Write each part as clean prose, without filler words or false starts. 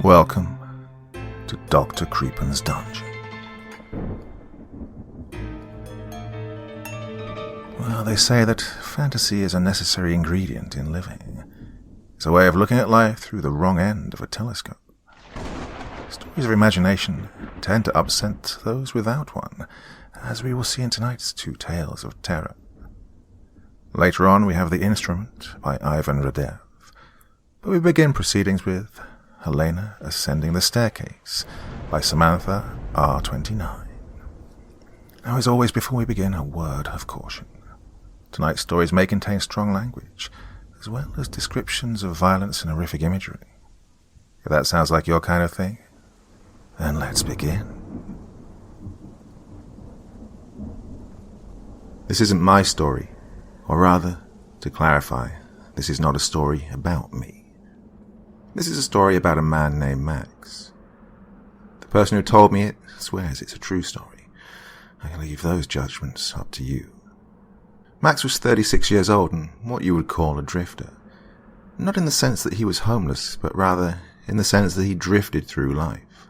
Welcome to Dr. Creepen's dungeon. Well, they say that fantasy is a necessary ingredient in living. It's a way of looking at life through the wrong end of a telescope. Stories of imagination tend to upset those without one, as we will see in tonight's two tales of terror. Later on, we have The Instrument by Ivan Radev, but we begin proceedings with Helena Ascending the Staircase by Samantha R29. Now, as always, before we begin, a word of caution. Tonight's stories may contain strong language, as well as descriptions of violence and horrific imagery. If that sounds like your kind of thing, then let's begin. This isn't my story, or rather, to clarify, this is not a story about me. This is a story about a man named Max. The person who told me it swears it's a true story. I leave those judgments up to you. Max was 36 years old and what you would call a drifter. Not in the sense that he was homeless, but rather in the sense that he drifted through life.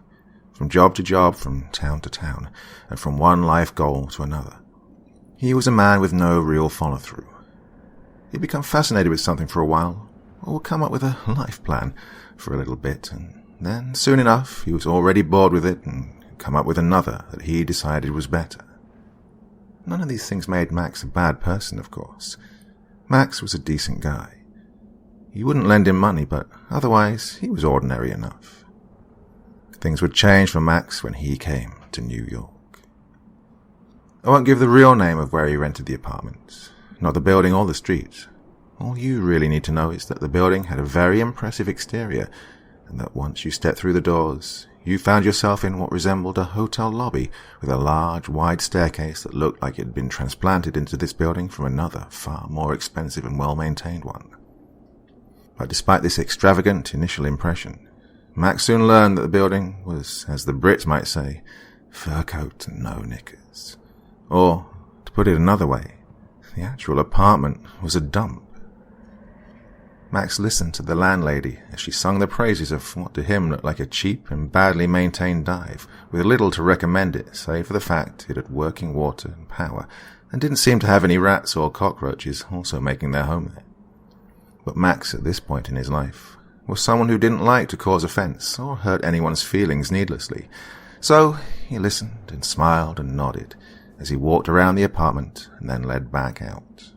From job to job, from town to town, and from one life goal to another. He was a man with no real follow-through. He'd become fascinated with something for a while, or would come up with a life plan for a little bit, and then, soon enough, he was already bored with it and come up with another that he decided was better. None of these things made Max a bad person, of course. Max was a decent guy. You wouldn't lend him money, but otherwise he was ordinary enough. Things would change for Max when he came to New York. I won't give the real name of where he rented the apartment, not the building or the street. All you really need to know is that the building had a very impressive exterior, and that once you stepped through the doors, you found yourself in what resembled a hotel lobby with a large, wide staircase that looked like it had been transplanted into this building from another, far more expensive and well-maintained one. But despite this extravagant initial impression, Max soon learned that the building was, as the Brits might say, fur coat and no knickers. Or, to put it another way, the actual apartment was a dump. Max listened to the landlady as she sung the praises of what to him looked like a cheap and badly maintained dive, with little to recommend it, save for the fact it had working water and power, and didn't seem to have any rats or cockroaches also making their home there. But Max, at this point in his life, was someone who didn't like to cause offence or hurt anyone's feelings needlessly, so he listened and smiled and nodded as he walked around the apartment and then led back out.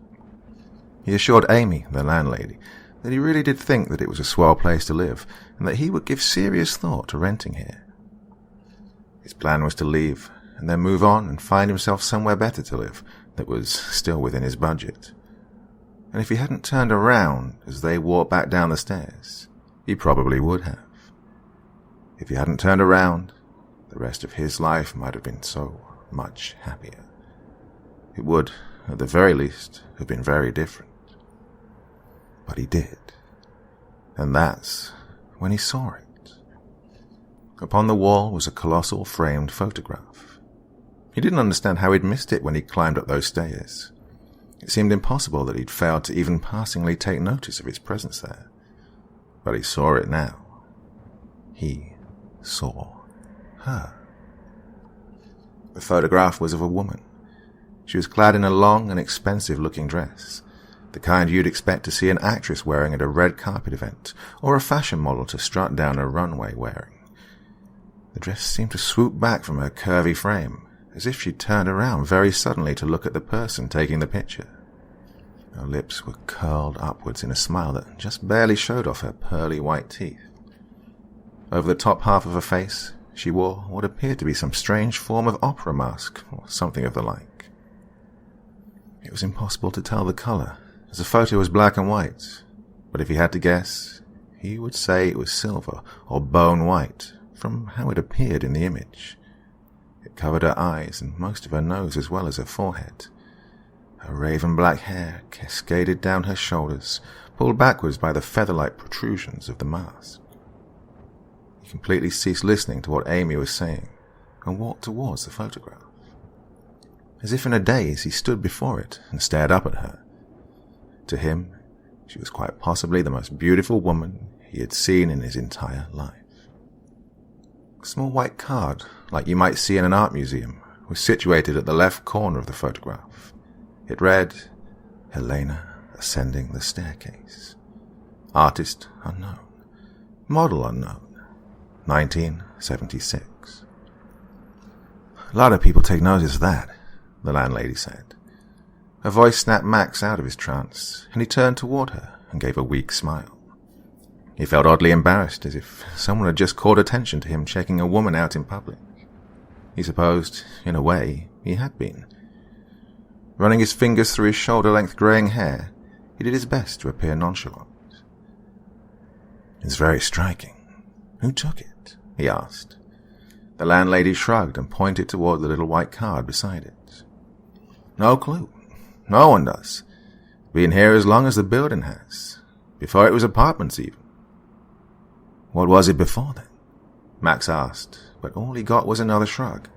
He assured Amy, the landlady, that he really did think that it was a swell place to live, and that he would give serious thought to renting here. His plan was to leave, and then move on and find himself somewhere better to live, that was still within his budget. And if he hadn't turned around as they walked back down the stairs, he probably would have. If he hadn't turned around, the rest of his life might have been so much happier. It would, at the very least, have been very different. But he did. And that's when he saw it. Upon the wall was a colossal framed photograph. He didn't understand how he'd missed it when he climbed up those stairs. It seemed impossible that he'd failed to even passingly take notice of its presence there. But he saw it now. He saw her. The photograph was of a woman. She was clad in a long and expensive-looking dress, the kind you'd expect to see an actress wearing at a red carpet event, or a fashion model to strut down a runway wearing. The dress seemed to swoop back from her curvy frame, as if she'd turned around very suddenly to look at the person taking the picture. Her lips were curled upwards in a smile that just barely showed off her pearly white teeth. Over the top half of her face, she wore what appeared to be some strange form of opera mask, or something of the like. It was impossible to tell the colour, as the photo was black and white, but if he had to guess, he would say it was silver or bone white, from how it appeared in the image. It covered her eyes and most of her nose as well as her forehead. Her raven black hair cascaded down her shoulders, pulled backwards by the feather-like protrusions of the mask. He completely ceased listening to what Amy was saying, and walked towards the photograph. As if in a daze, he stood before it and stared up at her. To him, she was quite possibly the most beautiful woman he had seen in his entire life. A small white card, like you might see in an art museum, was situated at the left corner of the photograph. It read, Helena Ascending the Staircase. Artist unknown. Model unknown. 1976. A lot of people take notice of that, the landlady said. Her voice snapped Max out of his trance, and he turned toward her and gave a weak smile. He felt oddly embarrassed, as if someone had just called attention to him checking a woman out in public. He supposed, in a way, he had been. Running his fingers through his shoulder-length greying hair, he did his best to appear nonchalant. It's very striking. Who took it? He asked. The landlady shrugged and pointed toward the little white card beside it. No clue. No one does. Been here as long as the building has. Before it was apartments, even. What was it before then? Max asked, but all he got was another shrug.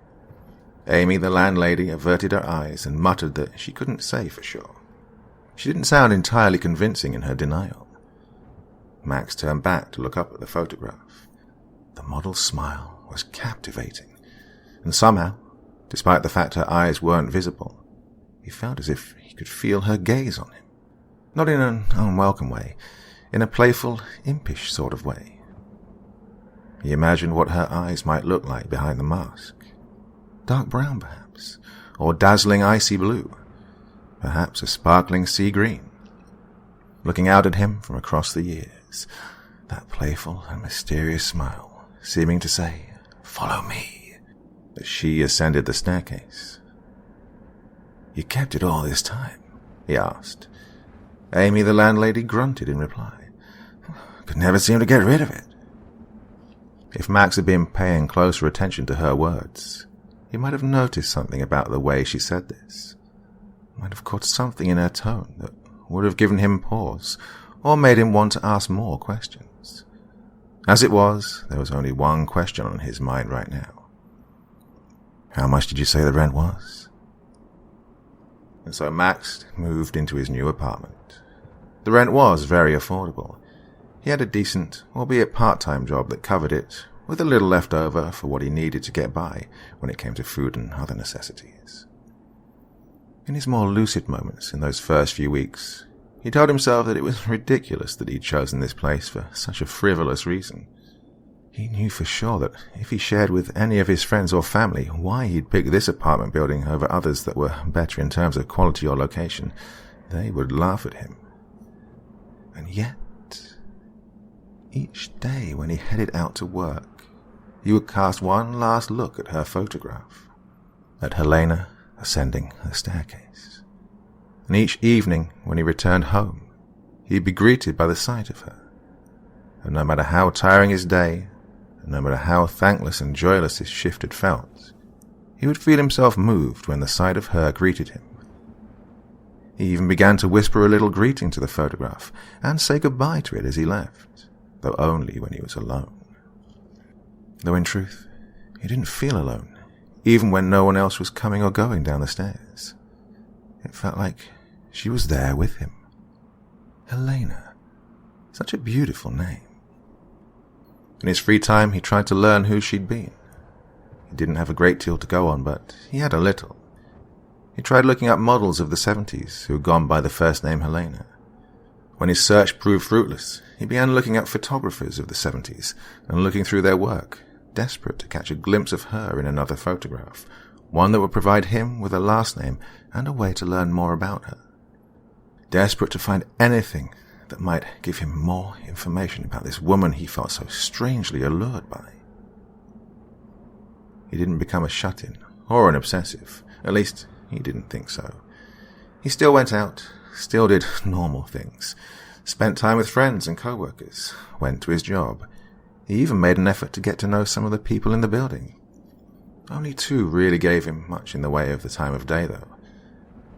Amy, the landlady, averted her eyes and muttered that she couldn't say for sure. She didn't sound entirely convincing in her denial. Max turned back to look up at the photograph. The model's smile was captivating, and somehow, despite the fact her eyes weren't visible, he felt as if he could feel her gaze on him. Not in an unwelcome way, in a playful, impish sort of way. He imagined what her eyes might look like behind the mask. Dark brown, perhaps, or dazzling icy blue, perhaps a sparkling sea green. Looking out at him from across the years, that playful and mysterious smile, seeming to say, "Follow me," as she ascended the staircase. "You kept it all this time?" he asked. Amy, the landlady, grunted in reply. "Could never seem to get rid of it." If Max had been paying closer attention to her words, he might have noticed something about the way she said this. Might have caught something in her tone that would have given him pause, or made him want to ask more questions. As it was, there was only one question on his mind right now. How much did you say the rent was? And so Max moved into his new apartment. The rent was very affordable. He had a decent, albeit part-time job that covered it, with a little left over for what he needed to get by when it came to food and other necessities. In his more lucid moments in those first few weeks, he told himself that it was ridiculous that he'd chosen this place for such a frivolous reason. He knew for sure that if he shared with any of his friends or family why he'd picked this apartment building over others that were better in terms of quality or location, they would laugh at him. And yet, each day when he headed out to work, he would cast one last look at her photograph, at Helena ascending the staircase. And each evening when he returned home, he'd be greeted by the sight of her. And no matter how tiring his day, and no matter how thankless and joyless his shift had felt, he would feel himself moved when the sight of her greeted him. He even began to whisper a little greeting to the photograph and say goodbye to it as he left, though only when he was alone. Though in truth, he didn't feel alone, even when no one else was coming or going down the stairs. It felt like she was there with him. Helena. Such a beautiful name. In his free time, he tried to learn who she'd been. He didn't have a great deal to go on, but he had a little. He tried looking up models of the 70s who had gone by the first name Helena. When his search proved fruitless, he began looking up photographers of the 70s and looking through their work, desperate to catch a glimpse of her in another photograph, one that would provide him with a last name and a way to learn more about her. Desperate to find anything that might give him more information about this woman he felt so strangely allured by. He didn't become a shut-in or an obsessive. At least, he didn't think so. He still went out, still did normal things, spent time with friends and co-workers, went to his job. He even made an effort to get to know some of the people in the building. Only two really gave him much in the way of the time of day, though.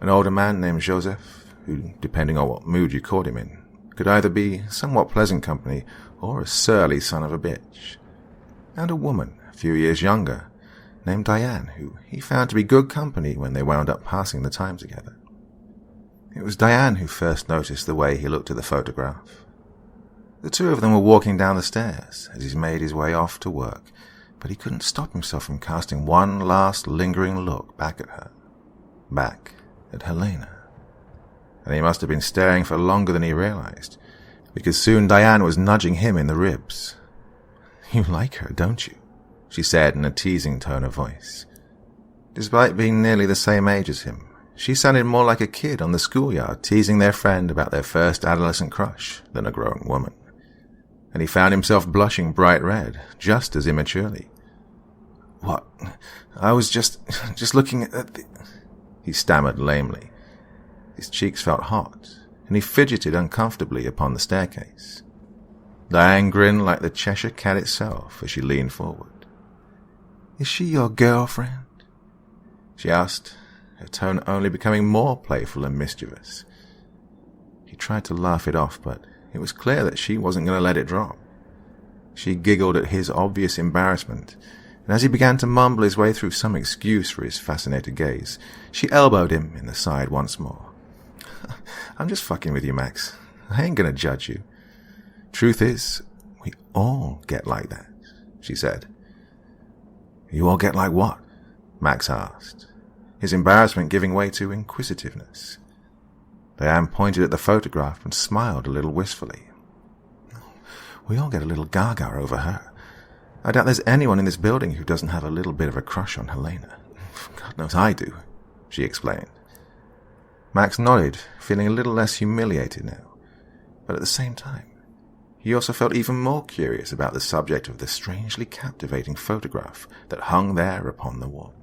An older man named Joseph, who, depending on what mood you caught him in, could either be somewhat pleasant company or a surly son of a bitch. And a woman, a few years younger, named Diane, who he found to be good company when they wound up passing the time together. It was Diane who first noticed the way he looked at the photograph. The two of them were walking down the stairs as he made his way off to work, But he couldn't stop himself from casting one last lingering look back at her. Back at Helena. And he must have been staring for longer than he realized, because soon Diane was nudging him in the ribs. "You like her, don't you?" she said in a teasing tone of voice. Despite being nearly the same age as him, she sounded more like a kid on the schoolyard teasing their friend about their first adolescent crush than a grown woman. And he found himself blushing bright red, just as immaturely. "What? I was just looking at the—" he stammered lamely. His cheeks felt hot, and he fidgeted uncomfortably upon the staircase. Diane grinned like the Cheshire Cat itself as she leaned forward. "Is she your girlfriend?" she asked, her tone only becoming more playful and mischievous. He tried to laugh it off, but it was clear that she wasn't going to let it drop. She giggled at his obvious embarrassment, and as he began to mumble his way through some excuse for his fascinated gaze, she elbowed him in the side once more. "I'm just fucking with you, Max. I ain't going to judge you. Truth is, we all get like that," she said. "You all get like what?" Max asked, his embarrassment giving way to inquisitiveness. Diane pointed at the photograph and smiled a little wistfully. "We all get a little gaga over her. I doubt there's anyone in this building who doesn't have a little bit of a crush on Helena. God knows I do," she explained. Max nodded, feeling a little less humiliated now, but at the same time, he also felt even more curious about the subject of the strangely captivating photograph that hung there upon the wall.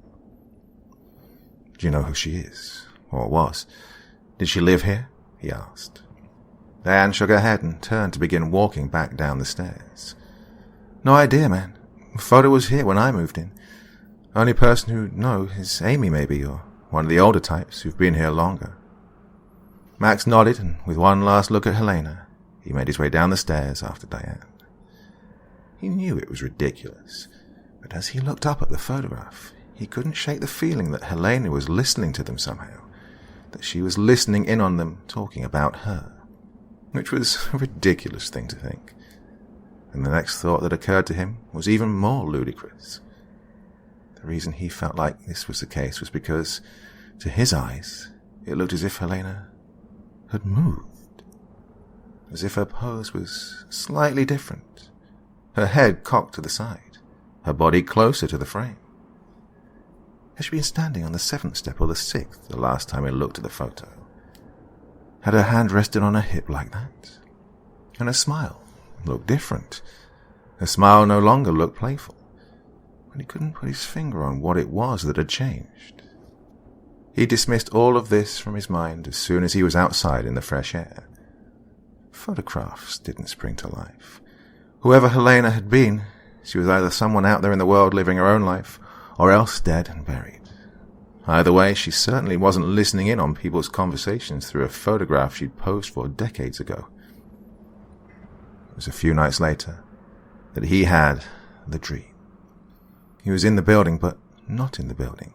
"Do you know who she is, or was? Did she live here?" he asked. Diane shook her head and turned to begin walking back down the stairs. "No idea, man. The photo was here when I moved in. Only person who'd know is Amy, maybe, or one of the older types who've been here longer." Max nodded, and with one last look at Helena, he made his way down the stairs after Diane. He knew it was ridiculous, but as he looked up at the photograph, he couldn't shake the feeling that Helena was listening to them somehow, that she was listening in on them talking about her, which was a ridiculous thing to think. And the next thought that occurred to him was even more ludicrous. The reason he felt like this was the case was because, to his eyes, it looked as if Helena had moved. As if her pose was slightly different. Her head cocked to the side, her body closer to the frame. Had she been standing on the 7th step or the 6th the last time he looked at the photo? Had her hand rested on her hip like that? And her smile looked different. Her smile no longer looked playful, but he couldn't put his finger on what it was that had changed. He dismissed all of this from his mind as soon as he was outside in the fresh air. Photographs didn't spring to life. Whoever Helena had been, she was either someone out there in the world living her own life, or else dead and buried. Either way, she certainly wasn't listening in on people's conversations through a photograph she'd posed for decades ago. It was a few nights later that he had the dream. He was in the building, but not in the building.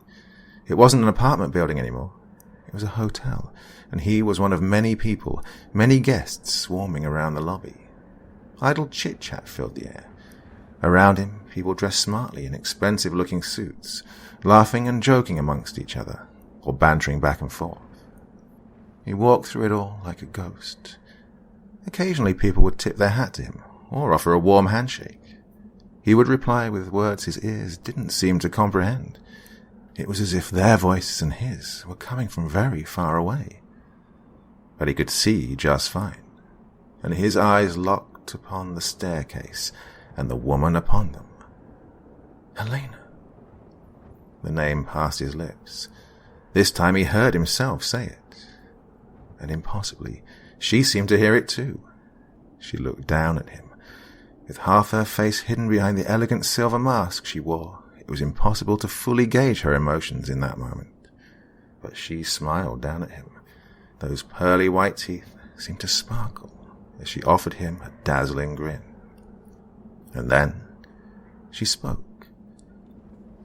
It wasn't an apartment building anymore. It was a hotel, and he was one of many people, many guests swarming around the lobby. Idle chit-chat filled the air. Around him, people dressed smartly in expensive-looking suits, laughing and joking amongst each other, or bantering back and forth. He walked through it all like a ghost. Occasionally people would tip their hat to him, or offer a warm handshake. He would reply with words his ears didn't seem to comprehend. It was as if their voices and his were coming from very far away. But he could see just fine, and his eyes locked upon the staircase and the woman upon them. Helena. The name passed his lips. This time he heard himself say it. And impossibly, she seemed to hear it too. She looked down at him. With half her face hidden behind the elegant silver mask she wore, it was impossible to fully gauge her emotions in that moment. But she smiled down at him. Those pearly white teeth seemed to sparkle as she offered him a dazzling grin. And then she spoke.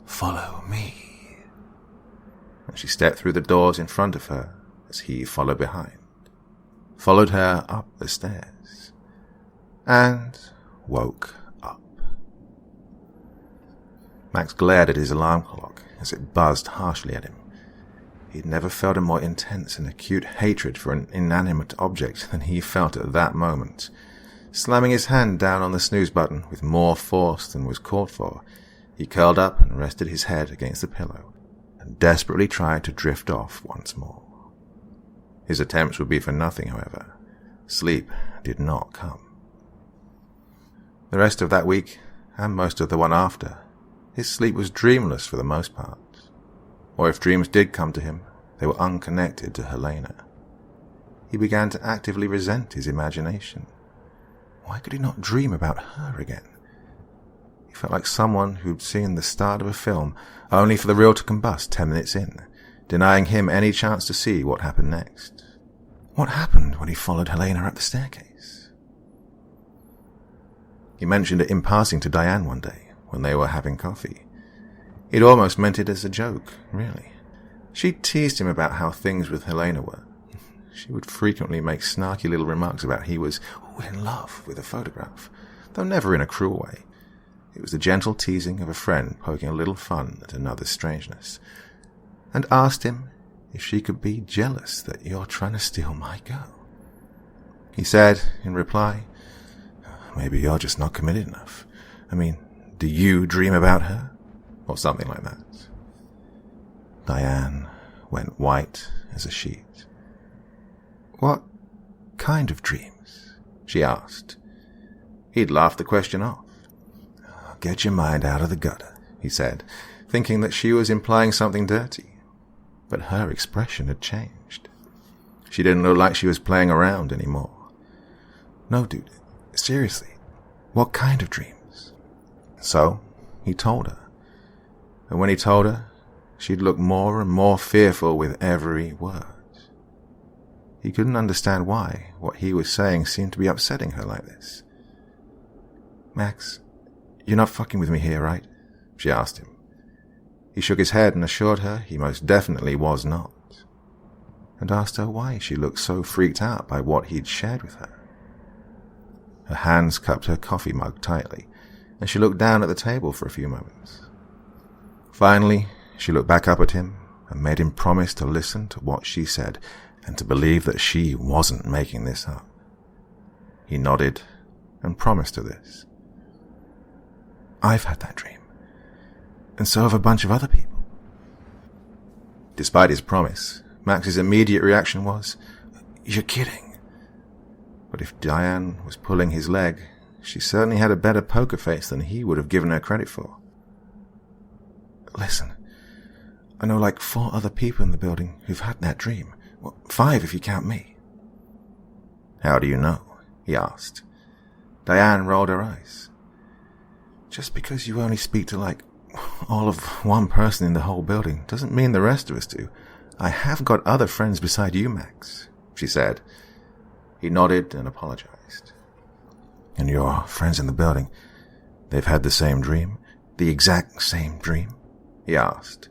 "Follow me." And she stepped through the doors in front of her as he followed behind, followed her up the stairs, and woke up. Max glared at his alarm clock as it buzzed harshly at him. He'd never felt a more intense and acute hatred for an inanimate object than he felt at that moment. Slamming his hand down on the snooze button with more force than was called for, he curled up and rested his head against the pillow and desperately tried to drift off once more. His attempts would be for nothing, however. Sleep did not come. The rest of that week, and most of the one after, his sleep was dreamless for the most part. Or if dreams did come to him, they were unconnected to Helena. He began to actively resent his imagination. Why could he not dream about her again? He felt like someone who'd seen the start of a film, only for the reel to combust 10 minutes in, denying him any chance to see what happened next. What happened when he followed Helena up the staircase? He mentioned it in passing to Diane one day, when they were having coffee. He'd almost meant it as a joke, really. She teased him about how things with Helena were. She would frequently make snarky little remarks about he was in love with a photograph, though never in a cruel way. It was the gentle teasing of a friend poking a little fun at another's strangeness, and asked him if she could be jealous that you're trying to steal my girl. He said, in reply, maybe you're just not committed enough. I mean, do you dream about her? Or something like that. Diane went white as a sheet. What kind of dreams? She asked. He'd laughed the question off. Get your mind out of the gutter, he said, thinking that she was implying something dirty. But her expression had changed. She didn't look like she was playing around anymore. No, dude, seriously, what kind of dreams? So, he told her. And when he told her, she'd look more and more fearful with every word. He couldn't understand why what he was saying seemed to be upsetting her like this. Max, you're not fucking with me here, right? She asked him. He shook his head and assured her he most definitely was not, and asked her why she looked so freaked out by what he'd shared with her. Her hands cupped her coffee mug tightly, and she looked down at the table for a few moments. Finally, she looked back up at him and made him promise to listen to what she said and to believe that she wasn't making this up. He nodded and promised her this. I've had that dream, and so have a bunch of other people. Despite his promise, Max's immediate reaction was, You're kidding. But if Diane was pulling his leg, she certainly had a better poker face than he would have given her credit for. Listen, I know like 4 other people in the building who've had that dream. Well, 5 if you count me. How do you know? He asked. Diane rolled her eyes. Just because you only speak to like all of one person in the whole building doesn't mean the rest of us do. I have got other friends beside you, Max, she said. He nodded and apologized. And your friends in the building, they've had the same dream? The exact same dream? He asked.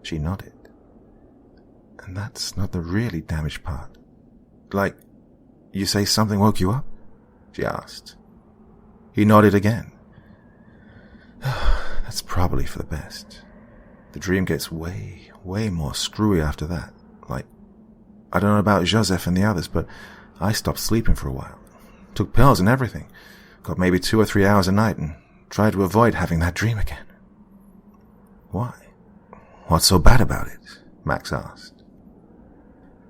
She nodded. And that's not the really damaged part. Like, you say something woke you up? She asked. He nodded again. That's probably for the best. The dream gets way more screwy after that. Like, I don't know about Joseph and the others, but I stopped sleeping for a while. Took pills and everything. Got maybe 2 or 3 hours a night and tried to avoid having that dream again. Why? What's so bad about it? Max asked.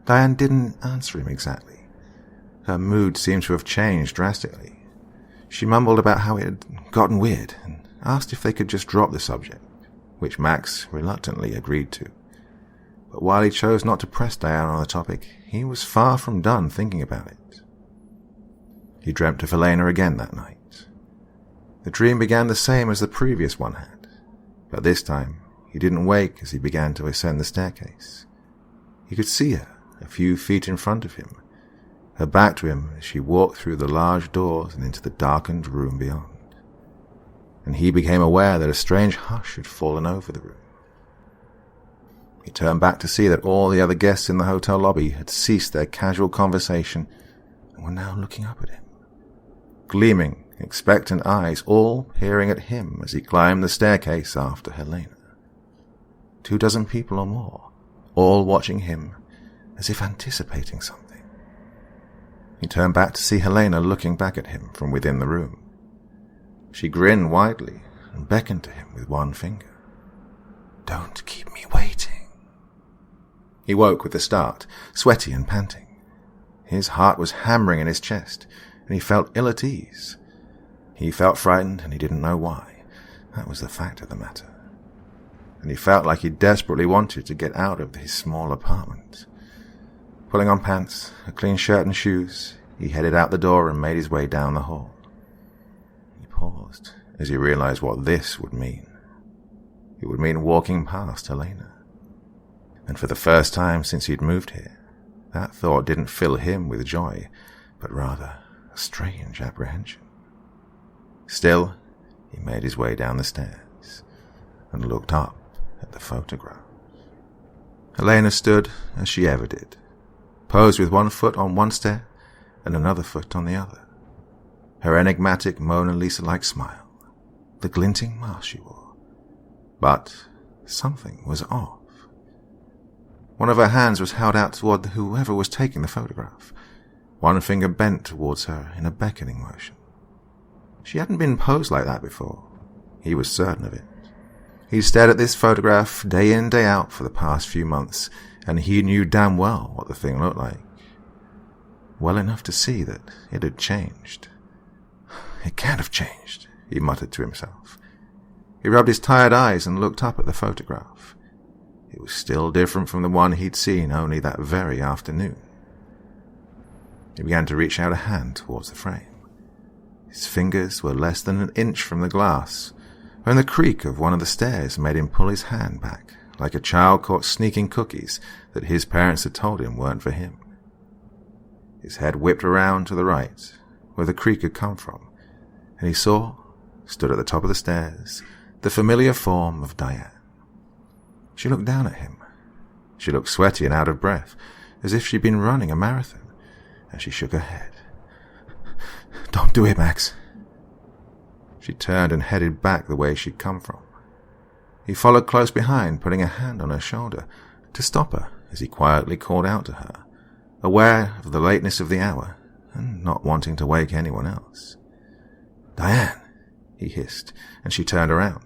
Diane didn't answer him exactly. Her mood seemed to have changed drastically. She mumbled about how it had gotten weird and asked if they could just drop the subject, which Max reluctantly agreed to. But while he chose not to press Diane on the topic, he was far from done thinking about it. He dreamt of Helena again that night. The dream began the same as the previous one had, but this time he didn't wake as he began to ascend the staircase. He could see her a few feet in front of him, her back to him as she walked through the large doors and into the darkened room beyond. And he became aware that a strange hush had fallen over the room. He turned back to see that all the other guests in the hotel lobby had ceased their casual conversation and were now looking up at him, gleaming expectant eyes all peering at him as he climbed the staircase after Helena. 24 people or more, all watching him as if anticipating something. He turned back to see Helena looking back at him from within the room. She grinned widely and beckoned to him with one finger. "Don't keep me waiting." He woke with a start, sweaty and panting. His heart was hammering in his chest, and he felt ill at ease. He felt frightened, and he didn't know why. That was the fact of the matter. And he felt like he desperately wanted to get out of his small apartment. Pulling on pants, a clean shirt and shoes, he headed out the door and made his way down the hall. He paused as he realized what this would mean. It would mean walking past Helena. And for the first time since he'd moved here, that thought didn't fill him with joy, but rather a strange apprehension. Still, he made his way down the stairs and looked up at the photograph. Helena stood as she ever did, posed with one foot on one stair and another foot on the other. Her enigmatic Mona Lisa-like smile, the glinting mask she wore. But something was off. One of her hands was held out toward whoever was taking the photograph, one finger bent towards her in a beckoning motion. She hadn't been posed like that before. He was certain of it. He'd stared at this photograph day in, day out for the past few months, and he knew damn well what the thing looked like. Well enough to see that it had changed. "It can't have changed," he muttered to himself. He rubbed his tired eyes and looked up at the photograph. It was still different from the one he'd seen only that very afternoon. He began to reach out a hand towards the frame. His fingers were less than an inch from the glass, when the creak of one of the stairs made him pull his hand back, like a child caught sneaking cookies that his parents had told him weren't for him. His head whipped around to the right, where the creak had come from, and he saw, stood at the top of the stairs, the familiar form of Diane. She looked down at him. She looked sweaty and out of breath, as if she'd been running a marathon, and she shook her head. "Don't do it, Max." She turned and headed back the way she'd come from. He followed close behind, putting a hand on her shoulder to stop her as he quietly called out to her, aware of the lateness of the hour and not wanting to wake anyone else. "Diane," he hissed, and she turned around.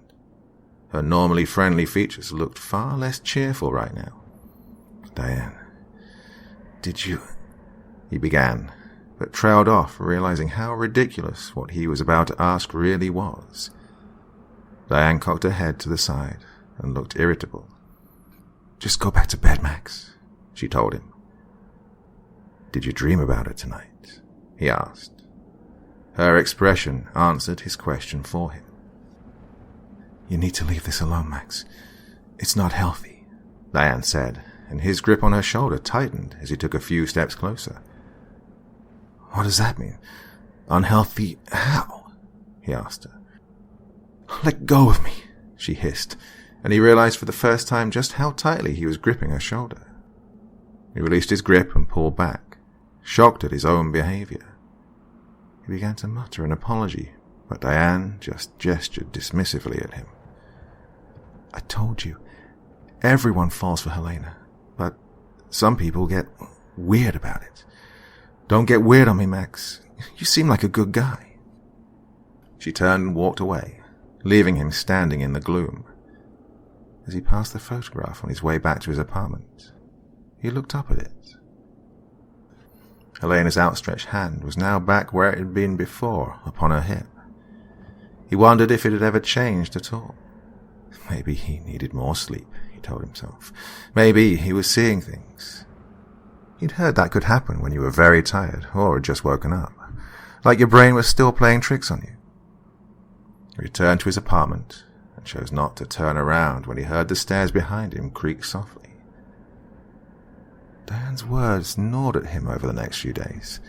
Her normally friendly features looked far less cheerful right now. "Diane, did you—" he began, but trailed off, realizing how ridiculous what he was about to ask really was. Diane cocked her head to the side and looked irritable. "Just go back to bed, Max," she told him. "Did you dream about it tonight?" he asked. Her expression answered his question for him. "You need to leave this alone, Max. It's not healthy," Diane said, and his grip on her shoulder tightened as he took a few steps closer. "What does that mean? Unhealthy how?" he asked her. "Let go of me," she hissed, and he realized for the first time just how tightly he was gripping her shoulder. He released his grip and pulled back, shocked at his own behavior. He began to mutter an apology, but Diane just gestured dismissively at him. "I told you, everyone falls for Helena, but some people get weird about it. Don't get weird on me, Max. You seem like a good guy." She turned and walked away, leaving him standing in the gloom. As he passed the photograph on his way back to his apartment, he looked up at it. Helena's outstretched hand was now back where it had been before, upon her hip. He wondered if it had ever changed at all. Maybe he needed more sleep, he told himself. Maybe he was seeing things. He'd heard that could happen when you were very tired or had just woken up, like your brain was still playing tricks on you. He returned to his apartment and chose not to turn around when he heard the stairs behind him creak softly. Diane's words gnawed at him over the next few days,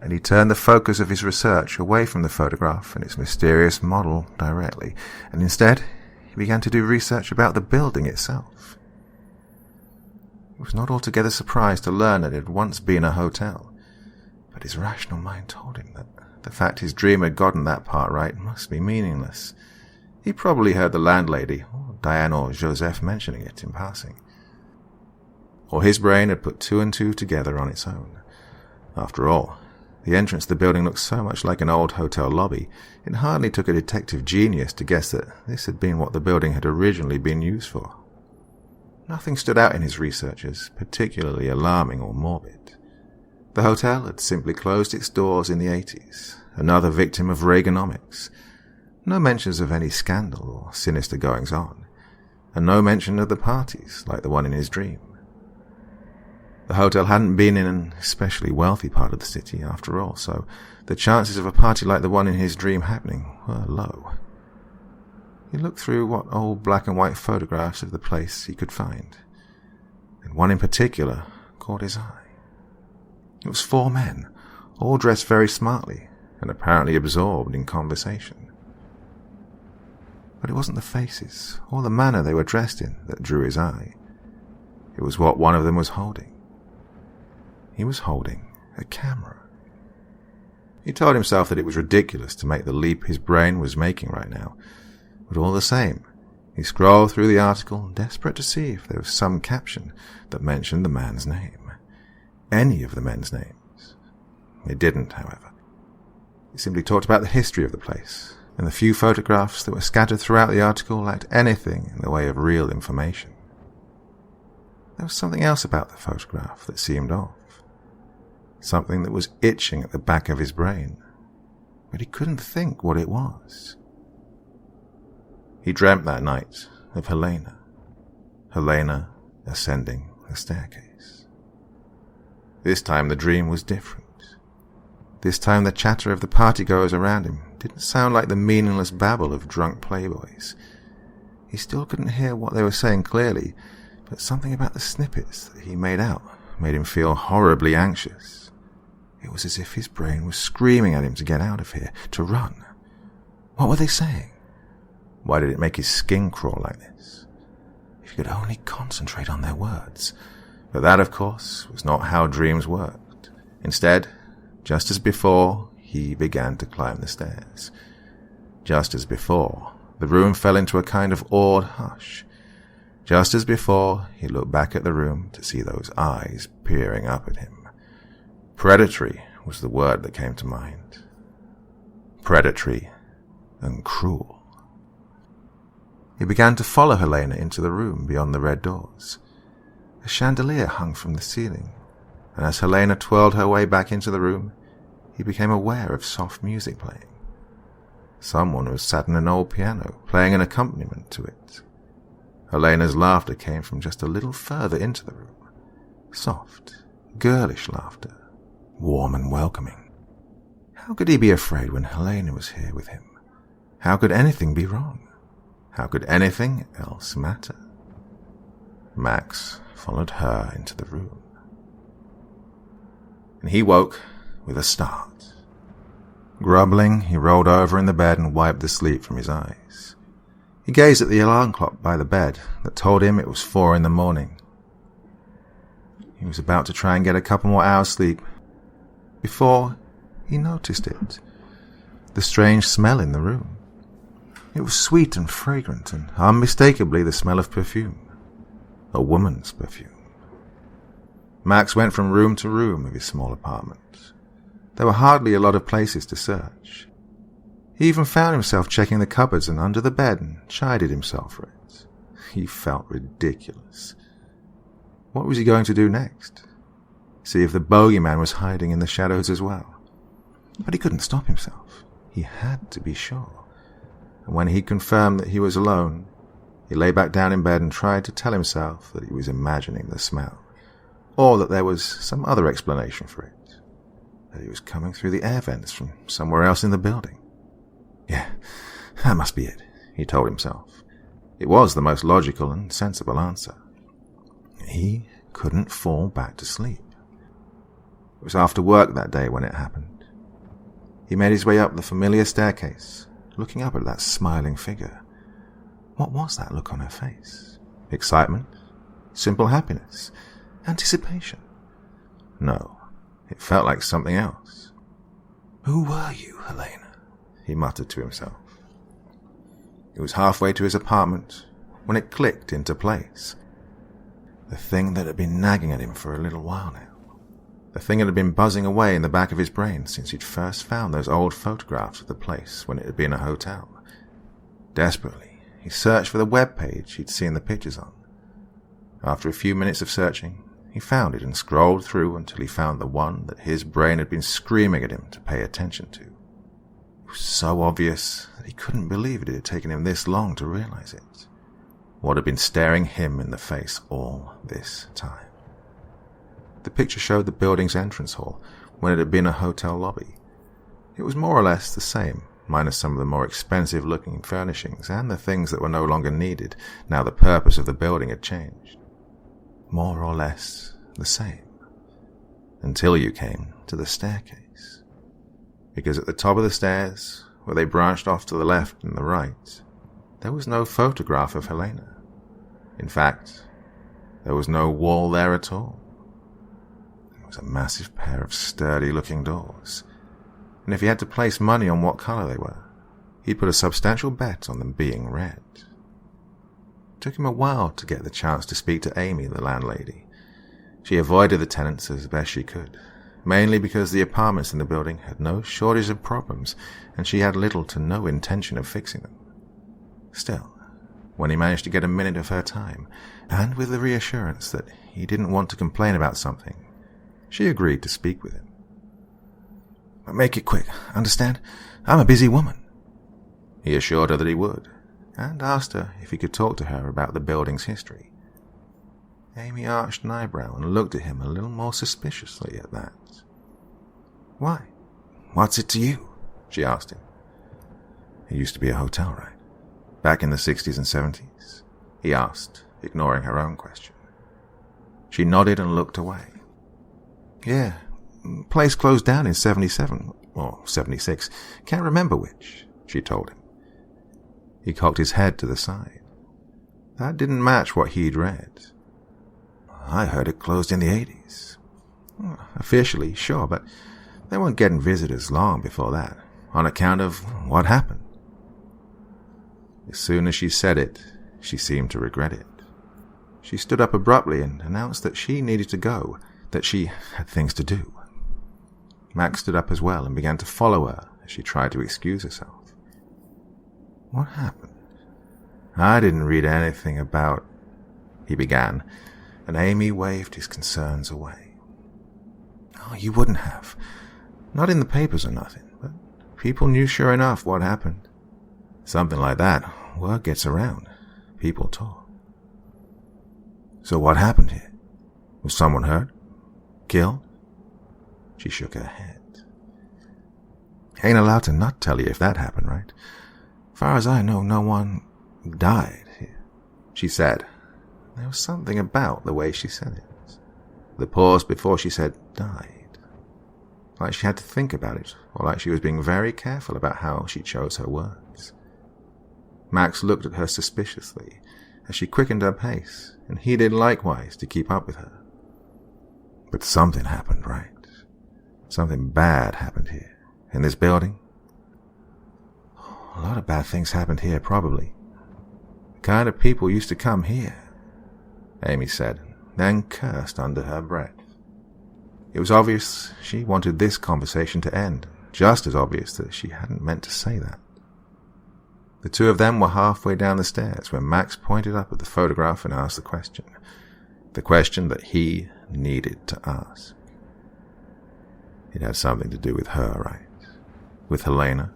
and he turned the focus of his research away from the photograph and its mysterious model directly, and instead he began to do research about the building itself. He was not altogether surprised to learn that it had once been a hotel, but his rational mind told him that The fact his dream had gotten that part right must be meaningless. He probably heard the landlady, or Diane or Joseph mentioning it in passing. Or his brain had put two and two together on its own. After all, the entrance to the building looked so much like an old hotel lobby, it hardly took a detective genius to guess that this had been what the building had originally been used for. Nothing stood out in his research as particularly alarming or morbid. The hotel had simply closed its doors in the 80s, another victim of Reaganomics. No mentions of any scandal or sinister goings-on, and no mention of the parties like the one in his dream. The hotel hadn't been in an especially wealthy part of the city, after all, so the chances of a party like the one in his dream happening were low. He looked through what old black and white photographs of the place he could find, and one in particular caught his eye. It was 4 men, all dressed very smartly and apparently absorbed in conversation. But it wasn't the faces or the manner they were dressed in that drew his eye. It was what one of them was holding. He was holding a camera. He told himself that it was ridiculous to make the leap his brain was making right now, but all the same, he scrolled through the article, desperate to see if there was some caption that mentioned the man's name. Any of the men's names. It didn't, however. It simply talked about the history of the place, and the few photographs that were scattered throughout the article lacked anything in the way of real information. There was something else about the photograph that seemed off. Something that was itching at the back of his brain, but he couldn't think what it was. He dreamt that night of Helena ascending the staircase. This time the dream was different. This time the chatter of the partygoers around him didn't sound like the meaningless babble of drunk playboys. He still couldn't hear what they were saying clearly, but something about the snippets that he made out made him feel horribly anxious. It was as if his brain was screaming at him to get out of here, to run. What were they saying? Why did it make his skin crawl like this? If he could only concentrate on their words. But that, of course, was not how dreams worked. Instead, just as before, he began to climb the stairs. Just as before, the room fell into a kind of awed hush. Just as before, he looked back at the room to see those eyes peering up at him. Predatory was the word that came to mind. Predatory and cruel. He began to follow Helena into the room beyond the red doors. A chandelier hung from the ceiling, and as Helena twirled her way back into the room, he became aware of soft music playing. Someone was sat in an old piano, playing an accompaniment to it. Helena's laughter came from just a little further into the room. Soft, girlish laughter. Warm and welcoming. How could he be afraid when Helena was here with him? How could anything be wrong? How could anything else matter? Max followed her into the room. And he woke with a start. Grumbling, he rolled over in the bed and wiped the sleep from his eyes. He gazed at the alarm clock by the bed that told him it was 4 a.m. He was about to try and get a couple more hours sleep before he noticed it. The strange smell in the room. It was sweet and fragrant, and unmistakably the smell of perfume. A woman's perfume. Max went from room to room of his small apartment. There were hardly a lot of places to search. He even found himself checking the cupboards and under the bed and chided himself for it. He felt ridiculous. What was he going to do next? See if the bogeyman was hiding in the shadows as well. But he couldn't stop himself. He had to be sure. And when he confirmed that he was alone, he lay back down in bed and tried to tell himself that he was imagining the smell, or that there was some other explanation for it, that it was coming through the air vents from somewhere else in the building. Yeah, that must be it, he told himself. It was the most logical and sensible answer. He couldn't fall back to sleep. It was after work that day when it happened. He made his way up the familiar staircase, looking up at that smiling figure. What was that look on her face? Excitement? Simple happiness? Anticipation? No, it felt like something else. "Who were you, Helena?" he muttered to himself. He was halfway to his apartment when it clicked into place. The thing that had been nagging at him for a little while now. The thing that had been buzzing away in the back of his brain since he'd first found those old photographs of the place when it had been a hotel. Desperately, he searched for the web page he'd seen the pictures on. After a few minutes of searching, he found it and scrolled through until he found the one that his brain had been screaming at him to pay attention to. It was so obvious that he couldn't believe it had taken him this long to realize it. What had been staring him in the face all this time. The picture showed the building's entrance hall when it had been a hotel lobby. It was more or less the same, minus some of the more expensive-looking furnishings and the things that were no longer needed now the purpose of the building had changed. More or less the same. Until you came to the staircase. Because at the top of the stairs, where they branched off to the left and the right, there was no photograph of Helena. In fact, there was no wall there at all. There was a massive pair of sturdy-looking doors, and if he had to place money on what color they were, he'd put a substantial bet on them being red. It took him a while to get the chance to speak to Amy, the landlady. She avoided the tenants as best she could, mainly because the apartments in the building had no shortage of problems, and she had little to no intention of fixing them. Still, when he managed to get a minute of her time, and with the reassurance that he didn't want to complain about something, she agreed to speak with him. "Make it quick, understand? I'm a busy woman." He assured her that he would, and asked her if he could talk to her about the building's history. Amy arched an eyebrow and looked at him a little more suspiciously at that. "Why? What's it to you?" she asked him. "It used to be a hotel, right? Back in the 60s and 70s?" he asked, ignoring her own question. She nodded and looked away. "Yeah, place closed down in 77, or 76, can't remember which," she told him. He cocked his head to the side. That didn't match what he'd read. "I heard it closed in the 80s. Officially, sure, but they weren't getting visitors long before that, on account of what happened." As soon as she said it, she seemed to regret it. She stood up abruptly and announced that she needed to go, that she had things to do. Max stood up as well and began to follow her as she tried to excuse herself. "What happened? I didn't read anything about—" he began, and Amy waved his concerns away. "Oh, you wouldn't have. Not in the papers or nothing, but people knew sure enough what happened. Something like that, word gets around. People talk." "So what happened here? Was someone hurt? Killed?" She shook her head. "Ain't allowed to not tell you if that happened, right? Far as I know, no one died here," she said. There was something about the way she said it. The pause before she said died. Like she had to think about it, or like she was being very careful about how she chose her words. Max looked at her suspiciously as she quickened her pace, and he did likewise to keep up with her. "But something happened, right? Something bad happened here, in this building?" "A lot of bad things happened here, probably. The kind of people used to come here," Amy said, then cursed under her breath. It was obvious she wanted this conversation to end, just as obvious that she hadn't meant to say that. The two of them were halfway down the stairs when Max pointed up at the photograph and asked the question that he needed to ask. It had something to do with her, right? With Helena?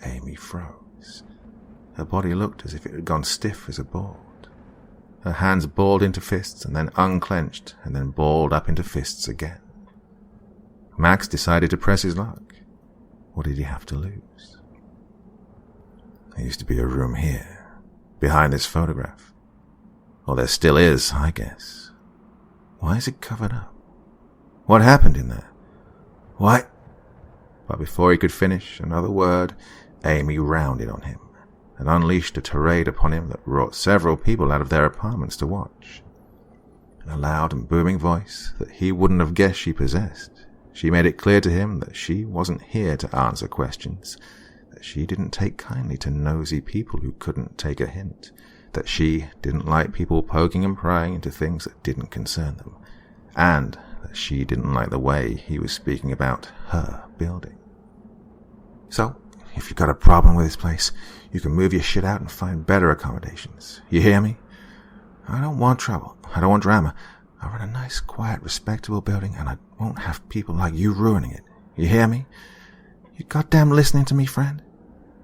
Amy froze. Her body looked as if it had gone stiff as a board. Her hands balled into fists and then unclenched and then balled up into fists again. Max decided to press his luck. What did he have to lose? There used to be a room here, behind this photograph. Or there still is, I guess. Why is it covered up? What happened in there? Why? But before he could finish another word, Amy rounded on him and unleashed a tirade upon him that brought several people out of their apartments to watch. In a loud and booming voice that he wouldn't have guessed she possessed, She made it clear to him that she wasn't here to answer questions, that she didn't take kindly to nosy people who couldn't take a hint, that she didn't like people poking and prying into things that didn't concern them, and that she didn't like the way he was speaking about her building. So, if you've got a problem with this place, you can move your shit out and find better accommodations. You hear me? I don't want trouble. I don't want drama. I run a nice, quiet, respectable building, and I won't have people like you ruining it. You hear me? You goddamn listening to me, friend?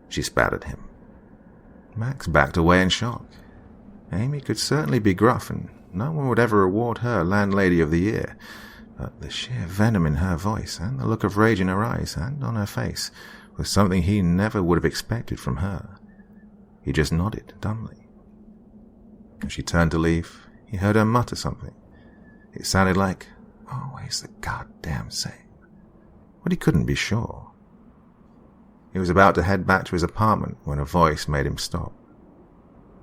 She spat at him. Max backed away in shock. Amy could certainly be gruff, and no one would ever award her Landlady of the Year, but the sheer venom in her voice, and the look of rage in her eyes and on her face, was something he never would have expected from her. He just nodded dumbly. As she turned to leave, he heard her mutter something. It sounded like, always the goddamn same. But he couldn't be sure. He was about to head back to his apartment when a voice made him stop.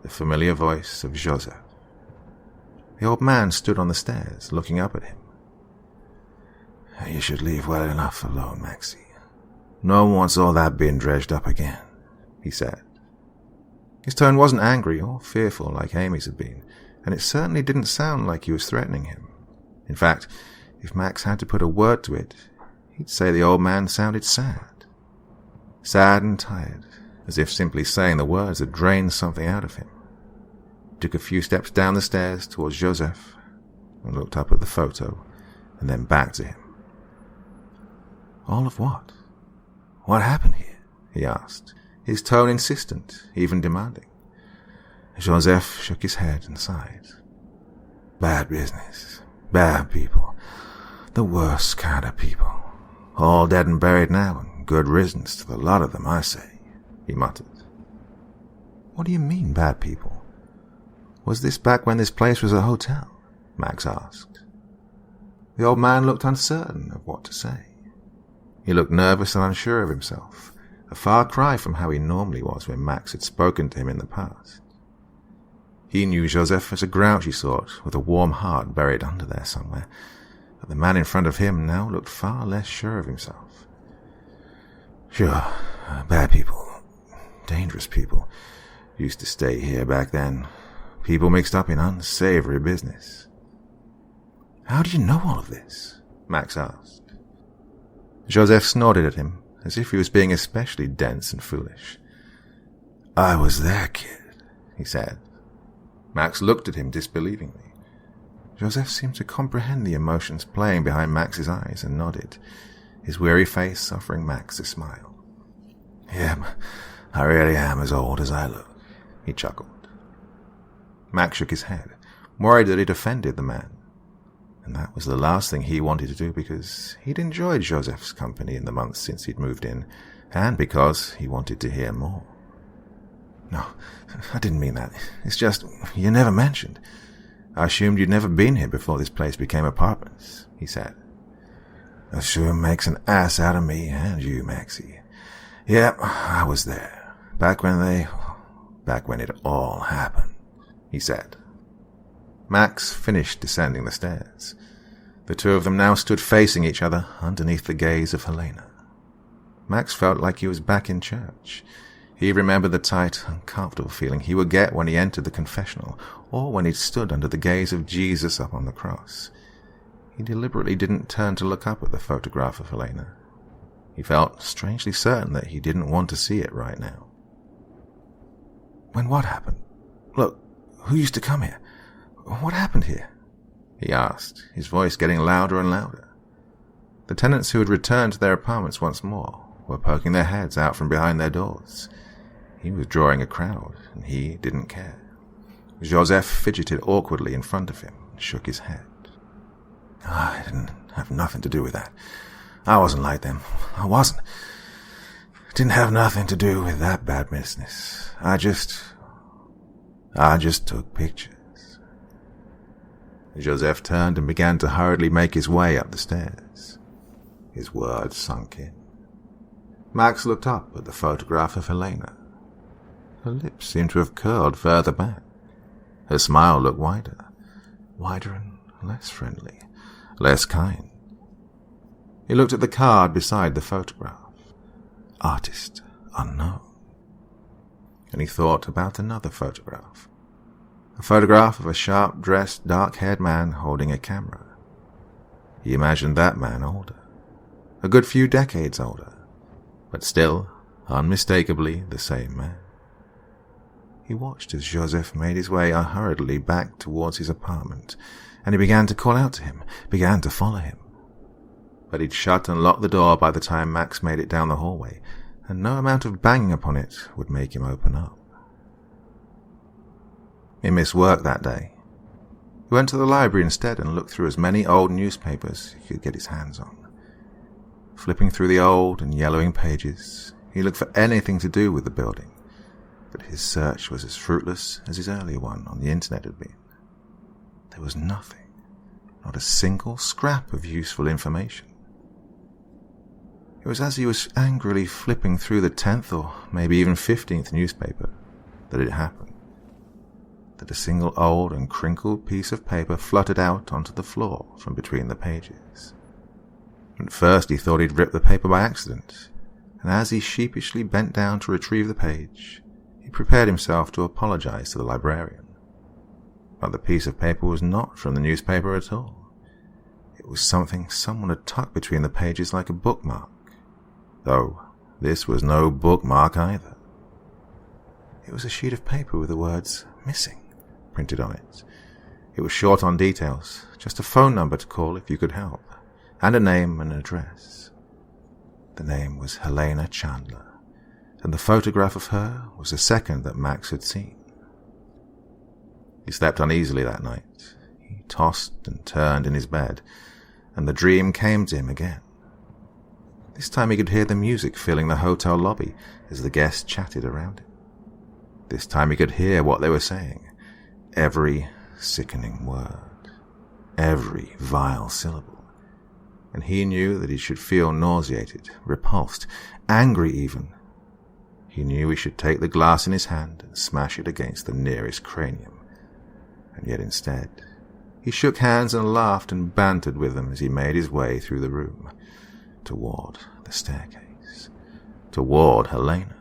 The familiar voice of Joseph. The old man stood on the stairs, looking up at him. You should leave well enough alone, Maxie. No one wants all that being dredged up again, he said. His tone wasn't angry or fearful like Amy's had been, and it certainly didn't sound like he was threatening him. In fact, if Max had to put a word to it, he'd say the old man sounded sad. Sad and tired, as if simply saying the words had drained something out of him. He took a few steps down the stairs towards Joseph and looked up at the photo and then back to him. All of what? What happened here? He asked, his tone insistent, even demanding. Joseph shook his head and sighed. Bad business. Bad people. The worst kind of people. All dead and buried now, and good riddance to the lot of them, I say, he muttered. What do you mean, bad people? Was this back when this place was a hotel? Max asked. The old man looked uncertain of what to say. He looked nervous and unsure of himself, a far cry from how he normally was when Max had spoken to him in the past. He knew Joseph as a grouchy sort, with a warm heart buried under there somewhere, but the man in front of him now looked far less sure of himself. Sure, bad people, dangerous people, used to stay here back then. People mixed up in unsavory business. How do you know all of this? Max asked. Joseph snorted at him, as if he was being especially dense and foolish. I was there, kid, he said. Max looked at him disbelievingly. Joseph seemed to comprehend the emotions playing behind Max's eyes and nodded, his weary face offering Max a smile. Yeah, I really am as old as I look, he chuckled. Max shook his head, worried that he'd offended the man. And that was the last thing he wanted to do because he'd enjoyed Joseph's company in the months since he'd moved in, and because he wanted to hear more. No, I didn't mean that. It's just, you never mentioned. I assumed you'd never been here before this place became apartments, he said. That sure makes an ass out of me and you, Maxie. Yep, I was there. Back when it all happened, he said. Max finished descending the stairs. The two of them now stood facing each other underneath the gaze of Helena. Max felt like he was back in church. He remembered the tight, uncomfortable feeling he would get when he entered the confessional, or when he stood under the gaze of Jesus up on the cross. He deliberately didn't turn to look up at the photograph of Helena. He felt strangely certain that he didn't want to see it right now. When what happened? Look, who used to come here? What happened here? He asked, his voice getting louder and louder. The tenants who had returned to their apartments once more were poking their heads out from behind their doors. He was drawing a crowd, and he didn't care. Joseph fidgeted awkwardly in front of him and shook his head. I didn't have nothing to do with that. I wasn't like them. I wasn't. It didn't have nothing to do with that bad business. I just took pictures. Joseph turned and began to hurriedly make his way up the stairs. His words sunk in. Max looked up at the photograph of Helena. Her lips seemed to have curled further back. Her smile looked wider and less friendly, less kind. He looked at the card beside the photograph. Artist unknown. And he thought about another photograph. A photograph of a sharp-dressed, dark-haired man holding a camera. He imagined that man older. A good few decades older. But still, unmistakably, the same man. He watched as Joseph made his way hurriedly back towards his apartment, and he began to call out to him, began to follow him. But he'd shut and locked the door by the time Max made it down the hallway, and no amount of banging upon it would make him open up. He missed work that day. He went to the library instead and looked through as many old newspapers he could get his hands on. Flipping through the old and yellowing pages, he looked for anything to do with the building, but his search was as fruitless as his earlier one on the internet had been. There was nothing, not a single scrap of useful information. It was as he was angrily flipping through the 10th or maybe even 15th newspaper that it happened. That a single old and crinkled piece of paper fluttered out onto the floor from between the pages. At first he thought he'd ripped the paper by accident, and as he sheepishly bent down to retrieve the page, he prepared himself to apologize to the librarian. But the piece of paper was not from the newspaper at all. It was something someone had tucked between the pages like a bookmark, though this was no bookmark either. It was a sheet of paper with the words "missing" printed on it. It was short on details, just a phone number to call if you could help, and a name and an address. The name was Helena Chandler, and the photograph of her was the second that Max had seen. He slept uneasily that night. He tossed and turned in his bed, and the dream came to him again. This time he could hear the music filling the hotel lobby as the guests chatted around him. This time he could hear what they were saying, every sickening word, every vile syllable, and he knew that he should feel nauseated, repulsed, angry even. He knew he should take the glass in his hand and smash it against the nearest cranium, and yet instead he shook hands and laughed and bantered with them as he made his way through the room, toward the staircase, toward Helena.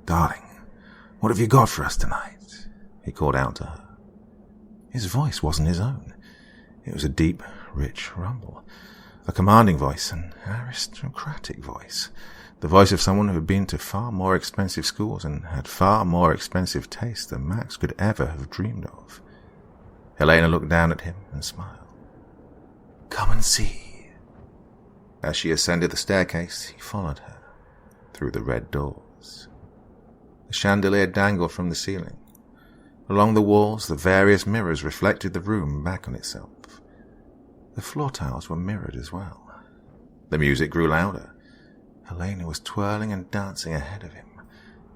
"Darling, what have you got for us tonight?" he called out to her. His voice wasn't his own. It was a deep, rich rumble, a commanding voice, an aristocratic voice, the voice of someone who had been to far more expensive schools and had far more expensive tastes than Max could ever have dreamed of. Helena looked down at him and smiled. "Come and see." As she ascended the staircase, he followed her through the red doors. The chandelier dangled from the ceiling. Along the walls, the various mirrors reflected the room back on itself. The floor tiles were mirrored as well. The music grew louder. Helena was twirling and dancing ahead of him.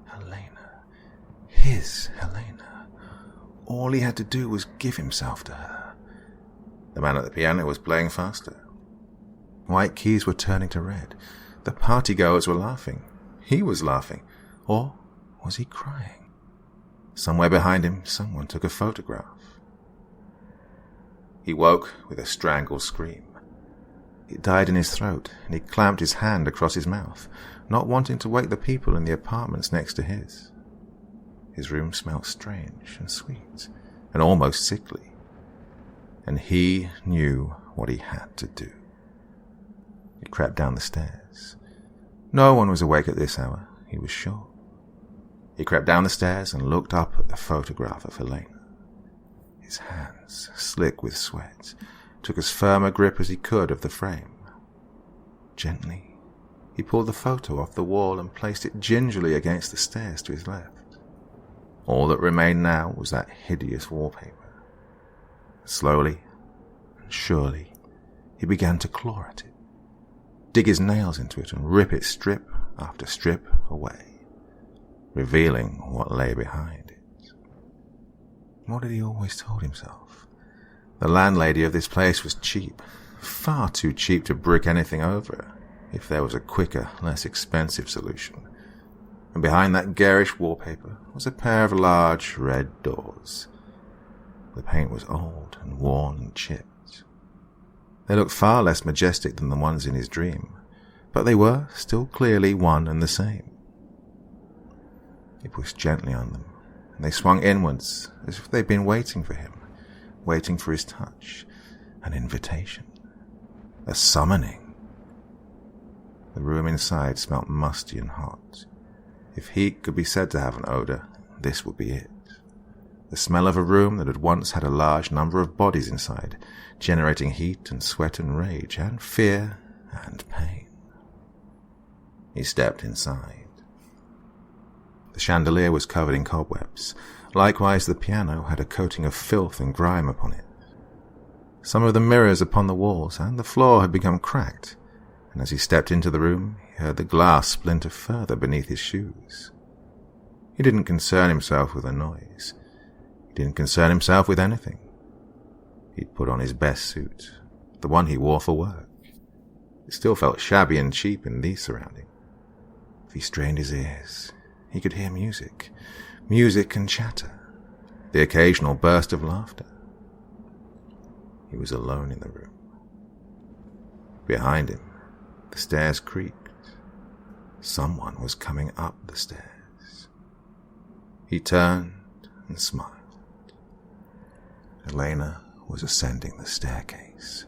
Helena. His Helena. All he had to do was give himself to her. The man at the piano was playing faster. White keys were turning to red. The partygoers were laughing. He was laughing. Or was he crying? Somewhere behind him, someone took a photograph. He woke with a strangled scream. It died in his throat, and he clamped his hand across his mouth, not wanting to wake the people in the apartments next to his. His room smelt strange and sweet, and almost sickly. And he knew what he had to do. He crept down the stairs. No one was awake at this hour, he was sure. He crept down the stairs and looked up at the photograph of Helena. His hands, slick with sweat, took as firm a grip as he could of the frame. Gently, he pulled the photo off the wall and placed it gingerly against the stairs to his left. All that remained now was that hideous wallpaper. Slowly and surely, he began to claw at it, dig his nails into it and rip it strip after strip away, revealing what lay behind it. What had he always told himself? The landlady of this place was cheap, far too cheap to brick anything over if there was a quicker, less expensive solution. And behind that garish wallpaper was a pair of large red doors. The paint was old and worn and chipped. They looked far less majestic than the ones in his dream, but they were still clearly one and the same. He pushed gently on them, and they swung inwards as if they'd been waiting for him, waiting for his touch, an invitation, a summoning. The room inside smelt musty and hot. If heat could be said to have an odour, this would be it. The smell of a room that had once had a large number of bodies inside, generating heat and sweat and rage and fear and pain. He stepped inside. The chandelier was covered in cobwebs. Likewise, the piano had a coating of filth and grime upon it. Some of the mirrors upon the walls and the floor had become cracked, and as he stepped into the room, he heard the glass splinter further beneath his shoes. He didn't concern himself with the noise. He didn't concern himself with anything. He'd put on his best suit, the one he wore for work. It still felt shabby and cheap in these surroundings. If he strained his ears, he could hear music and chatter, the occasional burst of laughter. He was alone in the room. Behind him, the stairs creaked. Someone was coming up the stairs. He turned and smiled. Helena was ascending the staircase.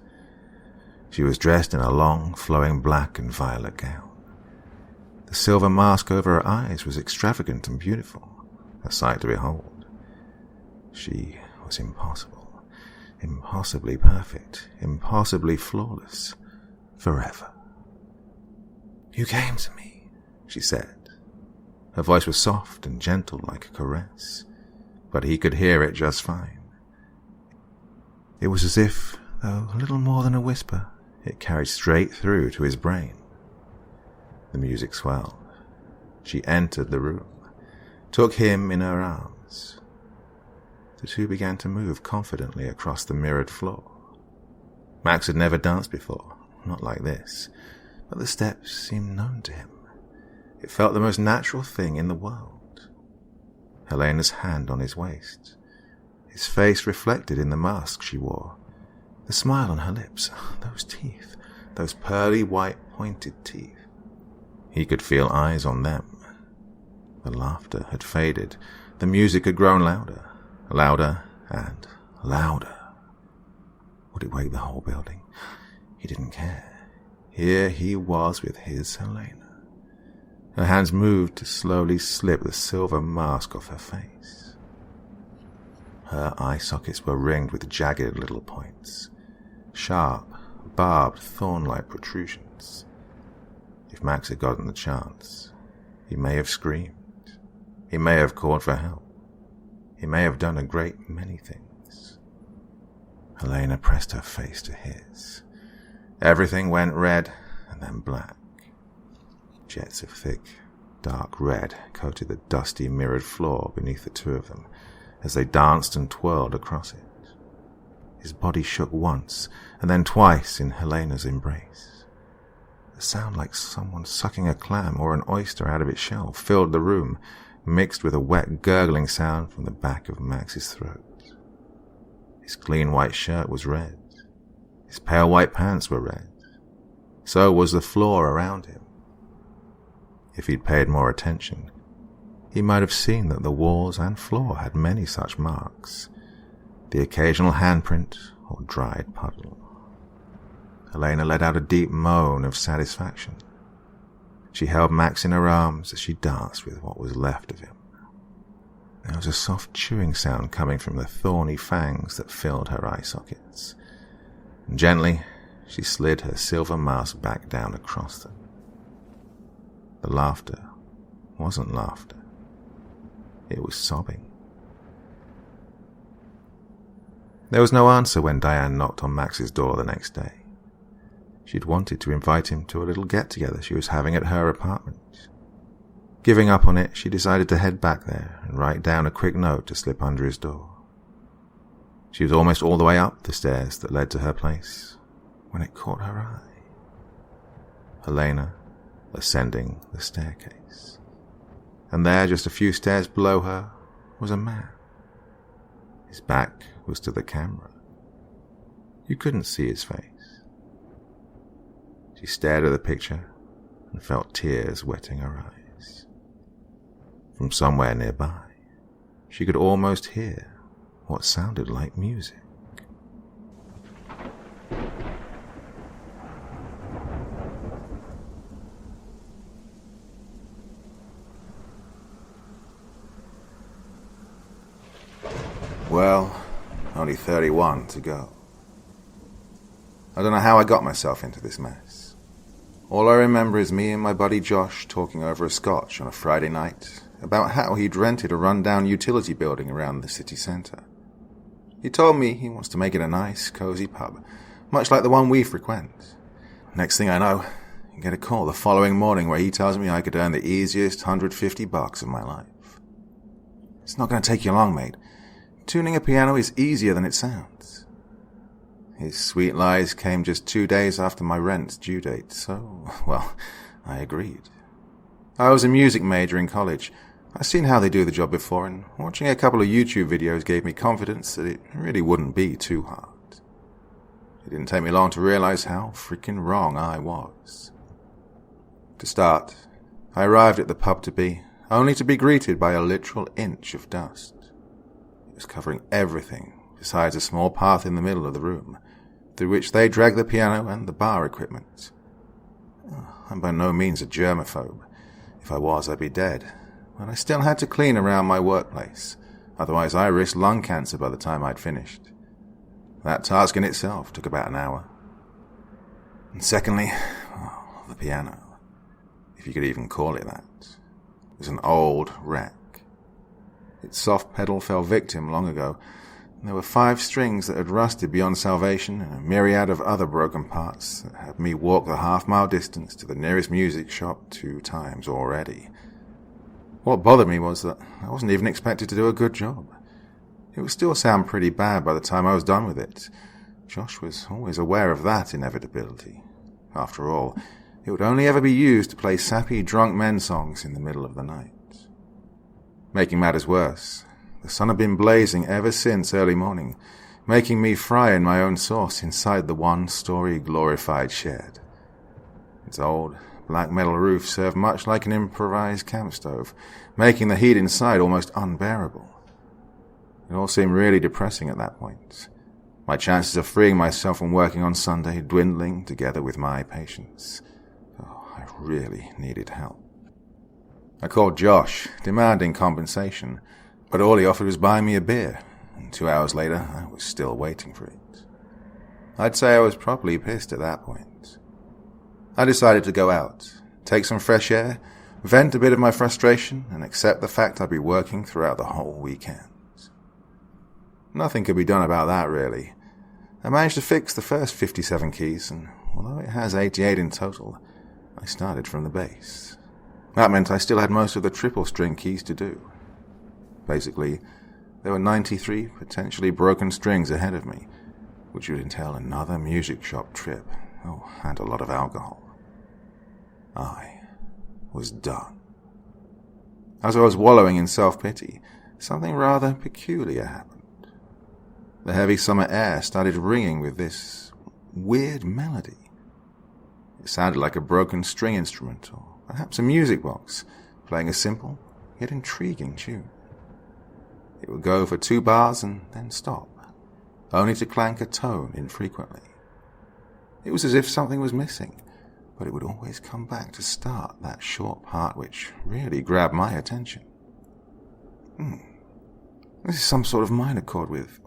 She was dressed in a long, flowing black and violet gown. The silver mask over her eyes was extravagant and beautiful, a sight to behold. She was impossible, impossibly perfect, impossibly flawless, forever. "You came to me," she said. Her voice was soft and gentle like a caress, but he could hear it just fine. It was as if, though little more than a whisper, it carried straight through to his brain. The music swelled. She entered the room, took him in her arms. The two began to move confidently across the mirrored floor. Max had never danced before, not like this, but the steps seemed known to him. It felt the most natural thing in the world. Helena's hand on his waist, his face reflected in the mask she wore, the smile on her lips, those teeth, those pearly white pointed teeth. He could feel eyes on them. The laughter had faded. The music had grown louder, louder and louder. Would it wake the whole building? He didn't care. Here he was with his Helena. Her hands moved to slowly slip the silver mask off her face. Her eye sockets were ringed with jagged little points, sharp, barbed, thorn-like protrusions. If Max had gotten the chance, he may have screamed. He may have called for help. He may have done a great many things. Helena pressed her face to his. Everything went red and then black. Jets of thick, dark red coated the dusty, mirrored floor beneath the two of them as they danced and twirled across it. His body shook once and then twice in Helena's embrace. A sound like someone sucking a clam or an oyster out of its shell filled the room, mixed with a wet, gurgling sound from the back of Max's throat. His clean white shirt was red. His pale white pants were red. So was the floor around him. If he'd paid more attention, he might have seen that the walls and floor had many such marks, the occasional handprint or dried puddle. Helena let out a deep moan of satisfaction. She held Max in her arms as she danced with what was left of him. There was a soft chewing sound coming from the thorny fangs that filled her eye sockets, and gently she slid her silver mask back down across them. The laughter wasn't laughter. It was sobbing. There was no answer when Diane knocked on Max's door the next day. She'd wanted to invite him to a little get-together she was having at her apartment. Giving up on it, she decided to head back there and write down a quick note to slip under his door. She was almost all the way up the stairs that led to her place when it caught her eye. Helena ascending the staircase. And there, just a few stairs below her, was a man. His back was to the camera. You couldn't see his face. She stared at the picture and felt tears wetting her eyes. From somewhere nearby, she could almost hear what sounded like music. Well, only 31 to go. I don't know how I got myself into this mess. All I remember is me and my buddy Josh talking over a scotch on a Friday night about how he'd rented a rundown utility building around the city centre. He told me he wants to make it a nice, cosy pub, much like the one we frequent. Next thing I know, I get a call the following morning where he tells me I could earn the easiest $150 of my life. It's not going to take you long, mate. Tuning a piano is easier than it sounds. His sweet lies came just 2 days after my rent's due date, so, well, I agreed. I was a music major in college. I'd seen how they do the job before, and watching a couple of YouTube videos gave me confidence that it really wouldn't be too hard. It didn't take me long to realize how freaking wrong I was. To start, I arrived at the pub-to-be, only to be greeted by a literal inch of dust. It was covering everything besides a small path in the middle of the room, through which they dragged the piano and the bar equipment. I'm by no means a germaphobe. If I was, I'd be dead. But I still had to clean around my workplace. Otherwise, I risked lung cancer by the time I'd finished. That task in itself took about an hour. And secondly, the piano, if you could even call it that, was an old wreck. Its soft pedal fell victim long ago. There were 5 strings that had rusted beyond salvation and a myriad of other broken parts that had me walk the half-mile distance to the nearest music shop 2 times already. What bothered me was that I wasn't even expected to do a good job. It would still sound pretty bad by the time I was done with it. Josh was always aware of that inevitability. After all, it would only ever be used to play sappy drunk men songs in the middle of the night. Making matters worse, the sun had been blazing ever since early morning, making me fry in my own sauce inside the 1-story glorified shed. Its old, black metal roof served much like an improvised camp stove, making the heat inside almost unbearable. It all seemed really depressing at that point, my chances of freeing myself from working on Sunday dwindling together with my patience. Oh, I really needed help. I called Josh, demanding compensation, but all he offered was buying me a beer, and 2 hours later I was still waiting for it. I'd say I was properly pissed at that point. I decided to go out, take some fresh air, vent a bit of my frustration, and accept the fact I'd be working throughout the whole weekend. Nothing could be done about that, really. I managed to fix the first 57 keys, and although it has 88 in total, I started from the bass. That meant I still had most of the triple-string keys to do. Basically, there were 93 potentially broken strings ahead of me, which would entail another music shop trip, and a lot of alcohol. I was done. As I was wallowing in self-pity, something rather peculiar happened. The heavy summer air started ringing with this weird melody. It sounded like a broken string instrument, or perhaps a music box, playing a simple yet intriguing tune. It would go for 2 bars and then stop, only to clank a tone infrequently. It was as if something was missing, but it would always come back to start that short part which really grabbed my attention. This is some sort of minor chord with...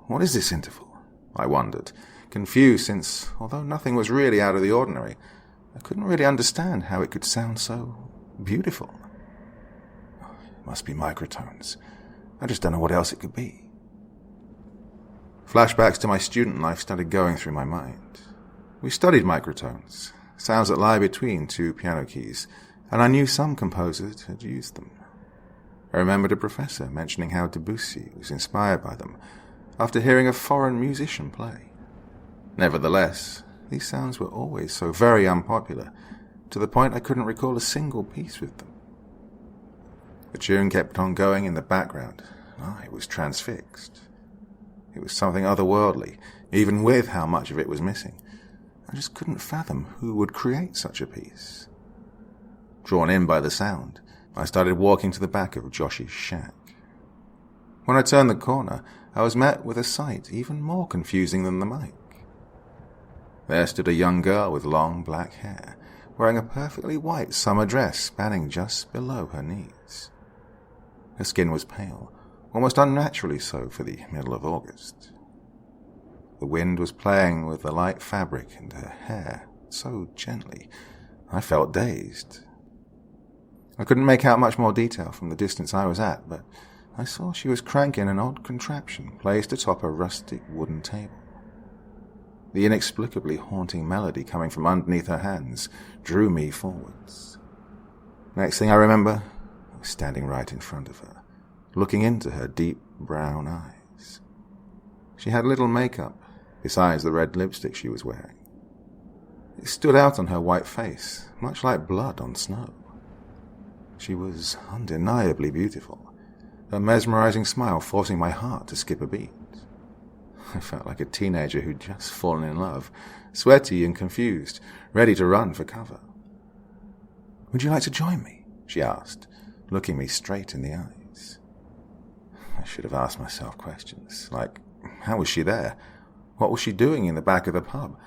What is this interval? I wondered, confused since, although nothing was really out of the ordinary, I couldn't really understand how it could sound so beautiful. It must be microtones. I just don't know what else it could be. Flashbacks to my student life started going through my mind. We studied microtones, sounds that lie between 2 piano keys, and I knew some composers had used them. I remembered a professor mentioning how Debussy was inspired by them after hearing a foreign musician play. Nevertheless, these sounds were always so very unpopular, to the point I couldn't recall a single piece with them. The tune kept on going in the background, and I was transfixed. It was something otherworldly, even with how much of it was missing. I just couldn't fathom who would create such a piece. Drawn in by the sound, I started walking to the back of Josh's shack. When I turned the corner, I was met with a sight even more confusing than the mic. There stood a young girl with long black hair, wearing a perfectly white summer dress spanning just below her knees. Her skin was pale, almost unnaturally so for the middle of August. The wind was playing with the light fabric and her hair so gently, I felt dazed. I couldn't make out much more detail from the distance I was at, but I saw she was cranking an odd contraption placed atop a rustic wooden table. The inexplicably haunting melody coming from underneath her hands drew me forwards. Next thing I remember, I was standing right in front of her, looking into her deep brown eyes. She had little makeup, besides the red lipstick she was wearing. It stood out on her white face, much like blood on snow. She was undeniably beautiful, her mesmerizing smile forcing my heart to skip a beat. I felt like a teenager who'd just fallen in love, sweaty and confused, ready to run for cover. "Would you like to join me?" she asked, looking me straight in the eyes. I should have asked myself questions, like, how was she there? What was she doing in the back of the pub?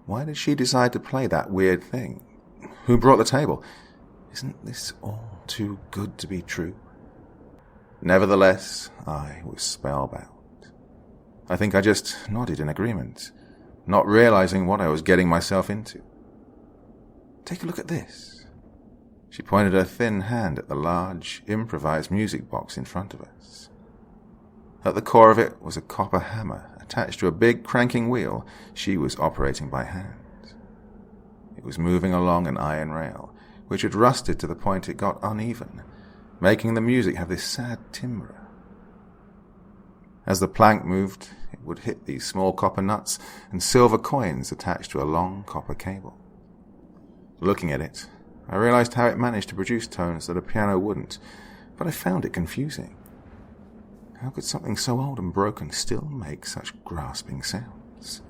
Why did she decide to play that weird thing? Who brought the table? Isn't this all too good to be true? Nevertheless, I was spellbound. I think I just nodded in agreement, not realizing what I was getting myself into. "Take a look at this." She pointed her thin hand at the large, improvised music box in front of us. At the core of it was a copper hammer attached to a big cranking wheel she was operating by hand. It was moving along an iron rail, which had rusted to the point it got uneven, making the music have this sad timbre. As the plank moved, it would hit these small copper nuts and silver coins attached to a long copper cable. Looking at it, I realized how it managed to produce tones that a piano wouldn't, but I found it confusing. How could something so old and broken still make such grasping sounds?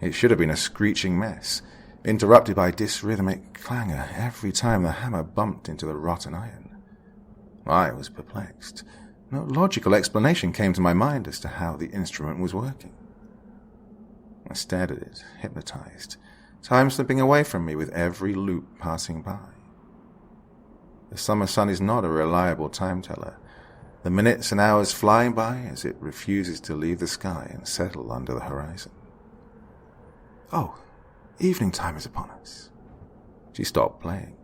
It should have been a screeching mess, interrupted by dysrhythmic clangor every time the hammer bumped into the rotten iron. I was perplexed. No logical explanation came to my mind as to how the instrument was working. I stared at it, hypnotized, time slipping away from me with every loop passing by. The summer sun is not a reliable time-teller, the minutes and hours flying by as it refuses to leave the sky and settle under the horizon. "Oh, evening time is upon us." She stopped playing.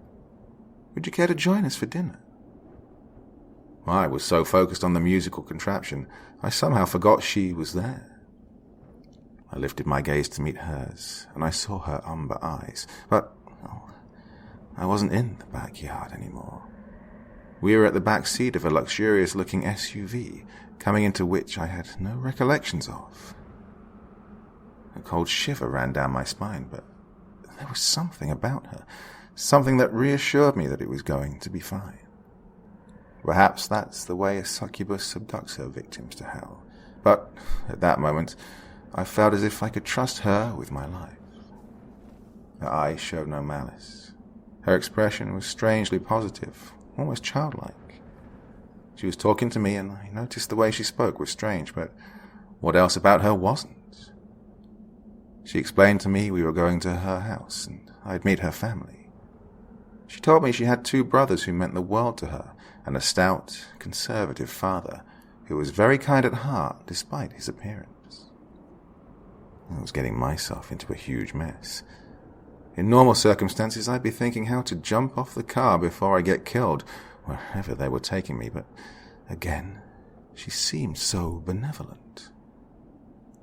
"Would you care to join us for dinner?" I was so focused on the musical contraption, I somehow forgot she was there. I lifted my gaze to meet hers, and I saw her umber eyes, but I wasn't in the backyard anymore. We were at the back seat of a luxurious-looking SUV, coming into which I had no recollections of. A cold shiver ran down my spine, but there was something about her, something that reassured me that it was going to be fine. Perhaps that's the way a succubus abducts her victims to hell, but at that moment I felt as if I could trust her with my life. Her eyes showed no malice. Her expression was strangely positive, almost childlike. She was talking to me, and I noticed the way she spoke was strange, but what else about her wasn't? She explained to me we were going to her house, and I'd meet her family. She told me she had 2 brothers who meant the world to her, and a stout, conservative father who was very kind at heart despite his appearance. I was getting myself into a huge mess. In normal circumstances, I'd be thinking how to jump off the car before I get killed, wherever they were taking me, but again, she seemed so benevolent.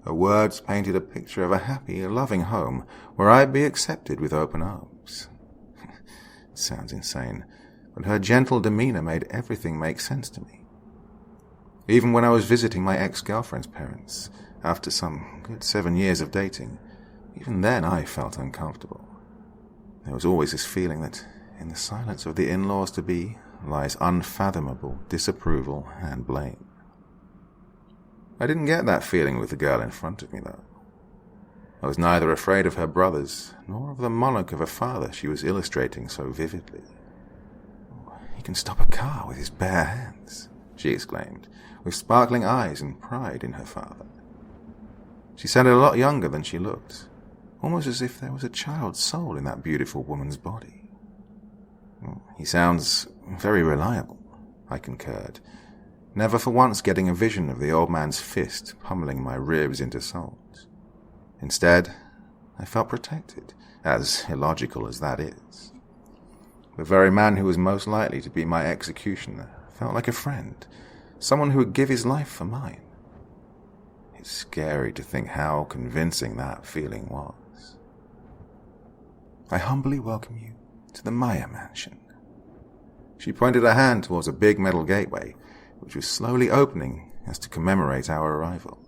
Her words painted a picture of a happy, loving home where I'd be accepted with open arms. It sounds insane, but her gentle demeanor made everything make sense to me. Even when I was visiting my ex-girlfriend's parents, after some good 7 years of dating, even then I felt uncomfortable. There was always this feeling that in the silence of the in-laws-to-be lies unfathomable disapproval and blame. I didn't get that feeling with the girl in front of me, though. I was neither afraid of her brothers, nor of the monarch of a father she was illustrating so vividly. "He can stop a car with his bare hands," she exclaimed, with sparkling eyes and pride in her father. She sounded a lot younger than she looked, almost as if there was a child's soul in that beautiful woman's body. "He sounds very reliable," I concurred, never for once getting a vision of the old man's fist pummeling my ribs into salt. Instead, I felt protected, as illogical as that is. The very man who was most likely to be my executioner felt like a friend, someone who would give his life for mine. It's scary to think how convincing that feeling was. "I humbly welcome you to the Maya mansion." She pointed her hand towards a big metal gateway, which was slowly opening as to commemorate our arrival.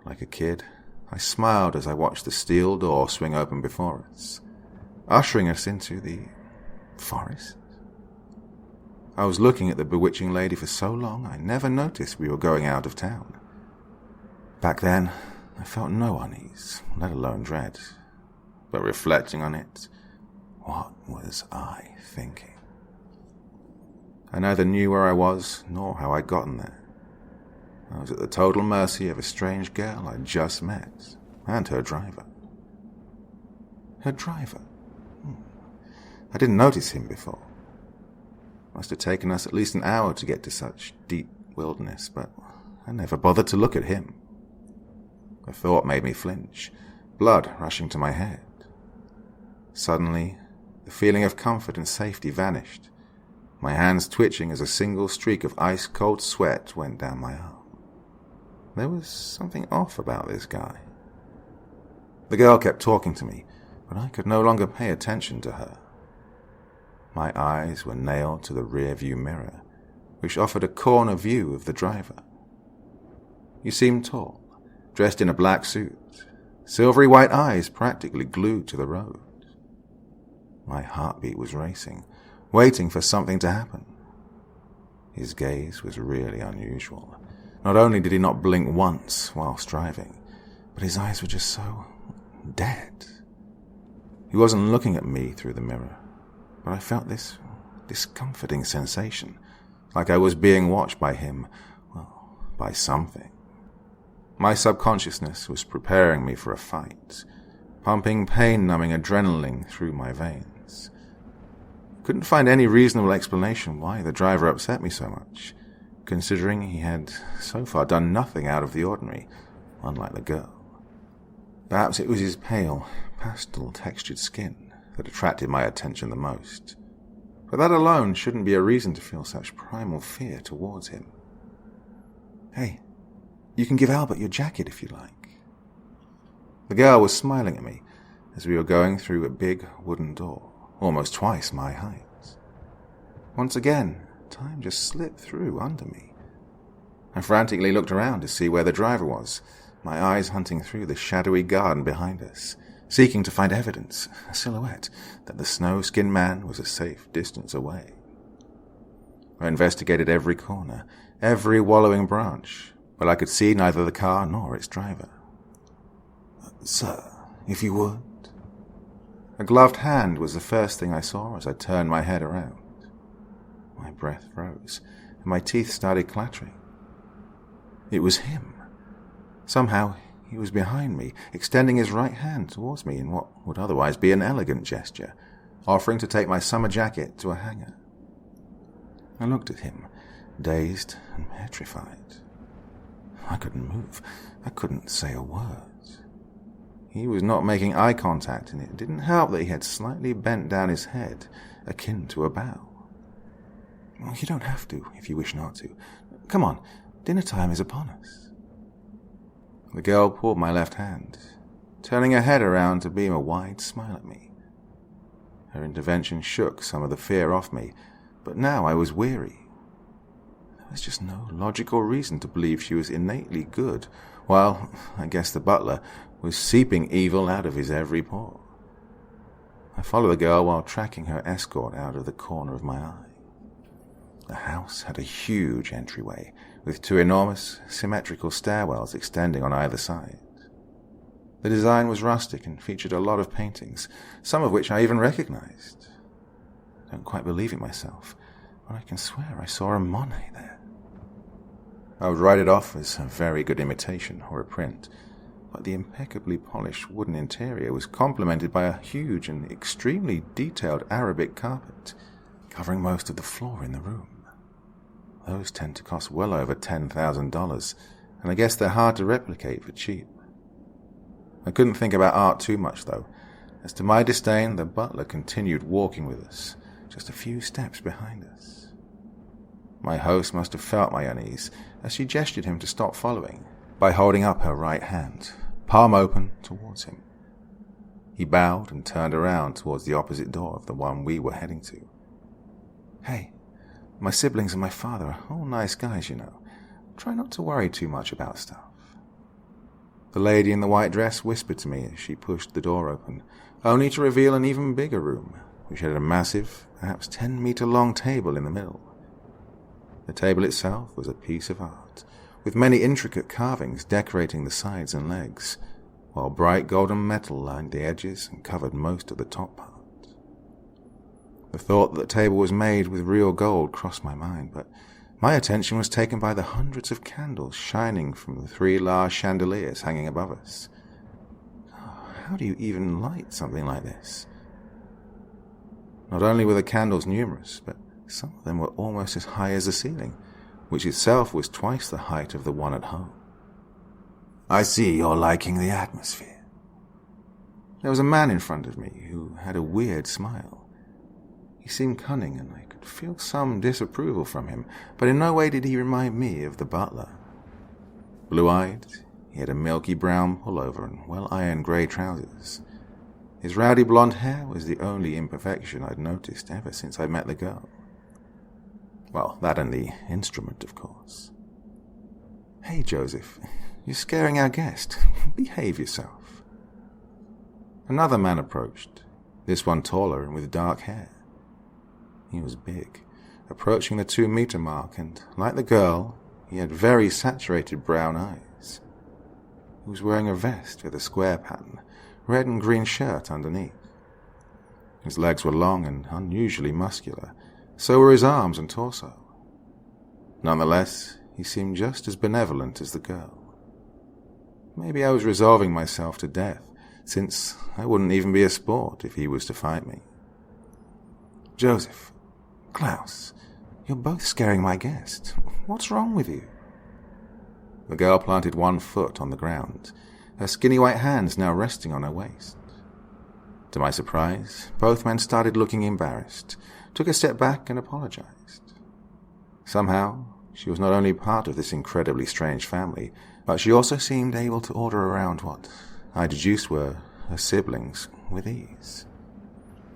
Like a kid, I smiled as I watched the steel door swing open before us, ushering us into the forest. I was looking at the bewitching lady for so long I never noticed we were going out of town. Back then, I felt no unease, let alone dread. But reflecting on it, what was I thinking? I neither knew where I was, nor how I'd gotten there. I was at the total mercy of a strange girl I'd just met, and her driver. Her driver? I didn't notice him before. Must have taken us at least an hour to get to such deep wilderness, but I never bothered to look at him. The thought made me flinch, blood rushing to my head. Suddenly, the feeling of comfort and safety vanished, my hands twitching as a single streak of ice-cold sweat went down my arm. There was something off about this guy. The girl kept talking to me, but I could no longer pay attention to her. My eyes were nailed to the rear-view mirror, which offered a corner view of the driver. He seemed tall, dressed in a black suit, silvery white eyes practically glued to the road. My heartbeat was racing, waiting for something to happen. His gaze was really unusual. Not only did he not blink once whilst driving, but his eyes were just so dead. He wasn't looking at me through the mirror, but I felt this discomforting sensation, like I was being watched by him, well, by something. My subconsciousness was preparing me for a fight, pumping pain-numbing adrenaline through my veins. Couldn't find any reasonable explanation why the driver upset me so much, considering he had so far done nothing out of the ordinary, unlike the girl. Perhaps it was his pale, pastel-textured skin that attracted my attention the most, but that alone shouldn't be a reason to feel such primal fear towards him. "Hey, you can give Albert your jacket if you like." The girl was smiling at me as we were going through a big wooden door, almost twice my height. Once again, time just slipped through under me. I frantically looked around to see where the driver was, my eyes hunting through the shadowy garden behind us, seeking to find evidence, a silhouette, that the snow-skinned man was a safe distance away. I investigated every corner, every wallowing branch, but I could see neither the car nor its driver. "Sir, if you would." A gloved hand was the first thing I saw as I turned my head around. My breath froze, and my teeth started clattering. It was him. Somehow, he was behind me, extending his right hand towards me in what would otherwise be an elegant gesture, offering to take my summer jacket to a hanger. I looked at him, dazed and petrified. I couldn't move. I couldn't say a word. He was not making eye contact, and it didn't help that he had slightly bent down his head, akin to a bow. "You don't have to, if you wish not to. Come on, dinner time is upon us." The girl pulled my left hand, turning her head around to beam a wide smile at me. Her intervention shook some of the fear off me, but now I was weary. There was just no logical reason to believe she was innately good, while, I guess the butler, was seeping evil out of his every pore. I followed the girl while tracking her escort out of the corner of my eye. The house had a huge entryway, with two enormous, symmetrical stairwells extending on either side. The design was rustic and featured a lot of paintings, some of which I even recognized. I don't quite believe it myself, but I can swear I saw a Monet there. I would write it off as a very good imitation or a print, but the impeccably polished wooden interior was complemented by a huge and extremely detailed Arabic carpet, covering most of the floor in the room. Those tend to cost well over $10,000, and I guess they're hard to replicate for cheap. I couldn't think about art too much, though, as to my disdain, the butler continued walking with us, just a few steps behind us. My host must have felt my unease, as she gestured him to stop following by holding up her right hand, palm open, towards him. He bowed and turned around towards the opposite door of the one we were heading to. "Hey, my siblings and my father are all nice guys, you know. Try not to worry too much about stuff." The lady in the white dress whispered to me as she pushed the door open, only to reveal an even bigger room, which had a massive, perhaps 10-meter-long table in the middle. The table itself was a piece of art, with many intricate carvings decorating the sides and legs, while bright golden metal lined the edges and covered most of the top part. The thought that the table was made with real gold crossed my mind, but my attention was taken by the hundreds of candles shining from the 3 large chandeliers hanging above us. How do you even light something like this? Not only were the candles numerous, but some of them were almost as high as the ceiling, which itself was twice the height of the one at home. "I see you're liking the atmosphere." There was a man in front of me who had a weird smile. He seemed cunning, and I could feel some disapproval from him, but in no way did he remind me of the butler. Blue-eyed, he had a milky brown pullover and well-ironed grey trousers. His rowdy blonde hair was the only imperfection I'd noticed ever since I met the girl. Well, that and the instrument, of course. "Hey, Joseph, you're scaring our guest. Behave yourself." Another man approached, this one taller and with dark hair. He was big, approaching the 2-meter mark, and, like the girl, he had very saturated brown eyes. He was wearing a vest with a square pattern, red and green shirt underneath. His legs were long and unusually muscular, so were his arms and torso. Nonetheless, he seemed just as benevolent as the girl. Maybe I was resolving myself to death, since I wouldn't even be a sport if he was to fight me. "Joseph, Klaus, you're both scaring my guest. What's wrong with you?" The girl planted one foot on the ground, her skinny white hands now resting on her waist. To my surprise, both men started looking embarrassed, took a step back and apologized. Somehow, she was not only part of this incredibly strange family, but she also seemed able to order around what I deduced were her siblings with ease.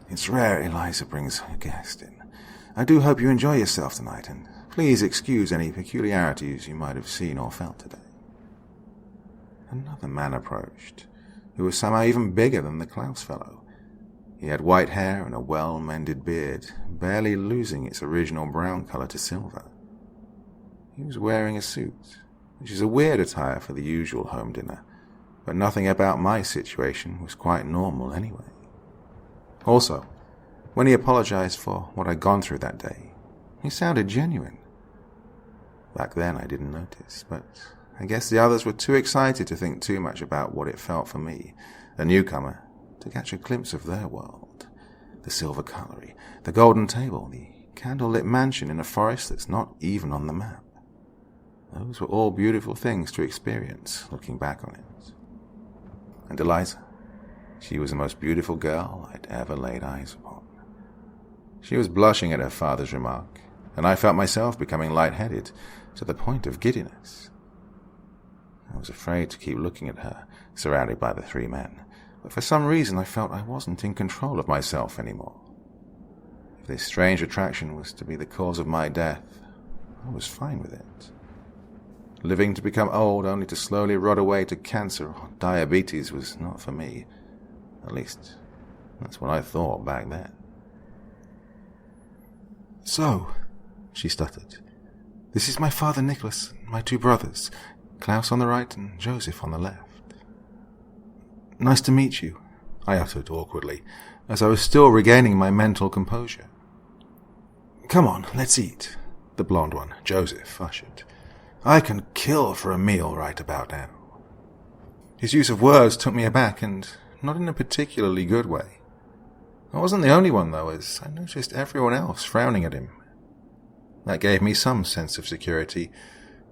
"It's rare Eliza brings a guest in. I do hope you enjoy yourself tonight, and please excuse any peculiarities you might have seen or felt today." Another man approached, who was somehow even bigger than the Klaus fellow. He had white hair and a well-mended beard, barely losing its original brown color to silver. He was wearing a suit, which is a weird attire for the usual home dinner, but nothing about my situation was quite normal anyway. Also, when he apologized for what I'd gone through that day, he sounded genuine. Back then I didn't notice, but I guess the others were too excited to think too much about what it felt for me, a newcomer, to catch a glimpse of their world. The silver cutlery, the golden table, the candlelit mansion in a forest that's not even on the map. Those were all beautiful things to experience, looking back on it. And Eliza, she was the most beautiful girl I'd ever laid eyes upon. She was blushing at her father's remark, and I felt myself becoming lightheaded to the point of giddiness. I was afraid to keep looking at her, surrounded by the 3 men, but for some reason I felt I wasn't in control of myself anymore. If this strange attraction was to be the cause of my death, I was fine with it. Living to become old only to slowly rot away to cancer or diabetes was not for me. At least, that's what I thought back then. "So," she stuttered, "this is my father Nicholas and my 2 brothers, Klaus on the right and Joseph on the left." Nice to meet you, I uttered awkwardly, as I was still regaining my mental composure. Come on, let's eat, the blonde one, Joseph, ushered. I can kill for a meal right about now. His use of words took me aback, and not in a particularly good way. I wasn't the only one, though, as I noticed everyone else frowning at him. That gave me some sense of security,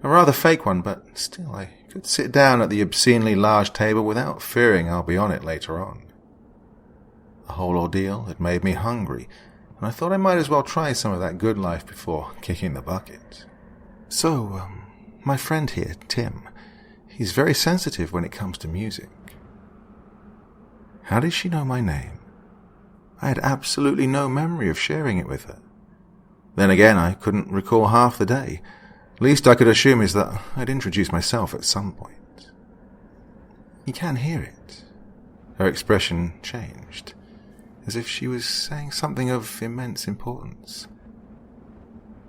a rather fake one, but still I could sit down at the obscenely large table without fearing I'll be on it later on. The whole ordeal had made me hungry, and I thought I might as well try some of that good life before kicking the bucket. So, my friend here, Tim, he's very sensitive when it comes to music. How did she know my name? I had absolutely no memory of sharing it with her. Then again, I couldn't recall half the day. Least I could assume is that I'd introduced myself at some point. You can hear it. Her expression changed, as if she was saying something of immense importance.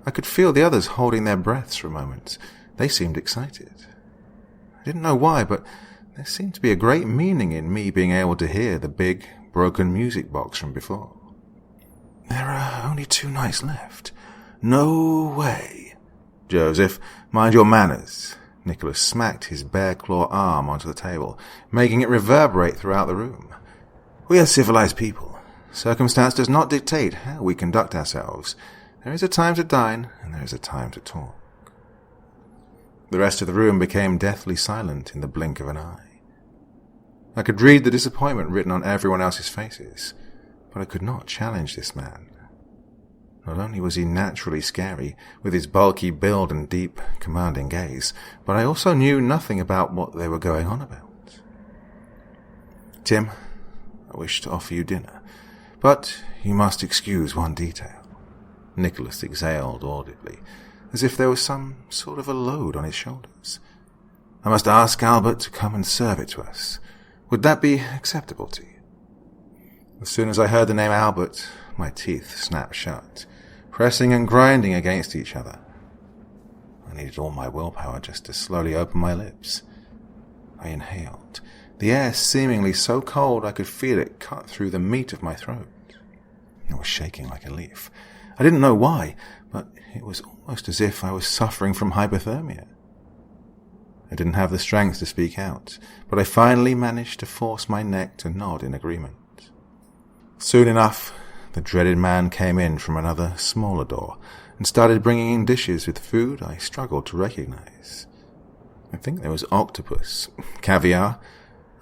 I could feel the others holding their breaths for a moment. They seemed excited. I didn't know why, but there seemed to be a great meaning in me being able to hear the big, broken music box from before. There are only 2 nights left. No way. Joseph, mind your manners. Nicholas smacked his bare claw arm onto the table, making it reverberate throughout the room. We are civilized people. Circumstance does not dictate how we conduct ourselves. There is a time to dine, and there is a time to talk. The rest of the room became deathly silent in the blink of an eye. I could read the disappointment written on everyone else's faces, but I could not challenge this man. Not only was he naturally scary, with his bulky build and deep, commanding gaze, but I also knew nothing about what they were going on about. Tim, I wish to offer you dinner, but you must excuse one detail. Nicholas exhaled audibly, as if there was some sort of a load on his shoulders. I must ask Albert to come and serve it to us. Would that be acceptable to you? As soon as I heard the name Albert, my teeth snapped shut, pressing and grinding against each other. I needed all my willpower just to slowly open my lips. I inhaled, the air seemingly so cold I could feel it cut through the meat of my throat. I was shaking like a leaf. I didn't know why, but it was almost as if I was suffering from hypothermia. I didn't have the strength to speak out, but I finally managed to force my neck to nod in agreement. Soon enough, the dreaded man came in from another, smaller door and started bringing in dishes with food I struggled to recognize. I think there was octopus, caviar,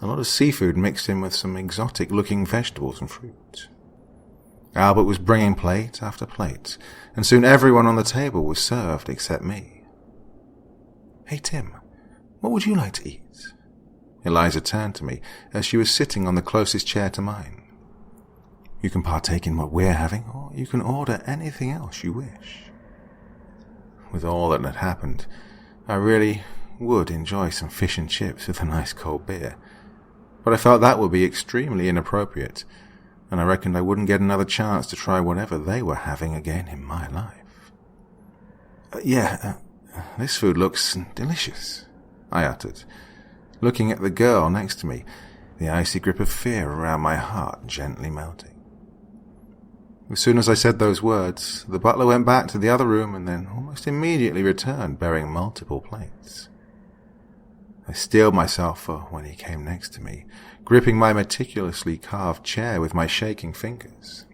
a lot of seafood mixed in with some exotic-looking vegetables and fruit. Albert was bringing plate after plate, and soon everyone on the table was served except me. Hey, Tim, what would you like to eat? Eliza turned to me as she was sitting on the closest chair to mine. You can partake in what we're having, or you can order anything else you wish. With all that had happened, I really would enjoy some fish and chips with a nice cold beer, but I felt that would be extremely inappropriate, and I reckoned I wouldn't get another chance to try whatever they were having again in my life. This food looks delicious, I uttered, looking at the girl next to me, the icy grip of fear around my heart gently melting. As soon as I said those words, the butler went back to the other room and then almost immediately returned bearing multiple plates. I steeled myself for when he came next to me, gripping my meticulously carved chair with my shaking fingers.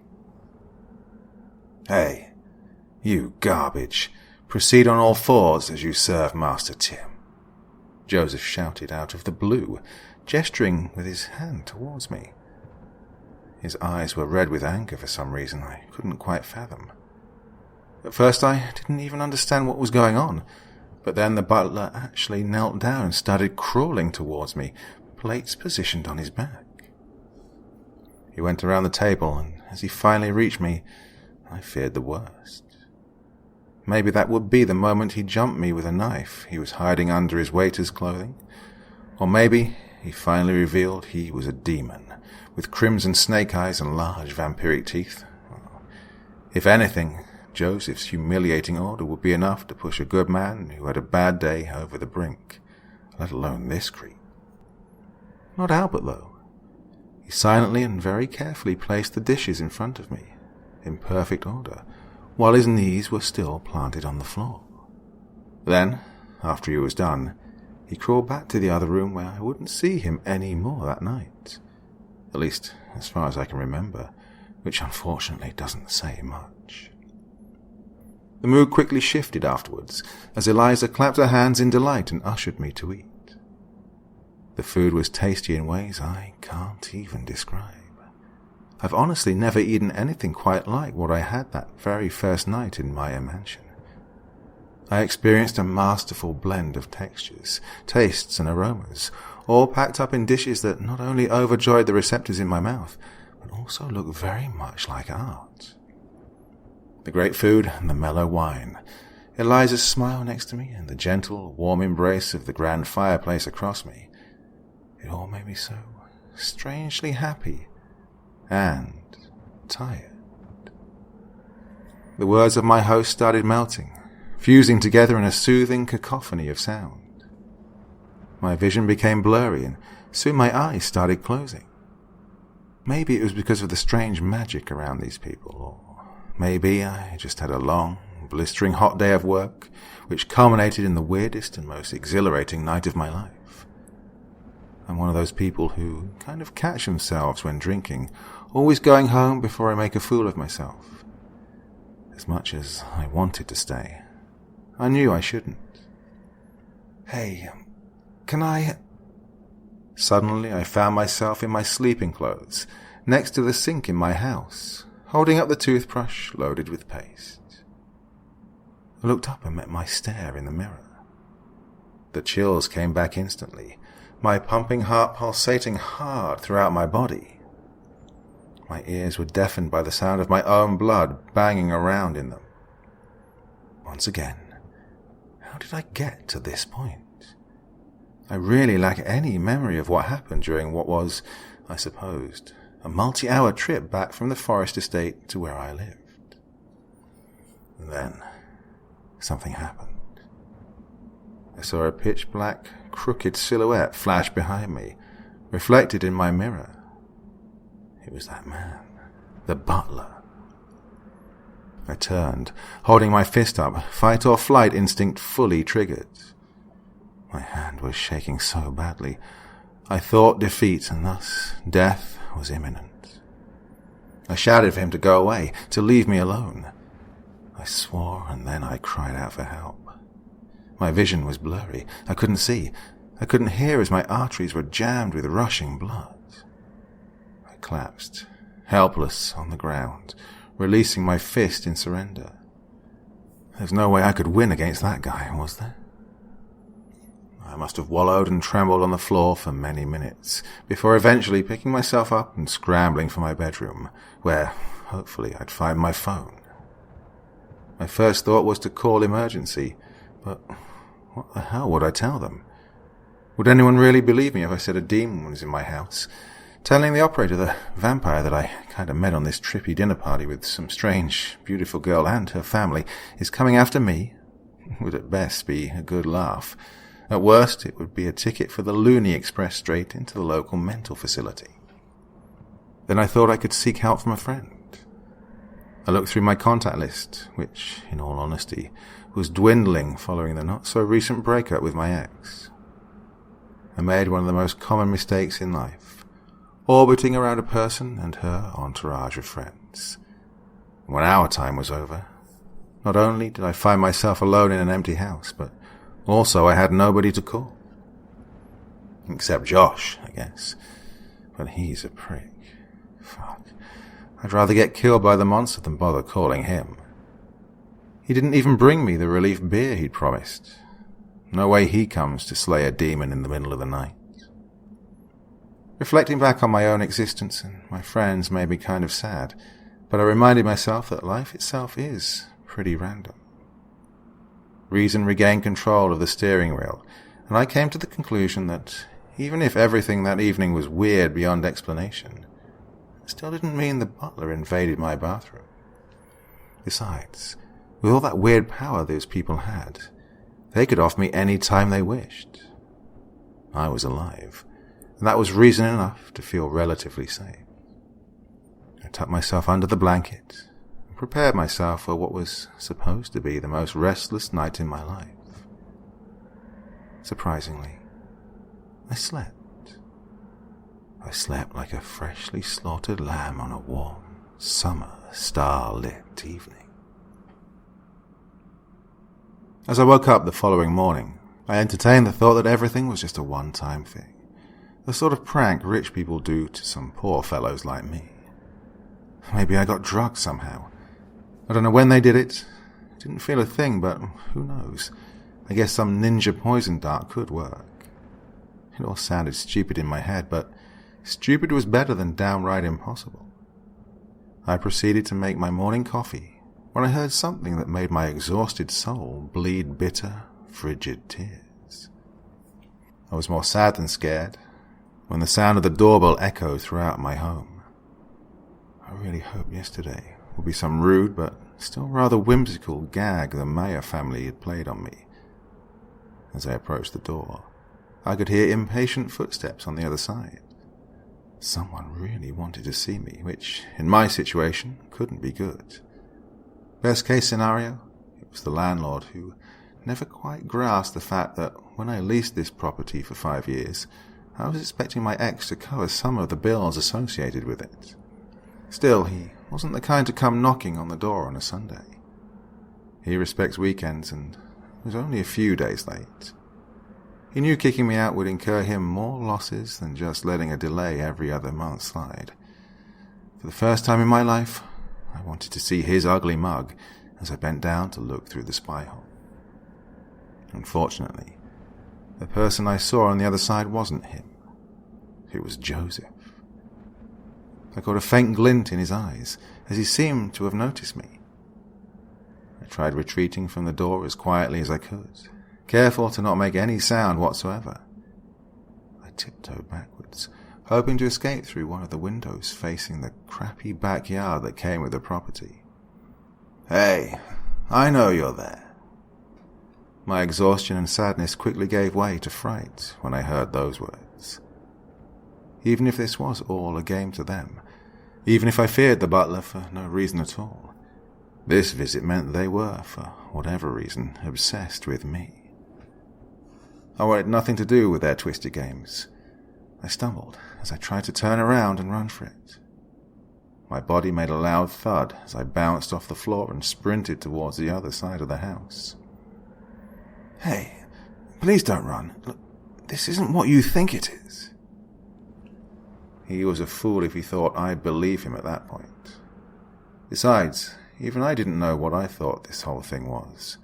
Hey, you garbage, proceed on all fours as you serve Master Tim, Joseph shouted out of the blue, gesturing with his hand towards me. His eyes were red with anger for some reason I couldn't quite fathom. At first I didn't even understand what was going on, but then the butler actually knelt down and started crawling towards me, plates positioned on his back. He went around the table, and as he finally reached me, I feared the worst. Maybe that would be the moment he jumped me with a knife he was hiding under his waiter's clothing. Or maybe he finally revealed he was a demon, with crimson snake eyes and large vampiric teeth. If anything, Joseph's humiliating order would be enough to push a good man who had a bad day over the brink, let alone this creep. Not Albert, though. He silently and very carefully placed the dishes in front of me, in perfect order, while his knees were still planted on the floor. Then, after he was done, he crawled back to the other room where I wouldn't see him any more that night. At least, as far as I can remember, which unfortunately doesn't say much. The mood quickly shifted afterwards, as Eliza clapped her hands in delight and ushered me to eat. The food was tasty in ways I can't even describe. I've honestly never eaten anything quite like what I had that very first night in Maya Mansion. I experienced a masterful blend of textures, tastes and aromas, all packed up in dishes that not only overjoyed the receptors in my mouth, but also looked very much like art. The great food and the mellow wine, Eliza's smile next to me and the gentle, warm embrace of the grand fireplace across me, it all made me so strangely happy and tired. The words of my host started melting, fusing together in a soothing cacophony of sound. My vision became blurry and soon my eyes started closing. Maybe it was because of the strange magic around these people, or maybe I just had a long, blistering hot day of work, which culminated in the weirdest and most exhilarating night of my life. I'm one of those people who kind of catch themselves when drinking, always going home before I make a fool of myself. As much as I wanted to stay, I knew I shouldn't. Hey, can I... Suddenly I found myself in my sleeping clothes, next to the sink in my house, holding up the toothbrush loaded with paste. I looked up and met my stare in the mirror. The chills came back instantly, my pumping heart pulsating hard throughout my body. My ears were deafened by the sound of my own blood banging around in them. Once again, how did I get to this point? I really lack any memory of what happened during what was, I supposed, a multi-hour trip back from the forest estate to where I lived. And then, something happened. I saw a pitch-black, crooked silhouette flash behind me, reflected in my mirror. It was that man, the butler. I turned, holding my fist up, fight or flight instinct fully triggered. My hand was shaking so badly, I thought defeat and thus death was imminent. I shouted for him to go away, to leave me alone. I swore and then I cried out for help. My vision was blurry. I couldn't see. I couldn't hear as my arteries were jammed with rushing blood. I collapsed, helpless on the ground, releasing my fist in surrender. There's no way I could win against that guy, was there? I must have wallowed and trembled on the floor for many minutes, before eventually picking myself up and scrambling for my bedroom, where, hopefully, I'd find my phone. My first thought was to call emergency, but what the hell would I tell them? Would anyone really believe me if I said a demon was in my house? Telling the operator, the vampire that I kind of met on this trippy dinner party with some strange, beautiful girl and her family, is coming after me, would at best be a good laugh. At worst, it would be a ticket for the Looney Express straight into the local mental facility. Then I thought I could seek help from a friend. I looked through my contact list, which, in all honesty, was dwindling following the not-so-recent breakup with my ex. I made one of the most common mistakes in life, orbiting around a person and her entourage of friends. When our time was over, not only did I find myself alone in an empty house, but also I had nobody to call. Except Josh, I guess. But he's a prick. Fuck. I'd rather get killed by the monster than bother calling him. He didn't even bring me the relief beer he'd promised. No way he comes to slay a demon in the middle of the night. Reflecting back on my own existence and my friends made me kind of sad, but I reminded myself that life itself is pretty random. Reason regained control of the steering wheel, and I came to the conclusion that even if everything that evening was weird beyond explanation, it still didn't mean the butler invaded my bathroom. Besides, with all that weird power those people had, they could off me any time they wished. I was alive, and that was reason enough to feel relatively safe. I tucked myself under the blanket and prepared myself for what was supposed to be the most restless night in my life. Surprisingly, I slept. I slept like a freshly slaughtered lamb on a warm, summer, star-lit evening. As I woke up the following morning, I entertained the thought that everything was just a one-time thing, the sort of prank rich people do to some poor fellows like me. Maybe I got drugged somehow. I don't know when they did it. I didn't feel a thing, but who knows? I guess some ninja poison dart could work. It all sounded stupid in my head, but stupid was better than downright impossible. I proceeded to make my morning coffee when I heard something that made my exhausted soul bleed bitter, frigid tears. I was more sad than scared when the sound of the doorbell echoed throughout my home. I really hoped yesterday would be some rude but still rather whimsical gag the Mayer family had played on me. As I approached the door, I could hear impatient footsteps on the other side. Someone really wanted to see me, which, in my situation, couldn't be good. Best case scenario, it was the landlord who never quite grasped the fact that when I leased this property for 5 years, I was expecting my ex to cover some of the bills associated with it. Still, he wasn't the kind to come knocking on the door on a Sunday. He respects weekends and was only a few days late. He knew kicking me out would incur him more losses than just letting a delay every other month slide. For the first time in my life, I wanted to see his ugly mug as I bent down to look through the spy hole. Unfortunately, the person I saw on the other side wasn't him. It was Joseph. I caught a faint glint in his eyes as he seemed to have noticed me. I tried retreating from the door as quietly as I could, careful to not make any sound whatsoever. I tiptoed backwards, hoping to escape through one of the windows facing the crappy backyard that came with the property. "Hey, I know you're there." My exhaustion and sadness quickly gave way to fright when I heard those words. Even if this was all a game to them, even if I feared the butler for no reason at all, this visit meant they were, for whatever reason, obsessed with me. I wanted nothing to do with their twisted games. I stumbled as I tried to turn around and run for it. My body made a loud thud as I bounced off the floor and sprinted towards the other side of the house. "Hey, please don't run. Look, this isn't what you think it is." He was a fool if he thought I'd believe him at that point. Besides, even I didn't know what I thought this whole thing was.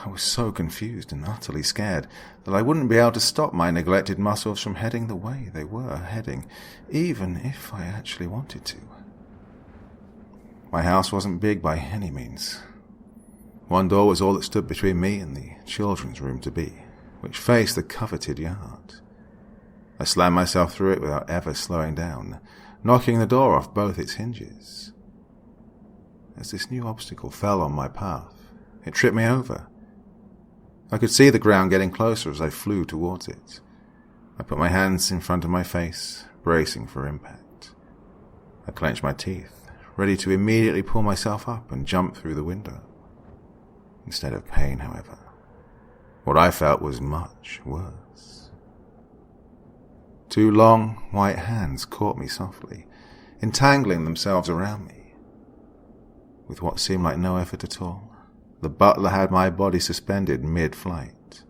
I was so confused and utterly scared that I wouldn't be able to stop my neglected muscles from heading the way they were heading, even if I actually wanted to. My house wasn't big by any means. One door was all that stood between me and the children's room-to-be, which faced the coveted yard. I slammed myself through it without ever slowing down, knocking the door off both its hinges. As this new obstacle fell on my path, it tripped me over. I could see the ground getting closer as I flew towards it. I put my hands in front of my face, bracing for impact. I clenched my teeth, ready to immediately pull myself up and jump through the window. Instead of pain, however, what I felt was much worse. Two long, white hands caught me softly, entangling themselves around me. With what seemed like no effort at all, the butler had my body suspended mid-flight.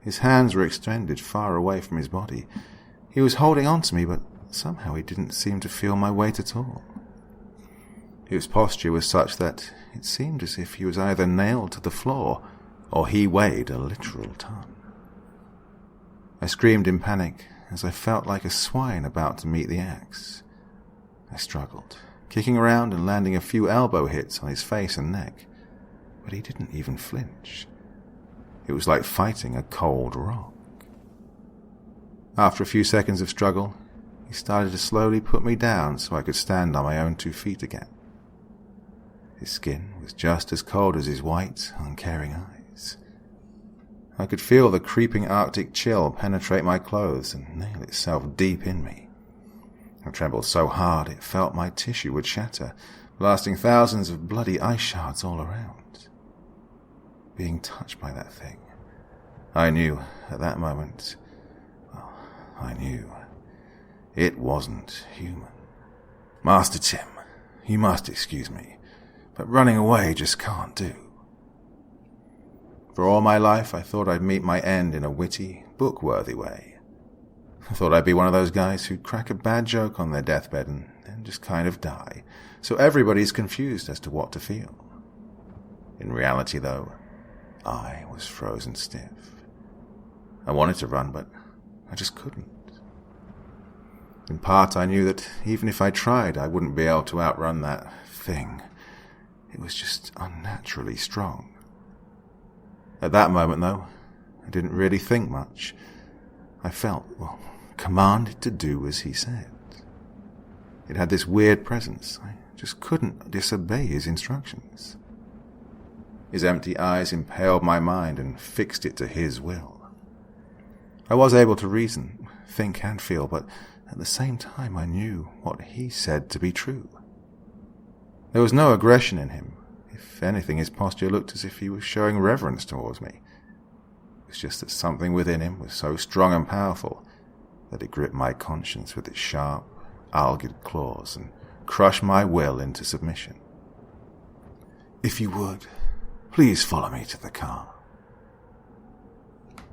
His hands were extended far away from his body. He was holding on to me, but somehow he didn't seem to feel my weight at all. His posture was such that it seemed as if he was either nailed to the floor or he weighed a literal ton. I screamed in panic as I felt like a swine about to meet the axe. I struggled, kicking around and landing a few elbow hits on his face and neck, but he didn't even flinch. It was like fighting a cold rock. After a few seconds of struggle, he started to slowly put me down so I could stand on my own 2 feet again. His skin was just as cold as his white, uncaring eyes. I could feel the creeping Arctic chill penetrate my clothes and nail itself deep in me. I trembled so hard it felt my tissue would shatter, blasting thousands of bloody ice shards all around. Being touched by that thing, I knew at that moment, well, I knew it wasn't human. Master Tim, you must excuse me, but running away just can't do. For all my life, I thought I'd meet my end in a witty, book-worthy way. I thought I'd be one of those guys who'd crack a bad joke on their deathbed and then just kind of die, so everybody's confused as to what to feel. In reality, though, I was frozen stiff. I wanted to run, but I just couldn't. In part, I knew that even if I tried, I wouldn't be able to outrun that thing. It was just unnaturally strong. At that moment, though, I didn't really think much. I felt, commanded to do as he said. It had this weird presence. I just couldn't disobey his instructions. His empty eyes impaled my mind and fixed it to his will. I was able to reason, think and feel, but at the same time I knew what he said to be true. There was no aggression in him. If anything, his posture looked as if he was showing reverence towards me. It was just that something within him was so strong and powerful that it gripped my conscience with its sharp, algid claws and crushed my will into submission. If you would, please follow me to the car.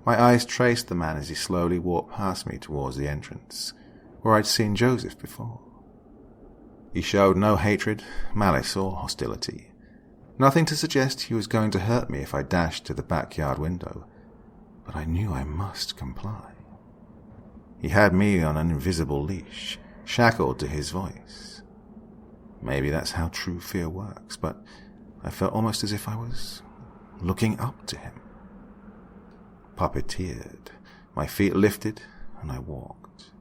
My eyes traced the man as he slowly walked past me towards the entrance, where I'd seen Joseph before. He showed no hatred, malice, or hostility. Nothing to suggest he was going to hurt me if I dashed to the backyard window, but I knew I must comply. He had me on an invisible leash, shackled to his voice. Maybe that's how true fear works, but I felt almost as if I was looking up to him. Puppeteered, my feet lifted, and I walked.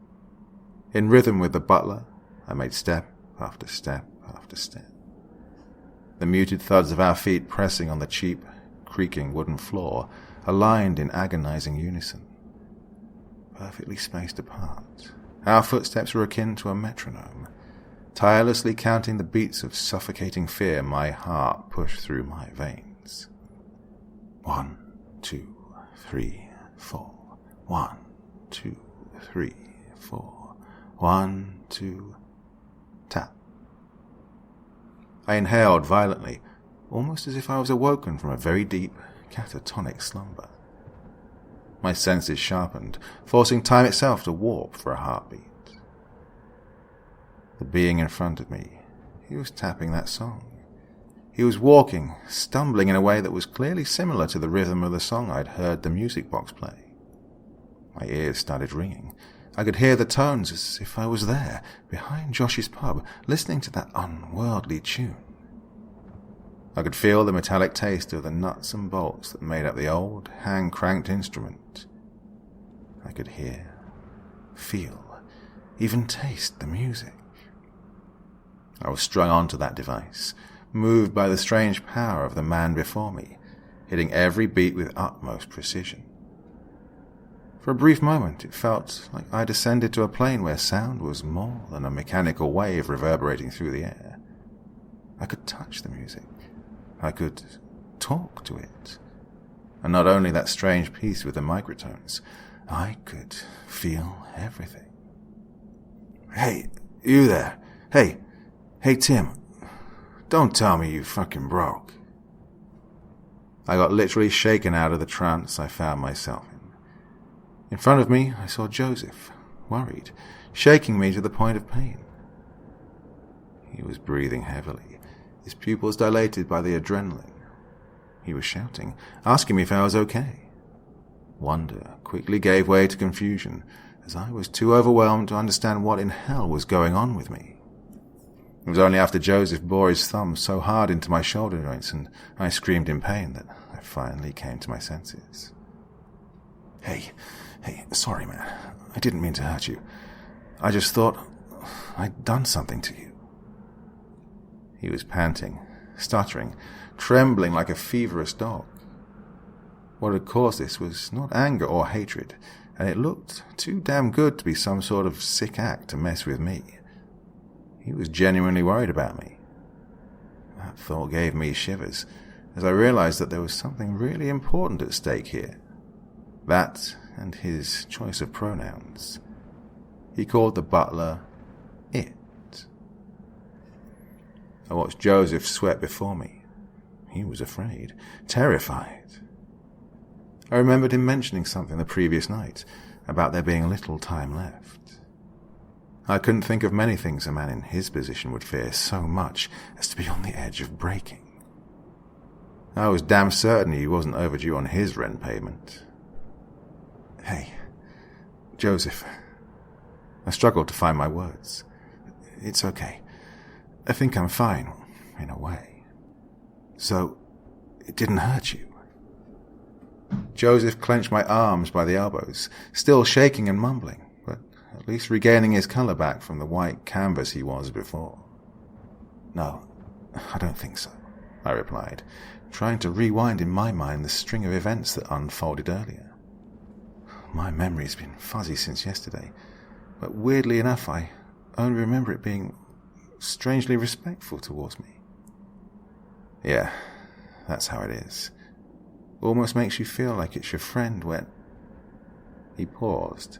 In rhythm with the butler, I made step after step after step. The muted thuds of our feet pressing on the cheap, creaking wooden floor aligned in agonizing unison. Perfectly spaced apart, our footsteps were akin to a metronome. Tirelessly counting the beats of suffocating fear, my heart pushed through my veins. 1, 2, 3, 4. 1, 2, 3, 4. 1, 2, tap. I inhaled violently, almost as if I was awoken from a very deep, catatonic slumber. My senses sharpened, forcing time itself to warp for a heartbeat. The being in front of me, he was tapping that song. He was walking, stumbling in a way that was clearly similar to the rhythm of the song I'd heard the music box play. My ears started ringing. I could hear the tones as if I was there, behind Josh's pub, listening to that unworldly tune. I could feel the metallic taste of the nuts and bolts that made up the old, hand-cranked instrument. I could hear, feel, even taste the music. I was strung onto that device, moved by the strange power of the man before me, hitting every beat with utmost precision. For a brief moment, it felt like I descended to a plane where sound was more than a mechanical wave reverberating through the air. I could touch the music. I could talk to it. And not only that strange piece with the microtones, I could feel everything. Hey, you there. Hey, Tim. Don't tell me you fucking broke. I got literally shaken out of the trance I found myself in. In front of me, I saw Joseph, worried, shaking me to the point of pain. He was breathing heavily, his pupils dilated by the adrenaline. He was shouting, asking me if I was okay. Wonder quickly gave way to confusion, as I was too overwhelmed to understand what in hell was going on with me. It was only after Joseph bore his thumb so hard into my shoulder joints and I screamed in pain that I finally came to my senses. Hey, sorry, man. I didn't mean to hurt you. I just thought I'd done something to you. He was panting, stuttering, trembling like a feverish dog. What had caused this was not anger or hatred, and it looked too damn good to be some sort of sick act to mess with me. He was genuinely worried about me. That thought gave me shivers, as I realized that there was something really important at stake here. That and his choice of pronouns. He called the butler it. I watched Joseph sweat before me. He was afraid, terrified. I remembered him mentioning something the previous night about there being little time left. I couldn't think of many things a man in his position would fear so much as to be on the edge of breaking. I was damn certain he wasn't overdue on his rent payment. Hey, Joseph. I struggled to find my words. It's okay. I think I'm fine, in a way. So, it didn't hurt you? Joseph clenched my arms by the elbows, still shaking and mumbling, but at least regaining his colour back from the white canvas he was before. No, I don't think so, I replied, trying to rewind in my mind the string of events that unfolded earlier. My memory's been fuzzy since yesterday, but weirdly enough I only remember it being strangely respectful towards me. Yeah, that's how it is. Almost makes you feel like it's your friend when... He paused,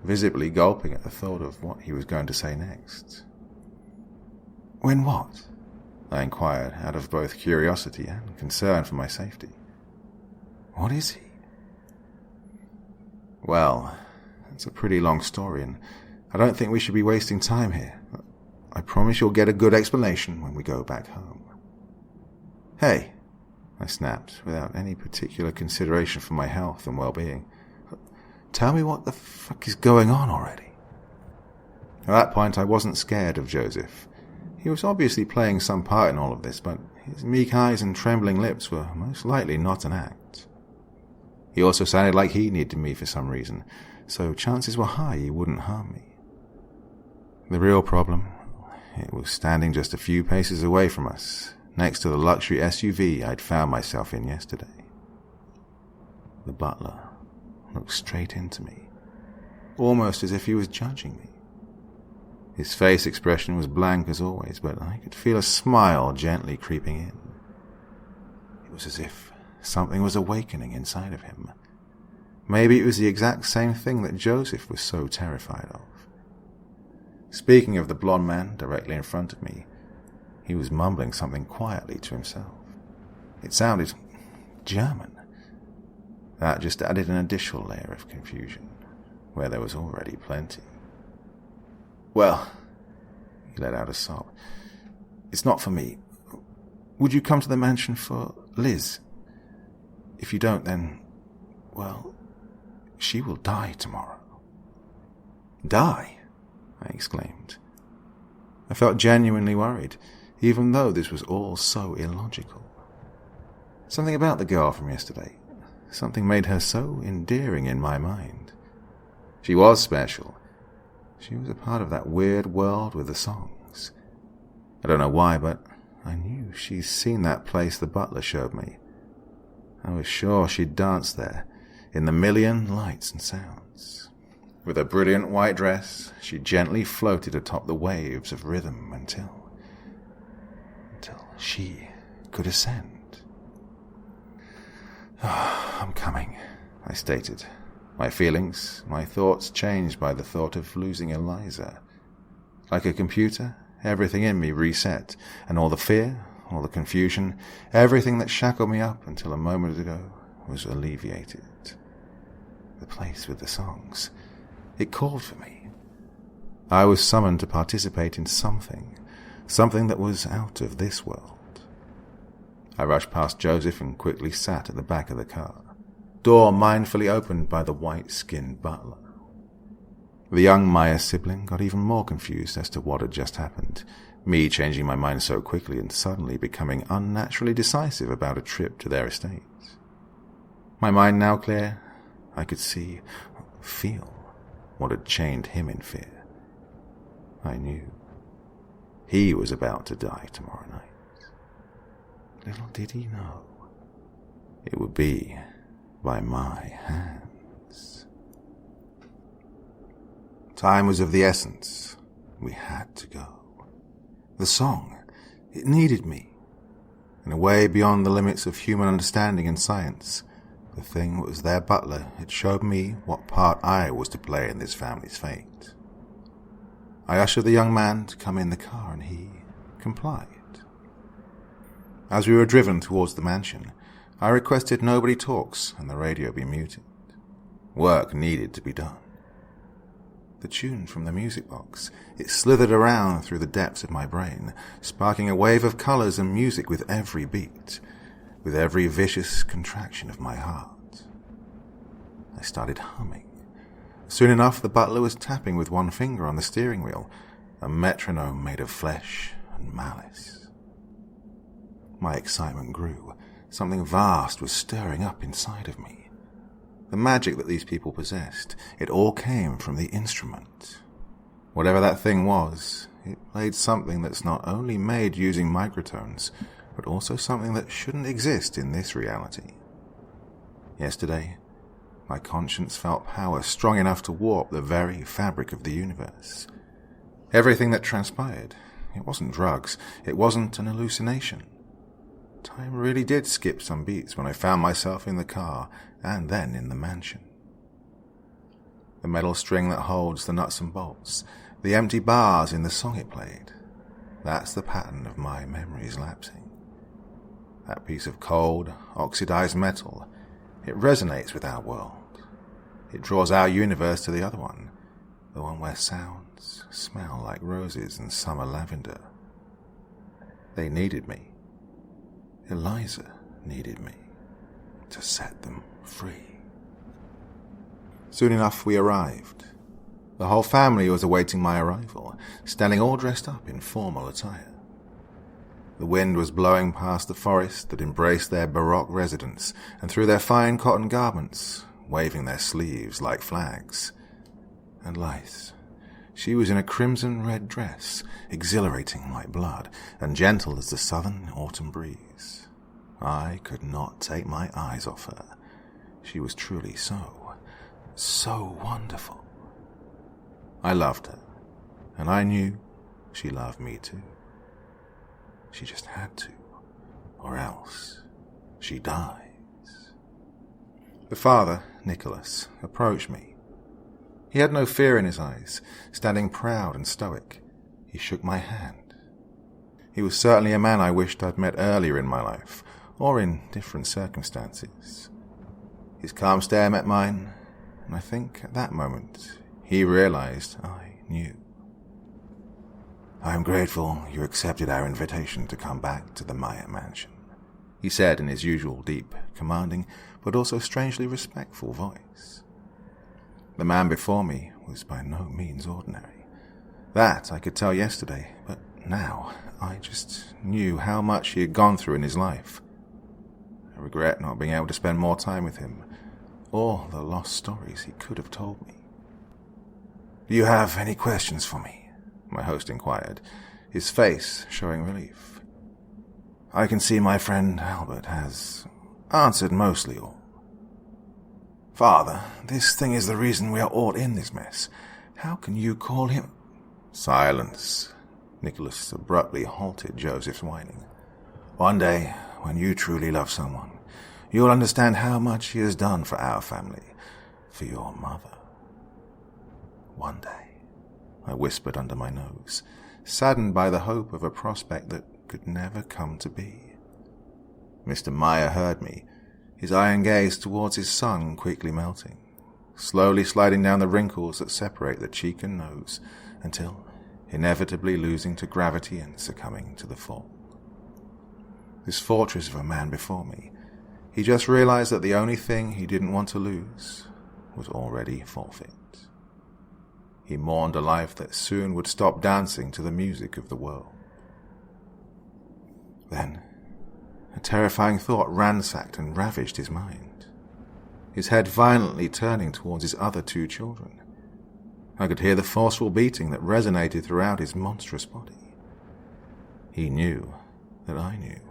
visibly gulping at the thought of what he was going to say next. When what? I inquired, out of both curiosity and concern for my safety. What is he? Well, it's a pretty long story, and I don't think we should be wasting time here. I promise you'll get a good explanation when we go back home. Hey, I snapped, without any particular consideration for my health and well-being. Tell me what the fuck is going on already. At that point, I wasn't scared of Joseph. He was obviously playing some part in all of this, but his meek eyes and trembling lips were most likely not an act. He also sounded like he needed me for some reason, so chances were high he wouldn't harm me. The real problem, it was standing just a few paces away from us, next to the luxury SUV I'd found myself in yesterday. The butler looked straight into me, almost as if he was judging me. His face expression was blank as always, but I could feel a smile gently creeping in. It was as if something was awakening inside of him. Maybe it was the exact same thing that Joseph was so terrified of. Speaking of the blonde man directly in front of me, he was mumbling something quietly to himself. It sounded German. That just added an additional layer of confusion, where there was already plenty. Well, he let out a sob. It's not for me. Would you come to the mansion for Liz? If you don't, then, well, she will die tomorrow. Die? I exclaimed. I felt genuinely worried, even though this was all so illogical. Something about the girl from yesterday, something made her so endearing in my mind. She was special. She was a part of that weird world with the songs. I don't know why, but I knew she'd seen that place the butler showed me. I was sure she'd danced there, in the million lights and sounds. With a brilliant white dress, she gently floated atop the waves of rhythm until she could ascend. I'm coming, I stated. My feelings, my thoughts changed by the thought of losing Eliza. Like a computer, everything in me reset, and all the fear, all the confusion, everything that shackled me up until a moment ago was alleviated. The place with the songs. It called for me. I was summoned to participate in something that was out of this world. I rushed past Joseph and quickly sat at the back of the car, door mindfully opened by the white-skinned butler. The young Maya sibling got even more confused as to what had just happened, me changing my mind so quickly and suddenly becoming unnaturally decisive about a trip to their estate. My mind now clear, I could see, feel what had chained him in fear. I knew he was about to die tomorrow night. Little did he know, it would be by my hands. Time was of the essence. We had to go. The song, it needed me. In a way beyond the limits of human understanding and science, the thing that was their butler had showed me what part I was to play in this family's fate. I ushered the young man to come in the car, and he complied. As we were driven towards the mansion, I requested nobody talks and the radio be muted. Work needed to be done. The tune from the music box, it slithered around through the depths of my brain, sparking a wave of colours and music with every beat, with every vicious contraction of my heart. I started humming. Soon enough, the butler was tapping with one finger on the steering wheel, a metronome made of flesh and malice. My excitement grew. Something vast was stirring up inside of me. The magic that these people possessed, it all came from the instrument. Whatever that thing was, it played something that's not only made using microtones, but also something that shouldn't exist in this reality. Yesterday, my conscience felt power strong enough to warp the very fabric of the universe. Everything that transpired, it wasn't drugs, it wasn't an hallucination. Time really did skip some beats when I found myself in the car and then in the mansion. The metal string that holds the nuts and bolts, the empty bars in the song it played, that's the pattern of my memories lapsing. That piece of cold, oxidized metal, it resonates with our world. It draws our universe to the other one, the one where sounds smell like roses and summer lavender. They needed me. Eliza needed me to set them free. Soon enough we arrived. The whole family was awaiting my arrival, standing all dressed up in formal attire. The wind was blowing past the forest that embraced their baroque residence, and through their fine cotton garments, waving their sleeves like flags. And Lice, she was in a crimson-red dress, exhilarating like blood, and gentle as the southern autumn breeze. I could not take my eyes off her. She was truly so wonderful. I loved her, and I knew she loved me too. She just had to, or else she dies. The father, Nicholas, approached me. He had no fear in his eyes, standing proud and stoic. He shook my hand. He was certainly a man I wished I'd met earlier in my life, or in different circumstances. His calm stare met mine, and I think at that moment he realized I knew. "I am grateful you accepted our invitation to come back to the Maya mansion," he said in his usual deep, commanding, but also strangely respectful voice. The man before me was by no means ordinary. That I could tell yesterday, but now I just knew how much he had gone through in his life. I regret not being able to spend more time with him, or the lost stories he could have told me. "Do you have any questions for me?" my host inquired, his face showing relief. "I can see my friend Albert has answered mostly all." "Father, this thing is the reason we are all in this mess. How can you call him—" "Silence," Nicholas abruptly halted Joseph's whining. "One day, when you truly love someone, you'll understand how much he has done for our family, for your mother. One day," I whispered under my nose, saddened by the hope of a prospect that could never come to be. Mr. Meyer heard me, his iron gaze towards his son quickly melting, slowly sliding down the wrinkles that separate the cheek and nose, until inevitably losing to gravity and succumbing to the fall. This fortress of a man before me, he just realized that the only thing he didn't want to lose was already forfeit. He mourned a life that soon would stop dancing to the music of the world. Then, a terrifying thought ransacked and ravaged his mind, his head violently turning towards his other two children. I could hear the forceful beating that resonated throughout his monstrous body. He knew that I knew,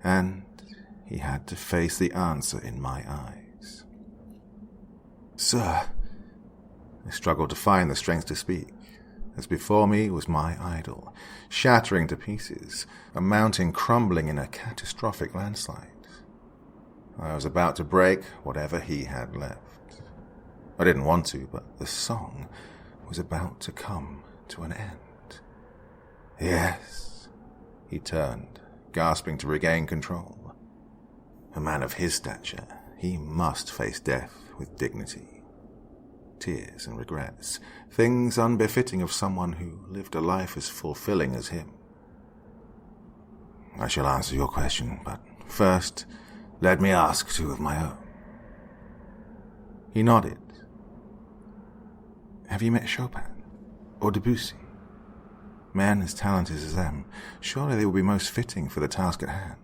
and he had to face the answer in my eyes. Sir. I struggled to find the strength to speak, as before me was my idol, shattering to pieces, a mountain crumbling in a catastrophic landslide. I was about to break whatever he had left. I didn't want to, but the song was about to come to an end. Yes, he turned, gasping to regain control. A man of his stature, he must face death with dignity. Tears and regrets, things unbefitting of someone who lived a life as fulfilling as him. I shall answer your question, but first, let me ask two of my own. He nodded. Have you met Chopin? Or Debussy? Men as talented as them, surely they will be most fitting for the task at hand.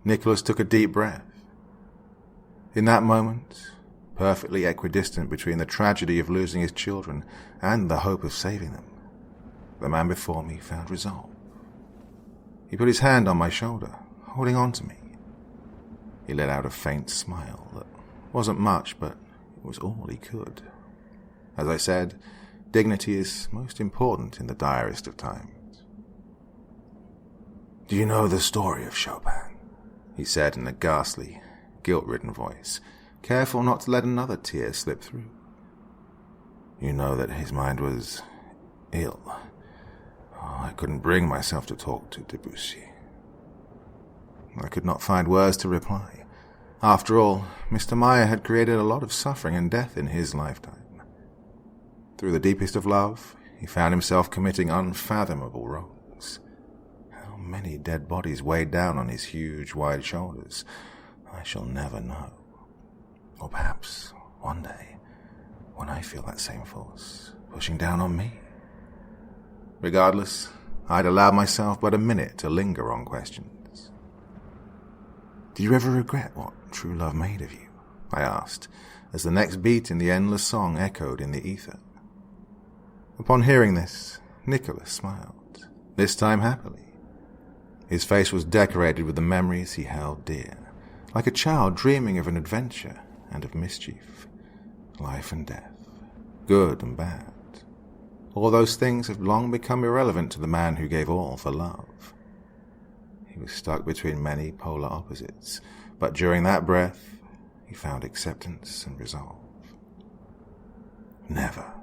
Nicholas took a deep breath. In that moment, perfectly equidistant between the tragedy of losing his children and the hope of saving them, the man before me found resolve. He put his hand on my shoulder, holding on to me. He let out a faint smile that wasn't much, but it was all he could. As I said, dignity is most important in the direst of times. Do you know the story of Chopin? He said in a ghastly, guilt-ridden voice, careful not to let another tear slip through. You know that his mind was ill. I couldn't bring myself to talk to Debussy. I could not find words to reply. After all, Mr. Meyer had created a lot of suffering and death in his lifetime. Through the deepest of love, he found himself committing unfathomable wrongs. How many dead bodies weighed down on his huge, wide shoulders, I shall never know. Or perhaps, one day, when I feel that same force pushing down on me. Regardless, I'd allowed myself but a minute to linger on questions. Do you ever regret what true love made of you? I asked, as the next beat in the endless song echoed in the ether. Upon hearing this, Nicholas smiled, this time happily. His face was decorated with the memories he held dear, like a child dreaming of an adventure and of mischief, life and death, good and bad. All those things have long become irrelevant to the man who gave all for love. He was stuck between many polar opposites, but during that breath, he found acceptance and resolve. Never,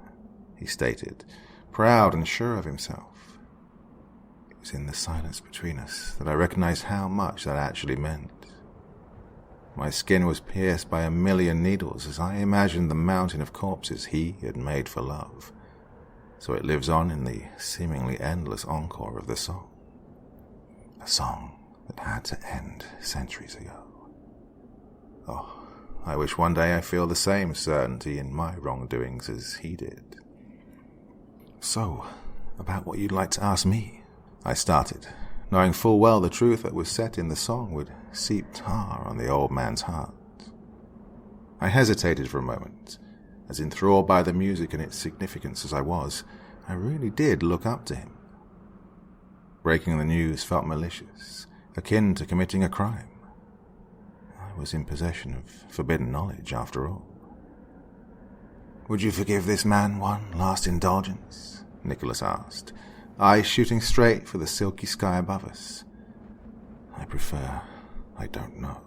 he stated, proud and sure of himself. It was in the silence between us that I recognized how much that actually meant. My skin was pierced by a million needles as I imagined the mountain of corpses he had made for love. So it lives on in the seemingly endless encore of the song. A song that had to end centuries ago. Oh, I wish one day I feel the same certainty in my wrongdoings as he did. So, about what you'd like to ask me, I started, knowing full well the truth that was set in the song would seep tar on the old man's heart. I hesitated for a moment, as enthralled by the music and its significance as I was, I really did look up to him. Breaking the news felt malicious, akin to committing a crime. I was in possession of forbidden knowledge, after all. Would you forgive this man one last indulgence? Nicholas asked, eyes shooting straight for the silky sky above us. I don't know.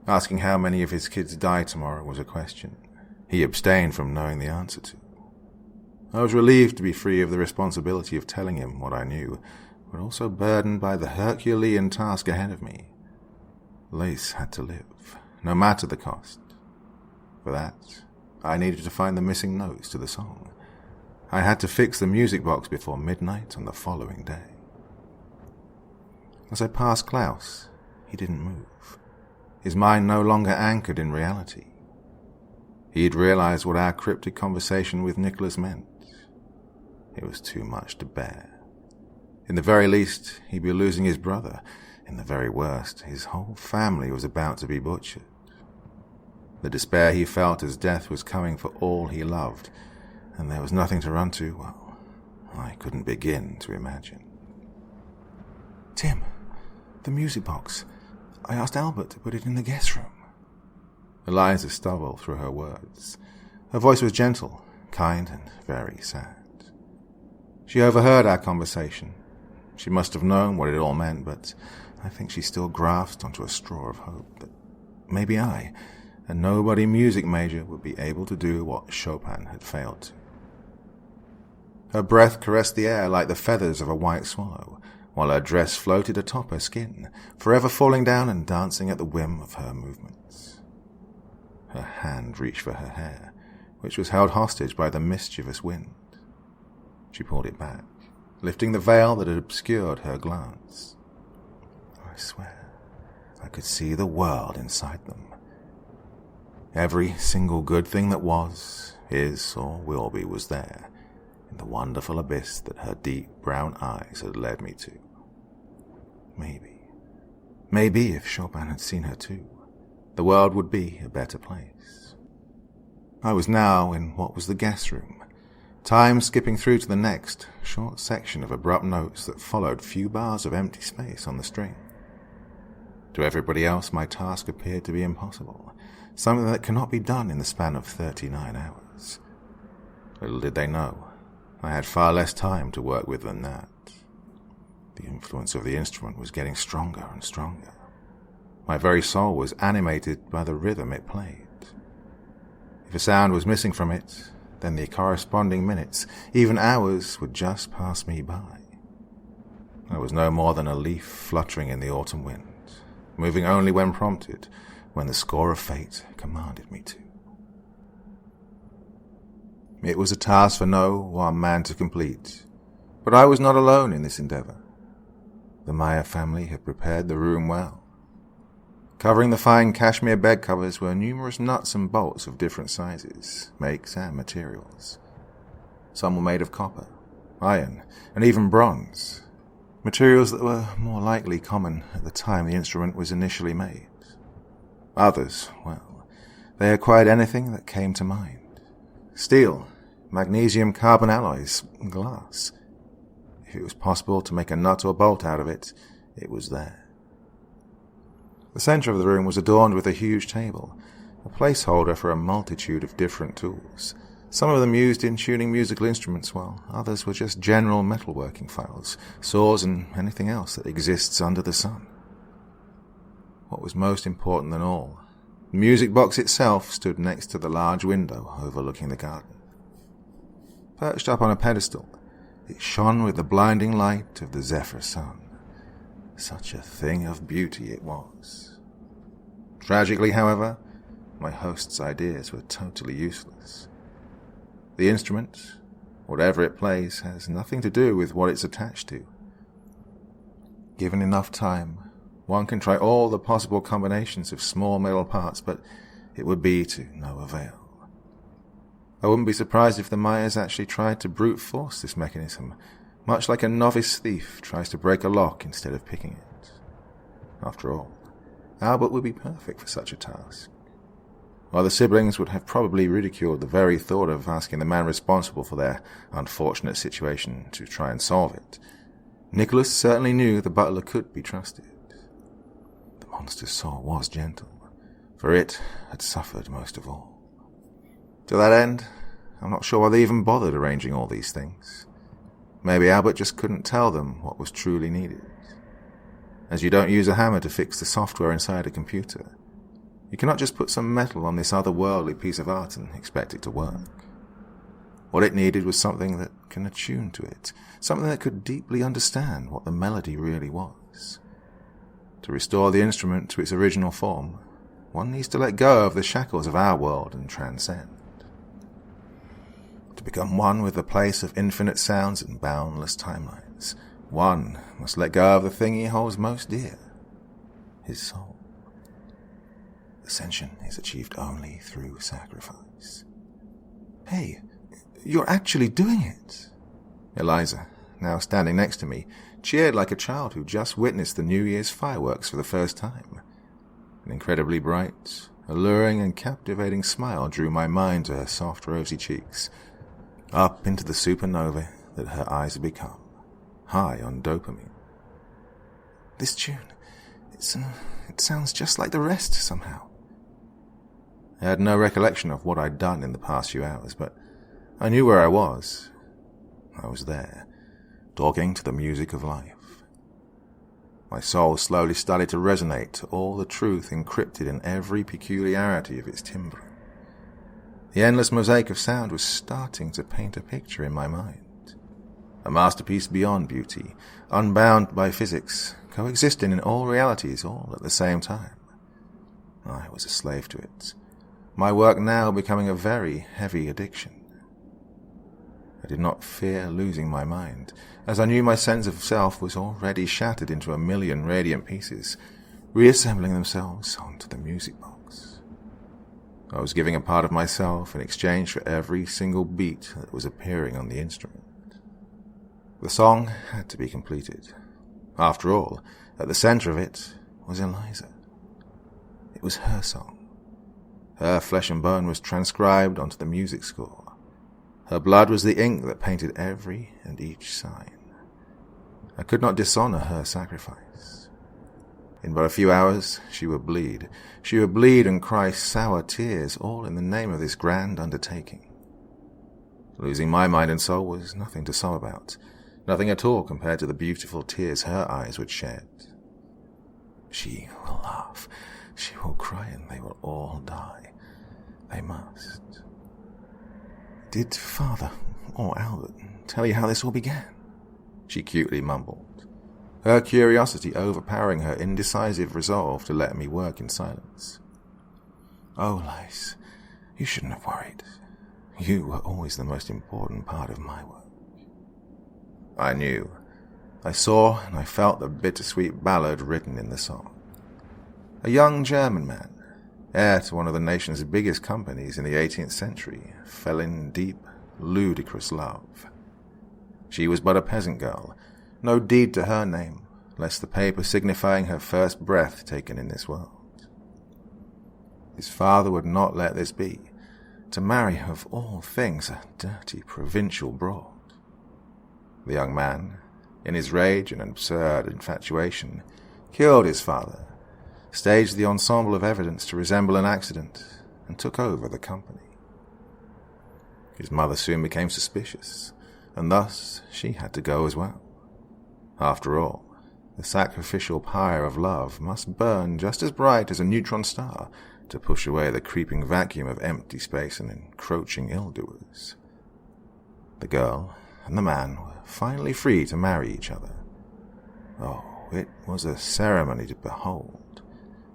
Asking how many of his kids die tomorrow was a question he abstained from knowing the answer to. I was relieved to be free of the responsibility of telling him what I knew, but also burdened by the Herculean task ahead of me. Lace had to live, no matter the cost. For that, I needed to find the missing notes to the song. I had to fix the music box before midnight on the following day. As I passed Klaus, he didn't move. His mind no longer anchored in reality. He had realized what our cryptic conversation with Nicholas meant. It was too much to bear. In the very least, he'd be losing his brother. In the very worst, his whole family was about to be butchered. The despair he felt as death was coming for all he loved, and there was nothing to run to, well, I couldn't begin to imagine. Tim, the music box. I asked Albert to put it in the guest room. Eliza stumbled through her words. Her voice was gentle, kind, and very sad. She overheard our conversation. She must have known what it all meant, but I think she still grasped onto a straw of hope that maybe I, a nobody music major, would be able to do what Chopin had failed to. Her breath caressed the air like the feathers of a white swallow, while her dress floated atop her skin, forever falling down and dancing at the whim of her movements. Her hand reached for her hair, which was held hostage by the mischievous wind. She pulled it back, lifting the veil that had obscured her glance. I swear, I could see the world inside them. Every single good thing that was, is, or will be was there, in the wonderful abyss that her deep brown eyes had led me to. Maybe if Chopin had seen her too, the world would be a better place. I was now in what was the guest room, time skipping through to the next short section of abrupt notes that followed few bars of empty space on the string. To everybody else, my task appeared to be impossible, something that cannot be done in the span of 39 hours. Little did they know, I had far less time to work with than that. The influence of the instrument was getting stronger and stronger. My very soul was animated by the rhythm it played. If a sound was missing from it, then the corresponding minutes, even hours, would just pass me by. I was no more than a leaf fluttering in the autumn wind, moving only when prompted, when the score of fate commanded me to. It was a task for no one man to complete, but I was not alone in this endeavor. The Meyer family had prepared the room well. Covering the fine cashmere bed covers were numerous nuts and bolts of different sizes, makes, and materials. Some were made of copper, iron, and even bronze, materials that were more likely common at the time the instrument was initially made. Others, well, they acquired anything that came to mind. Steel, magnesium carbon alloys, glass. If it was possible to make a nut or bolt out of it, it was there. The center of the room was adorned with a huge table, a placeholder for a multitude of different tools, some of them used in tuning musical instruments, while others were just general metalworking files, saws, and anything else that exists under the sun. What was most important than all, the music box itself stood next to the large window overlooking the garden. Perched up on a pedestal, it shone with the blinding light of the Zephyr sun. Such a thing of beauty it was. Tragically, however, my host's ideas were totally useless. The instrument, whatever it plays, has nothing to do with what it's attached to. Given enough time, one can try all the possible combinations of small metal parts, but it would be to no avail. I wouldn't be surprised if the Mayas actually tried to brute force this mechanism, much like a novice thief tries to break a lock instead of picking it. After all, Albert would be perfect for such a task. While the siblings would have probably ridiculed the very thought of asking the man responsible for their unfortunate situation to try and solve it, Nicholas certainly knew the butler could be trusted. The monster's soul was gentle, for it had suffered most of all. To that end, I'm not sure why they even bothered arranging all these things. Maybe Albert just couldn't tell them what was truly needed. As you don't use a hammer to fix the software inside a computer, you cannot just put some metal on this otherworldly piece of art and expect it to work. What it needed was something that can attune to it, something that could deeply understand what the melody really was. To restore the instrument to its original form, one needs to let go of the shackles of our world and transcend. To become one with the place of infinite sounds and boundless timelines, one must let go of the thing he holds most dear, his soul. Ascension is achieved only through sacrifice. Hey, you're actually doing it! Eliza, now standing next to me, cheered like a child who just witnessed the New Year's fireworks for the first time. An incredibly bright, alluring and captivating smile drew my mind to her soft rosy cheeks, up into the supernova that her eyes had become, high on dopamine. This tune, it sounds just like the rest somehow. I had no recollection of what I'd done in the past few hours, but I knew where I was. I was there, talking to the music of life. My soul slowly started to resonate to all the truth encrypted in every peculiarity of its timbre. The endless mosaic of sound was starting to paint a picture in my mind. A masterpiece beyond beauty, unbound by physics, coexisting in all realities all at the same time. I was a slave to it, my work now becoming a very heavy addiction. I did not fear losing my mind, as I knew my sense of self was already shattered into a million radiant pieces, reassembling themselves onto the music box. I was giving a part of myself in exchange for every single beat that was appearing on the instrument. The song had to be completed. After all, at the center of it was Eliza. It was her song. Her flesh and bone was transcribed onto the music score. Her blood was the ink that painted every and each sign. I could not dishonor her sacrifice. In but a few hours, she would bleed. She would bleed and cry sour tears, all in the name of this grand undertaking. Losing my mind and soul was nothing to sob about, nothing at all compared to the beautiful tears her eyes would shed. She will laugh, she will cry, and they will all die. They must. Did Father or Albert tell you how this all began? She cutely mumbled, her curiosity overpowering her indecisive resolve to let me work in silence. Oh, Lice, you shouldn't have worried. You were always the most important part of my work. I knew. I saw and I felt the bittersweet ballad written in the song. A young German man, heir to one of the nation's biggest companies in the 18th century, fell in deep, ludicrous love. She was but a peasant girl, no deed to her name, less the paper signifying her first breath taken in this world. His father would not let this be, to marry, of all things, a dirty provincial broad. The young man, in his rage and absurd infatuation, killed his father, staged the ensemble of evidence to resemble an accident, and took over the company. His mother soon became suspicious, and thus she had to go as well. After all, the sacrificial pyre of love must burn just as bright as a neutron star to push away the creeping vacuum of empty space and encroaching ill-doers. The girl and the man were finally free to marry each other. Oh, it was a ceremony to behold.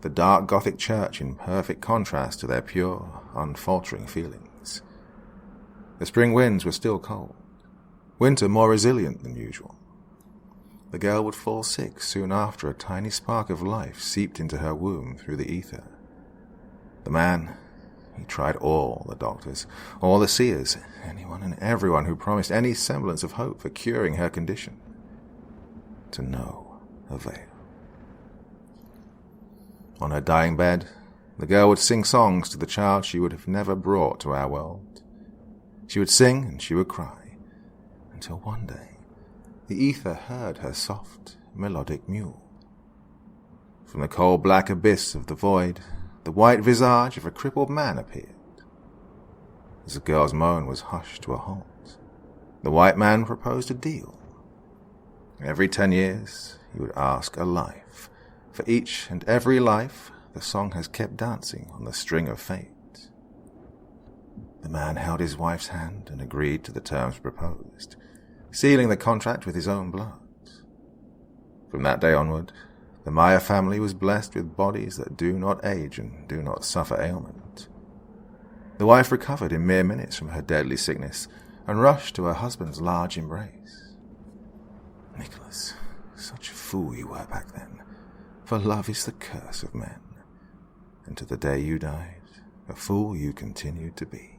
The dark Gothic church in perfect contrast to their pure, unfaltering feelings. The spring winds were still cold, winter more resilient than usual. The girl would fall sick soon after a tiny spark of life seeped into her womb through the ether. The man, he tried all the doctors, all the seers, anyone and everyone who promised any semblance of hope for curing her condition. To no avail. On her dying bed, the girl would sing songs to the child she would have never brought to our world. She would sing and she would cry, until one day the ether heard her soft, melodic mew. From the coal black abyss of the void, the white visage of a crippled man appeared. As the girl's moan was hushed to a halt, the white man proposed a deal. Every 10 years he would ask a life. For each and every life, the song has kept dancing on the string of fate. The man held his wife's hand and agreed to the terms proposed, sealing the contract with his own blood. From that day onward, the Maya family was blessed with bodies that do not age and do not suffer ailment. The wife recovered in mere minutes from her deadly sickness and rushed to her husband's large embrace. Nicholas, such a fool you were back then, for love is the curse of men, and to the day you died, a fool you continued to be.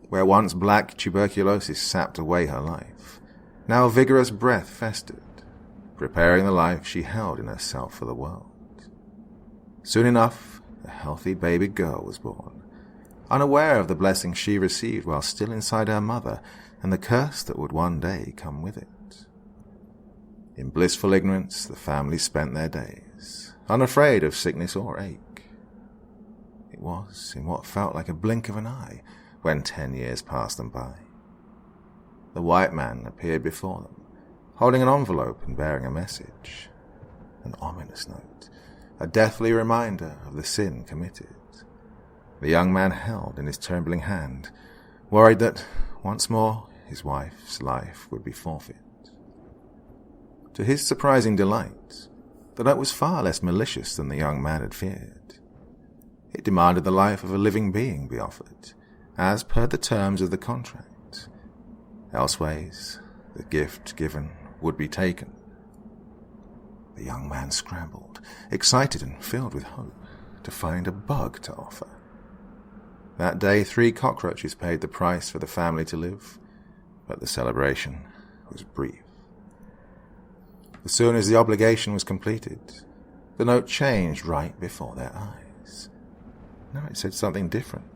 Where once black tuberculosis sapped away her life, now vigorous breath festered, preparing the life she held in herself for the world. Soon enough, a healthy baby girl was born, unaware of the blessing she received while still inside her mother and the curse that would one day come with it. In blissful ignorance, the family spent their days, unafraid of sickness or ache. It was in what felt like a blink of an eye when 10 years passed them by. The white man appeared before them, holding an envelope and bearing a message. An ominous note, a deathly reminder of the sin committed. The young man held in his trembling hand, worried that, once more, his wife's life would be forfeit. To his surprising delight, the note was far less malicious than the young man had feared. It demanded the life of a living being be offered, as per the terms of the contract. Elseways, the gift given would be taken. The young man scrambled, excited and filled with hope, to find a bug to offer. That day 3 cockroaches paid the price for the family to live, but the celebration was brief. As soon as the obligation was completed, the note changed right before their eyes. Now it said something different,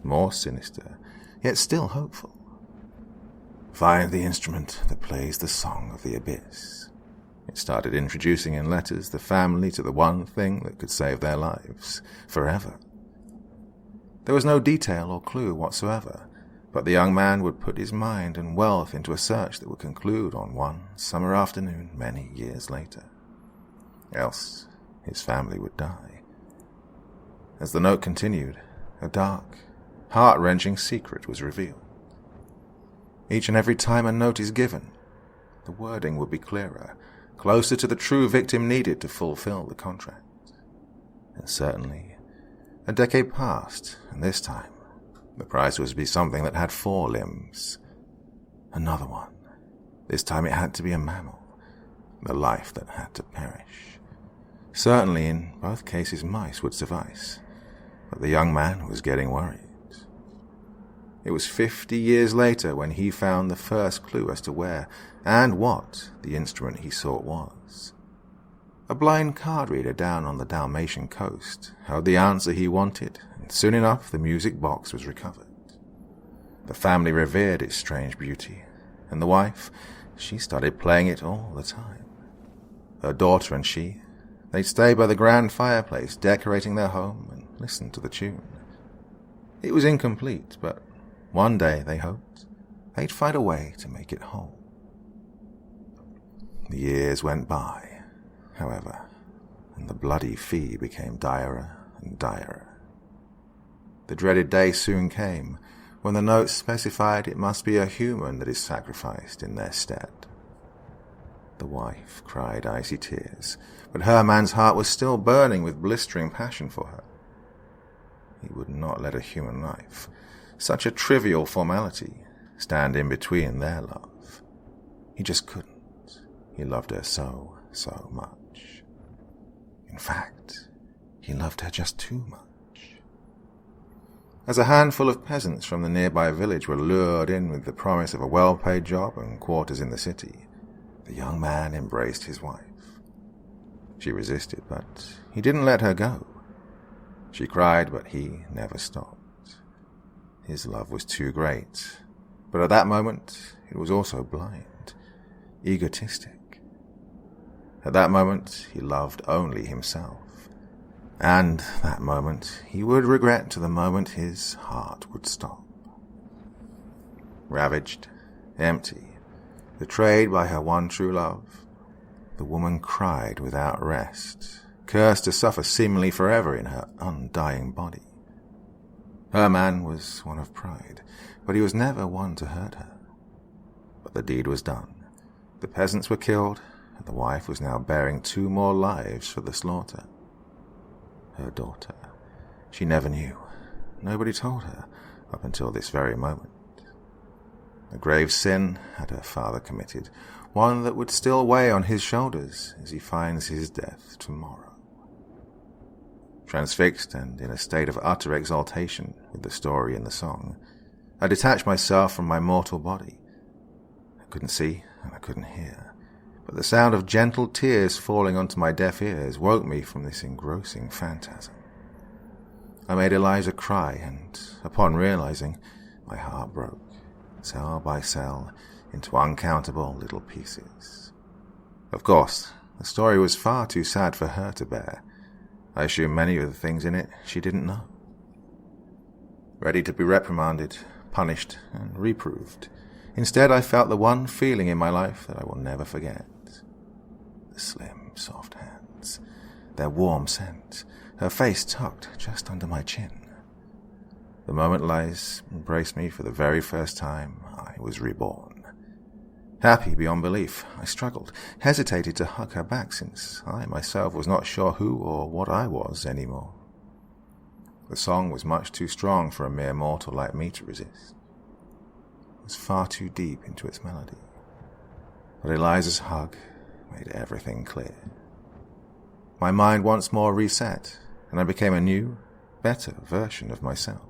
more sinister, yet still hopeful. Find the instrument that plays the song of the abyss. It started introducing in letters the family to the one thing that could save their lives, forever. There was no detail or clue whatsoever, but the young man would put his mind and wealth into a search that would conclude on one summer afternoon many years later. Else, his family would die. As the note continued, a dark, heart-wrenching secret was revealed. Each and every time a note is given, the wording would be clearer, closer to the true victim needed to fulfill the contract. And certainly, a decade passed, and this time, the prize was to be something that had 4 limbs. Another one. This time it had to be a mammal, the life that had to perish. Certainly, in both cases, mice would suffice, but the young man was getting worried. It was 50 years later when he found the first clue as to where and what the instrument he sought was. A blind card reader down on the Dalmatian coast held the answer he wanted, and soon enough the music box was recovered. The family revered its strange beauty, and the wife, she started playing it all the time. Her daughter and she, they'd stay by the grand fireplace decorating their home and listen to the tune. It was incomplete, but one day, they hoped, they'd find a way to make it whole. The years went by, however, and the bloody fee became direr and direr. The dreaded day soon came, when the note specified it must be a human that is sacrificed in their stead. The wife cried icy tears, but her man's heart was still burning with blistering passion for her. He would not let a human life, such a trivial formality, stand in between their love. He just couldn't. He loved her so, so much. In fact, he loved her just too much. As a handful of peasants from the nearby village were lured in with the promise of a well-paid job and quarters in the city, the young man embraced his wife. She resisted, but he didn't let her go. She cried, but he never stopped. His love was too great, but at that moment it was also blind, egotistic. At that moment he loved only himself, and that moment he would regret to the moment his heart would stop. Ravaged, empty, betrayed by her one true love, the woman cried without rest, cursed to suffer seemingly forever in her undying body. Her man was one of pride, but he was never one to hurt her. But the deed was done. The peasants were killed, and the wife was now bearing 2 more lives for the slaughter. Her daughter. She never knew. Nobody told her, up until this very moment. A grave sin had her father committed, one that would still weigh on his shoulders as he finds his death tomorrow. Transfixed and in a state of utter exaltation with the story and the song, I detached myself from my mortal body. I couldn't see and I couldn't hear, but the sound of gentle tears falling onto my deaf ears woke me from this engrossing phantasm. I made Eliza cry, and upon realizing, my heart broke, cell by cell, into uncountable little pieces. Of course, the story was far too sad for her to bear, I assume many of the things in it she didn't know. Ready to be reprimanded, punished, and reproved. Instead, I felt the one feeling in my life that I will never forget. The slim, soft hands, their warm scent, her face tucked just under my chin. The moment Liza embraced me for the very first time, I was reborn. Happy beyond belief, I struggled, hesitated to hug her back since I myself was not sure who or what I was anymore. The song was much too strong for a mere mortal like me to resist. It was far too deep into its melody. But Eliza's hug made everything clear. My mind once more reset, and I became a new, better version of myself.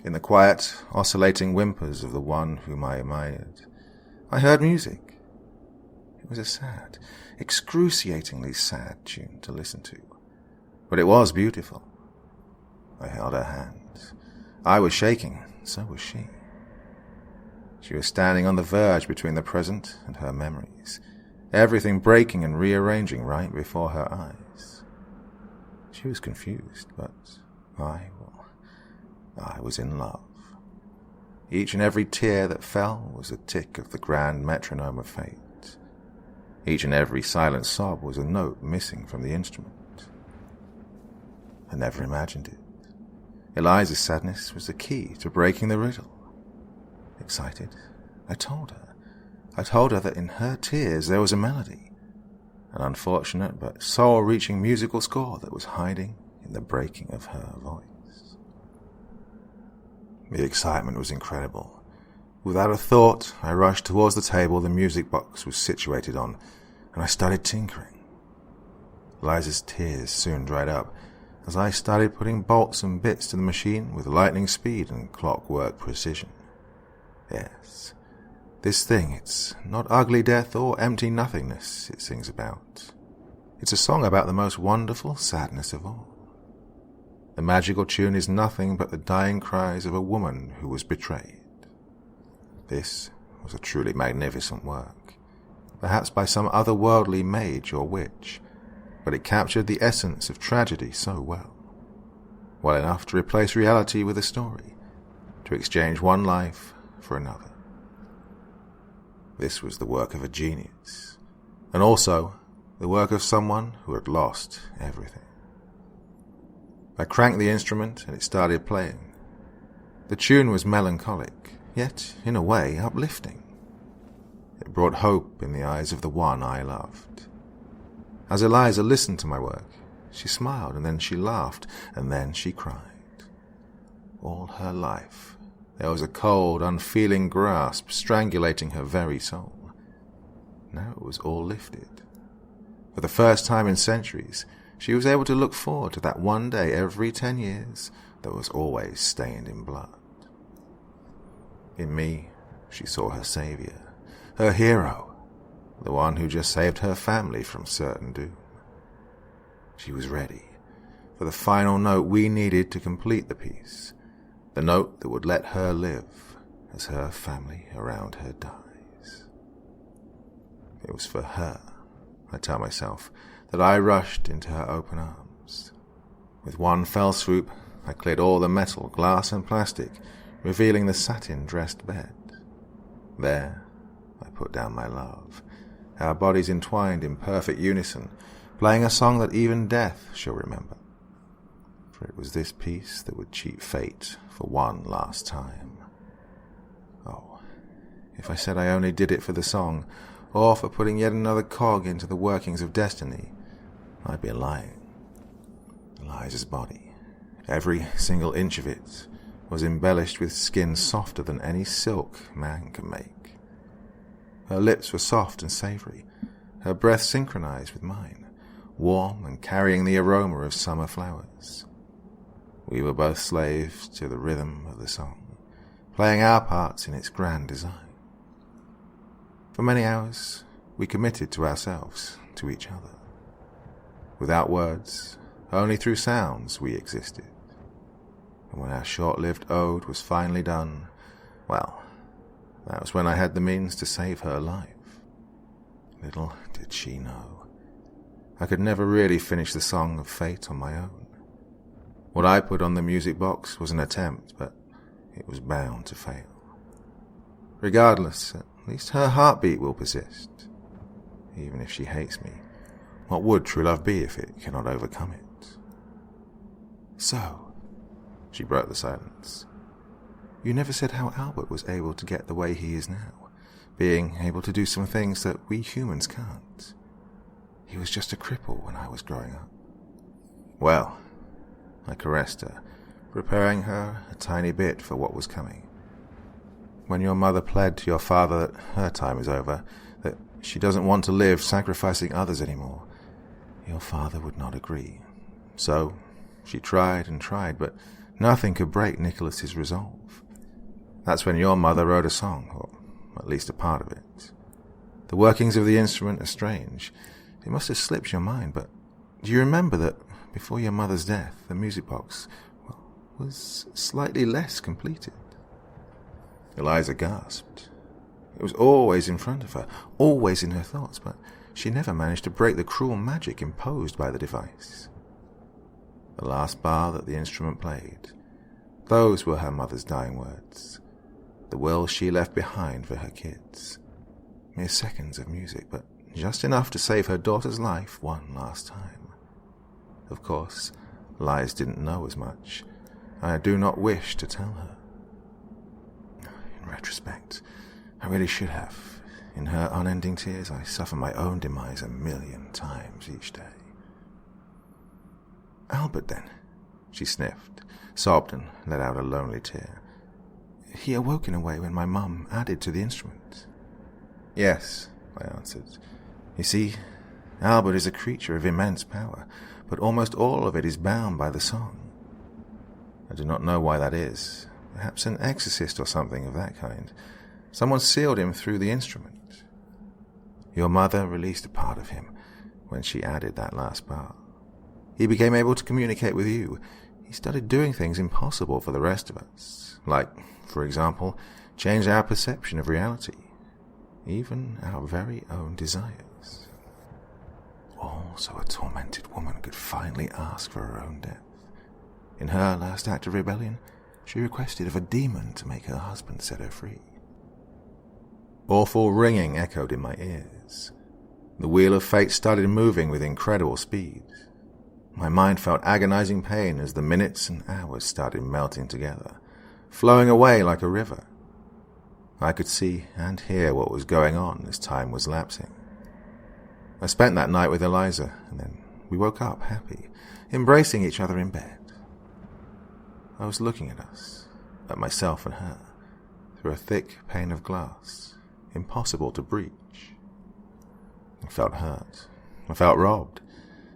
In the quiet, oscillating whimpers of the one whom I admired, I heard music. It was a sad, excruciatingly sad tune to listen to, but it was beautiful. I held her hand. I was shaking, so was she. She was standing on the verge between the present and her memories, everything breaking and rearranging right before her eyes. She was confused, but I was in love. Each and every tear that fell was a tick of the grand metronome of fate. Each and every silent sob was a note missing from the instrument. I never imagined it. Eliza's sadness was the key to breaking the riddle. Excited, I told her. I told her that in her tears there was a melody, an unfortunate but soul-reaching musical score that was hiding in the breaking of her voice. The excitement was incredible. Without a thought, I rushed towards the table the music box was situated on, and I started tinkering. Eliza's tears soon dried up, as I started putting bolts and bits to the machine with lightning speed and clockwork precision. Yes, this thing, it's not ugly death or empty nothingness it sings about. It's a song about the most wonderful sadness of all. The magical tune is nothing but the dying cries of a woman who was betrayed. This was a truly magnificent work, perhaps by some otherworldly mage or witch, but it captured the essence of tragedy so well enough to replace reality with a story, to exchange one life for another. This was the work of a genius, and also the work of someone who had lost everything. I cranked the instrument and it started playing. The tune was melancholic, yet, in a way, uplifting. It brought hope in the eyes of the one I loved. As Eliza listened to my work, she smiled, and then she laughed, and then she cried. All her life, there was a cold, unfeeling grasp strangulating her very soul. Now it was all lifted. For the first time in centuries, she was able to look forward to that one day every 10 years that was always stained in blood. In me, she saw her savior, her hero, the one who just saved her family from certain doom. She was ready for the final note we needed to complete the piece, the note that would let her live as her family around her dies. It was for her, I tell myself, that I rushed into her open arms. With one fell swoop, I cleared all the metal, glass, and plastic, revealing the satin-dressed bed. There, I put down my love, our bodies entwined in perfect unison, playing a song that even death shall remember. For it was this piece that would cheat fate for one last time. Oh, if I said I only did it for the song, or for putting yet another cog into the workings of destiny, I'd be lying. Eliza's body, every single inch of it, was embellished with skin softer than any silk man can make. Her lips were soft and savory, her breath synchronized with mine, warm and carrying the aroma of summer flowers. We were both slaves to the rhythm of the song, playing our parts in its grand design. For many hours, we committed to ourselves, to each other. Without words, only through sounds we existed. And when our short-lived ode was finally done, well, that was when I had the means to save her life. Little did she know. I could never really finish the Song of Fate on my own. What I put on the music box was an attempt, but it was bound to fail. Regardless, at least her heartbeat will persist. Even if she hates me, what would true love be if it cannot overcome it? So, she broke the silence. You never said how Albert was able to get the way he is now, being able to do some things that we humans can't. He was just a cripple when I was growing up. Well, I caressed her, preparing her a tiny bit for what was coming. When your mother pled to your father that her time is over, that she doesn't want to live sacrificing others anymore, your father would not agree. So, she tried and tried, but nothing could break Nicholas's resolve. That's when your mother wrote a song, or at least a part of it. The workings of the instrument are strange. It must have slipped your mind, but do you remember that before your mother's death, the music box was slightly less completed? Eliza gasped. It was always in front of her, always in her thoughts, but she never managed to break the cruel magic imposed by the device. The last bar that the instrument played, those were her mother's dying words. The will she left behind for her kids. Mere seconds of music, but just enough to save her daughter's life one last time. Of course, Liz didn't know as much, and I do not wish to tell her. In retrospect, I really should have. In her unending tears, I suffer my own demise 1,000,000 times each day. Albert, then, she sniffed, sobbed, and let out a lonely tear. He awoke in a way when my mum added to the instrument. Yes, I answered. You see, Albert is a creature of immense power, but almost all of it is bound by the song. I do not know why that is. Perhaps an exorcist or something of that kind. Someone sealed him through the instrument. Your mother released a part of him when she added that last bar. He became able to communicate with you. He started doing things impossible for the rest of us, like, for example, change our perception of reality, even our very own desires. All so a tormented woman could finally ask for her own death. In her last act of rebellion, she requested of a demon to make her husband set her free. Awful ringing echoed in my ears. The wheel of fate started moving with incredible speed. My mind felt agonizing pain as the minutes and hours started melting together, flowing away like a river. I could see and hear what was going on as time was lapsing. I spent that night with Eliza, and then we woke up happy, embracing each other in bed. I was looking at us, at myself and her, through a thick pane of glass, impossible to breach. I felt hurt. I felt robbed,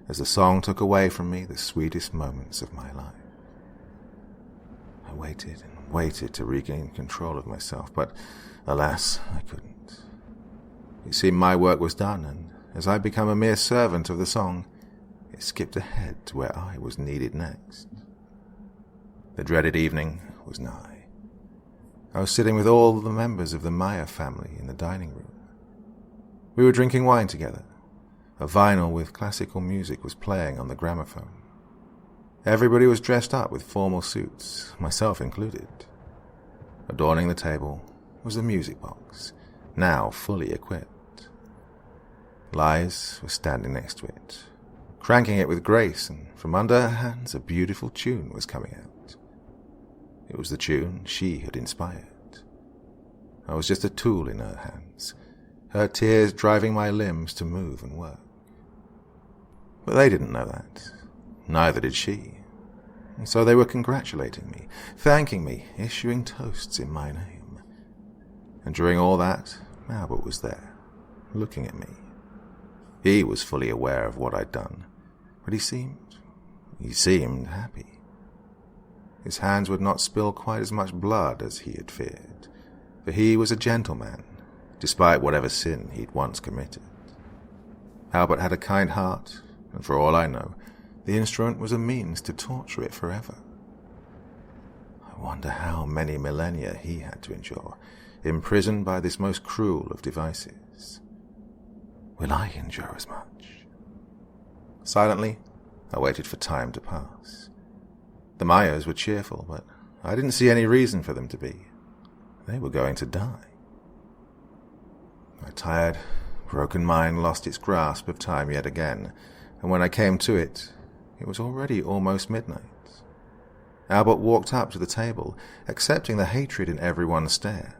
as the song took away from me the sweetest moments of my life. I waited and waited to regain control of myself, but alas, I couldn't. It seemed my work was done, and as I became a mere servant of the song, it skipped ahead to where I was needed next. The dreaded evening was nigh. I was sitting with all the members of the Maya family in the dining room. We were drinking wine together. A vinyl with classical music was playing on the gramophone. Everybody was dressed up with formal suits, myself included. Adorning the table was the music box, now fully equipped. Liz was standing next to it, cranking it with grace, and from under her hands a beautiful tune was coming out. It was the tune she had inspired. I was just a tool in her hands, her tears driving my limbs to move and work. But they didn't know that. Neither did she. And so they were congratulating me, thanking me, issuing toasts in my name. And during all that, Albert was there, looking at me. He was fully aware of what I'd done, but he seemed happy. His hands would not spill quite as much blood as he had feared, for he was a gentleman, despite whatever sin he'd once committed. Albert had a kind heart, and for all I know, the instrument was a means to torture it forever. I wonder how many millennia he had to endure, imprisoned by this most cruel of devices. Will I endure as much? Silently, I waited for time to pass. The Myers were cheerful, but I didn't see any reason for them to be. They were going to die. My tired, broken mind lost its grasp of time yet again, and when I came to it, it was already almost midnight. Albert walked up to the table, accepting the hatred in everyone's stare.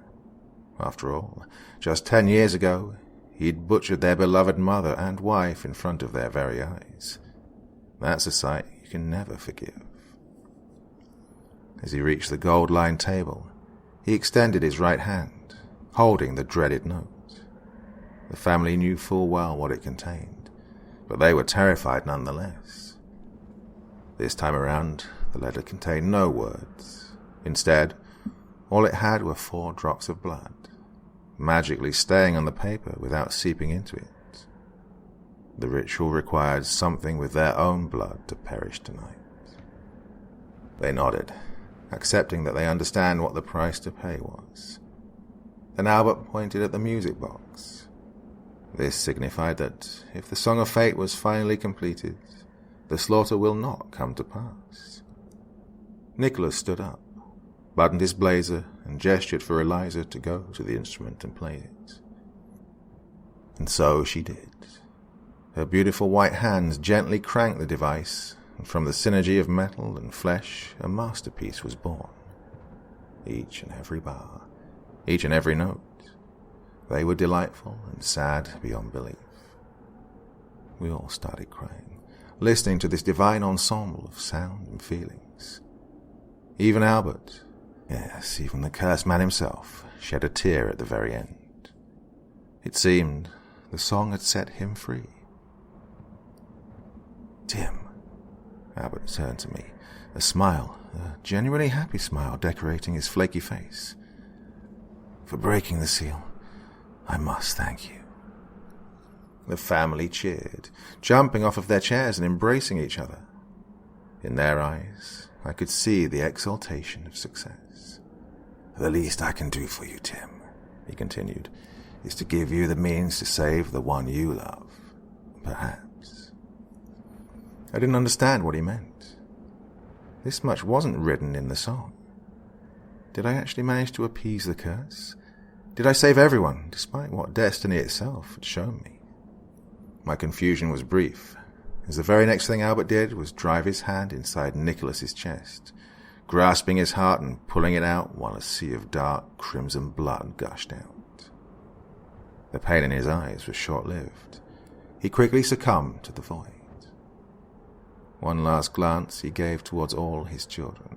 After all, just 10 years ago, he'd butchered their beloved mother and wife in front of their very eyes. That's a sight you can never forgive. As he reached the gold-lined table, he extended his right hand, holding the dreaded note. The family knew full well what it contained, but they were terrified nonetheless. This time around, the letter contained no words. Instead, all it had were 4 drops of blood, magically staying on the paper without seeping into it. The ritual required something with their own blood to perish tonight. They nodded, accepting that they understand what the price to pay was. Then Albert pointed at the music box. This signified that if the Song of Fate was finally completed, the slaughter will not come to pass. Nicholas stood up, buttoned his blazer, and gestured for Eliza to go to the instrument and play it. And so she did. Her beautiful white hands gently cranked the device, and from the synergy of metal and flesh, a masterpiece was born. Each and every bar, each and every note, they were delightful and sad beyond belief. We all started crying, listening to this divine ensemble of sound and feelings. Even Albert, yes, even the cursed man himself, shed a tear at the very end. It seemed the song had set him free. "Tim," Albert turned to me, a smile, a genuinely happy smile decorating his flaky face. "For breaking the seal, I must thank you." The family cheered, jumping off of their chairs and embracing each other. In their eyes, I could see the exultation of success. "The least I can do for you, Tim," he continued, "is to give you the means to save the one you love. Perhaps." I didn't understand what he meant. This much wasn't written in the song. Did I actually manage to appease the curse? Did I save everyone, despite what destiny itself had shown me? My confusion was brief, as the very next thing Albert did was drive his hand inside Nicholas's chest, grasping his heart and pulling it out while a sea of dark, crimson blood gushed out. The pain in his eyes was short-lived. He quickly succumbed to the void. One last glance he gave towards all his children,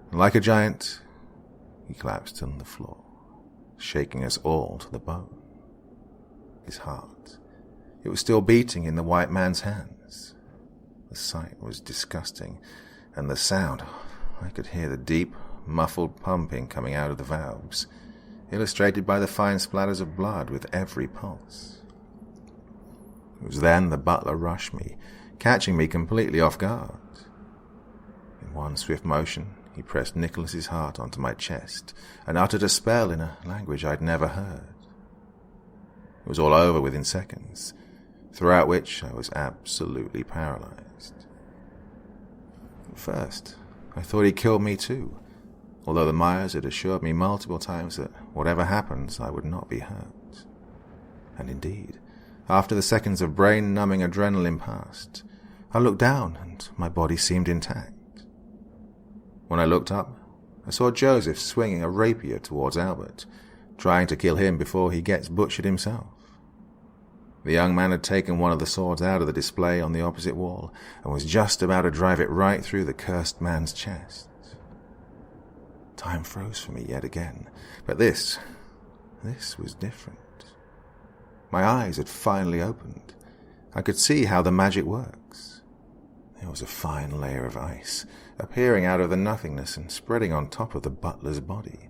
and like a giant, he collapsed on the floor, shaking us all to the bone. His heart, it was still beating in the white man's hands. The sight was disgusting, and the sound, I could hear the deep, muffled pumping coming out of the valves, illustrated by the fine splatters of blood with every pulse. It was then the butler rushed me, catching me completely off guard. In one swift motion, he pressed Nicholas's heart onto my chest and uttered a spell in a language I'd never heard. It was all over within seconds, throughout which I was absolutely paralyzed. At first, I thought he'd killed me too, although the Myers had assured me multiple times that whatever happens, I would not be hurt. And indeed, after the seconds of brain-numbing adrenaline passed, I looked down and my body seemed intact. When I looked up, I saw Joseph swinging a rapier towards Albert, trying to kill him before he gets butchered himself. The young man had taken one of the swords out of the display on the opposite wall and was just about to drive it right through the cursed man's chest. Time froze for me yet again, but this was different. My eyes had finally opened. I could see how the magic works. There was a fine layer of ice, appearing out of the nothingness and spreading on top of the butler's body.